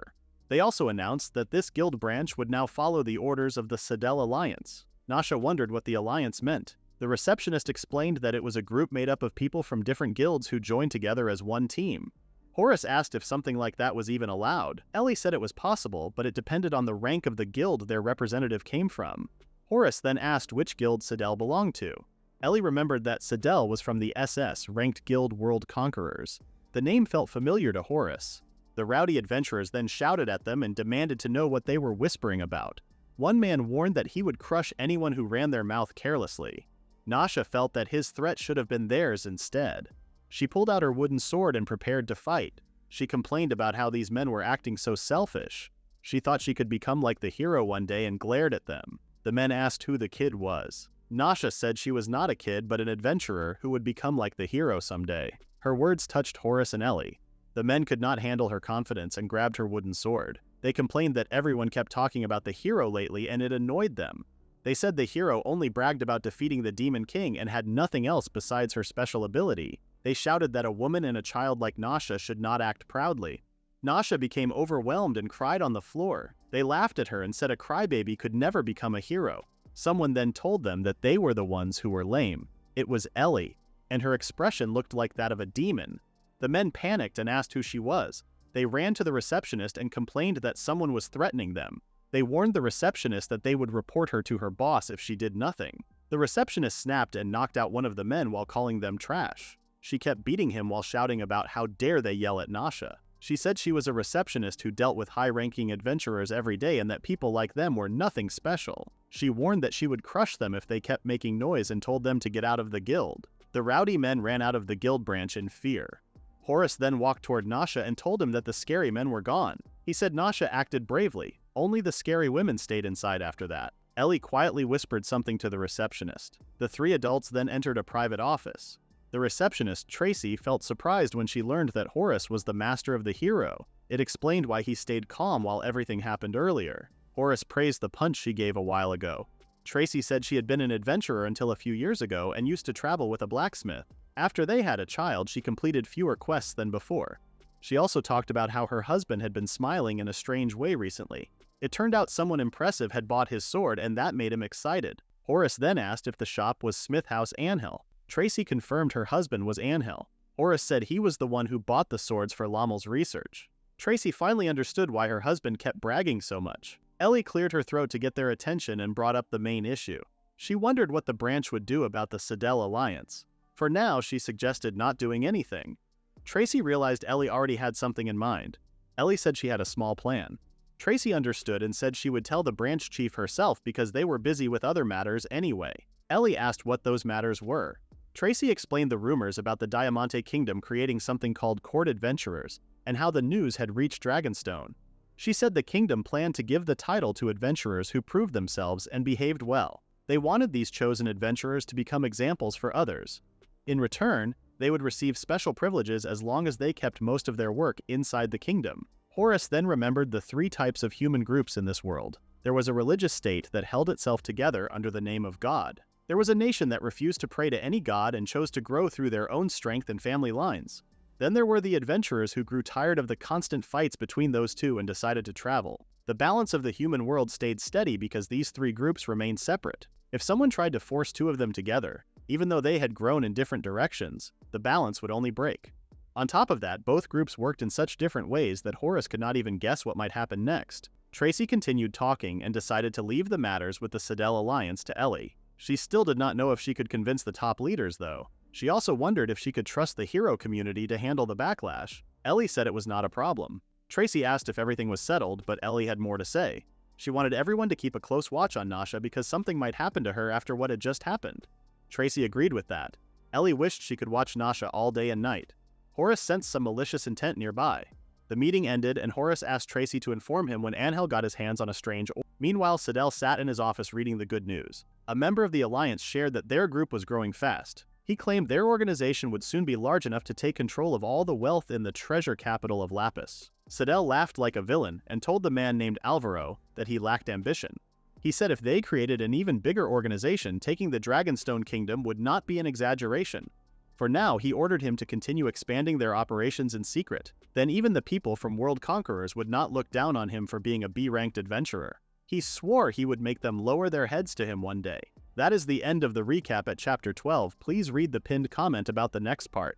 They also announced that this guild branch would now follow the orders of the Sadell Alliance. Nasha wondered what the alliance meant. The receptionist explained that it was a group made up of people from different guilds who joined together as one team. Horace asked if something like that was even allowed. Ellie said it was possible, but it depended on the rank of the guild their representative came from. Horace then asked which guild Sidel belonged to. Ellie remembered that Sidel was from the SS, ranked Guild World Conquerors. The name felt familiar to Horace. The rowdy adventurers then shouted at them and demanded to know what they were whispering about. One man warned that he would crush anyone who ran their mouth carelessly. Nasha felt that his threat should have been theirs instead. She pulled out her wooden sword and prepared to fight. She complained about how these men were acting so selfish. She thought she could become like the hero one day and glared at them. The men asked who the kid was. Nasha said she was not a kid but an adventurer who would become like the hero someday. Her words touched Horace and Ellie. The men could not handle her confidence and grabbed her wooden sword. They complained that everyone kept talking about the hero lately and it annoyed them. They said the hero only bragged about defeating the Demon King and had nothing else besides her special ability. They shouted that a woman and a child like Nasha should not act proudly. Nasha became overwhelmed and cried on the floor. They laughed at her and said a crybaby could never become a hero. Someone then told them that they were the ones who were lame. It was Ellie, and her expression looked like that of a demon. The men panicked and asked who she was. They ran to the receptionist and complained that someone was threatening them. They warned the receptionist that they would report her to her boss if she did nothing. The receptionist snapped and knocked out one of the men while calling them trash. She kept beating him while shouting about how dare they yell at Nasha. She said she was a receptionist who dealt with high-ranking adventurers every day and that people like them were nothing special. She warned that she would crush them if they kept making noise and told them to get out of the guild. The rowdy men ran out of the guild branch in fear. Horace then walked toward Nasha and told him that the scary men were gone. He said Nasha acted bravely. Only the scary women stayed inside after that. Ellie quietly whispered something to the receptionist. The three adults then entered a private office. The receptionist, Tracy, felt surprised when she learned that Horace was the master of the hero. It explained why he stayed calm while everything happened earlier. Horace praised the punch she gave a while ago. Tracy said she had been an adventurer until a few years ago and used to travel with a blacksmith. After they had a child, she completed fewer quests than before. She also talked about how her husband had been smiling in a strange way recently. It turned out someone impressive had bought his sword and that made him excited. Horace then asked if the shop was Smith House Angel. Tracy confirmed her husband was Angel. Horace said he was the one who bought the swords for Lommel's research. Tracy finally understood why her husband kept bragging so much. Ellie cleared her throat to get their attention and brought up the main issue. She wondered what the branch would do about the Sidel alliance. For now, she suggested not doing anything. Tracy realized Ellie already had something in mind. Ellie said she had a small plan. Tracy understood and said she would tell the branch chief herself because they were busy with other matters anyway. Ellie asked what those matters were. Tracy explained the rumors about the Diamante Kingdom creating something called Court Adventurers, and how the news had reached Dragonstone. She said the kingdom planned to give the title to adventurers who proved themselves and behaved well. They wanted these chosen adventurers to become examples for others. In return, they would receive special privileges as long as they kept most of their work inside the kingdom. Horace then remembered the three types of human groups in this world. There was a religious state that held itself together under the name of God. There was a nation that refused to pray to any god and chose to grow through their own strength and family lines. Then there were the adventurers who grew tired of the constant fights between those two and decided to travel. The balance of the human world stayed steady because these three groups remained separate. If someone tried to force two of them together, even though they had grown in different directions, the balance would only break. On top of that, both groups worked in such different ways that Horace could not even guess what might happen next. Tracy continued talking and decided to leave the matters with the Sidel alliance to Ellie. She still did not know if she could convince the top leaders, though. She also wondered if she could trust the hero community to handle the backlash. Ellie said it was not a problem. Tracy asked if everything was settled, but Ellie had more to say. She wanted everyone to keep a close watch on Nasha because something might happen to her after what had just happened. Tracy agreed with that. Ellie wished she could watch Nasha all day and night. Horace sensed some malicious intent nearby. The meeting ended and Horace asked Tracy to inform him when Angel got his hands on a strange orb. Meanwhile, Sidel sat in his office reading the good news. A member of the Alliance shared that their group was growing fast. He claimed their organization would soon be large enough to take control of all the wealth in the treasure capital of Lapis. Sidel laughed like a villain and told the man named Alvaro that he lacked ambition. He said if they created an even bigger organization, taking the Dragonstone Kingdom would not be an exaggeration. For now, he ordered him to continue expanding their operations in secret. Then even the people from World Conquerors would not look down on him for being a B-ranked adventurer. He swore he would make them lower their heads to him one day. That is the end of the recap at Chapter 12. Please read the pinned comment about the next part.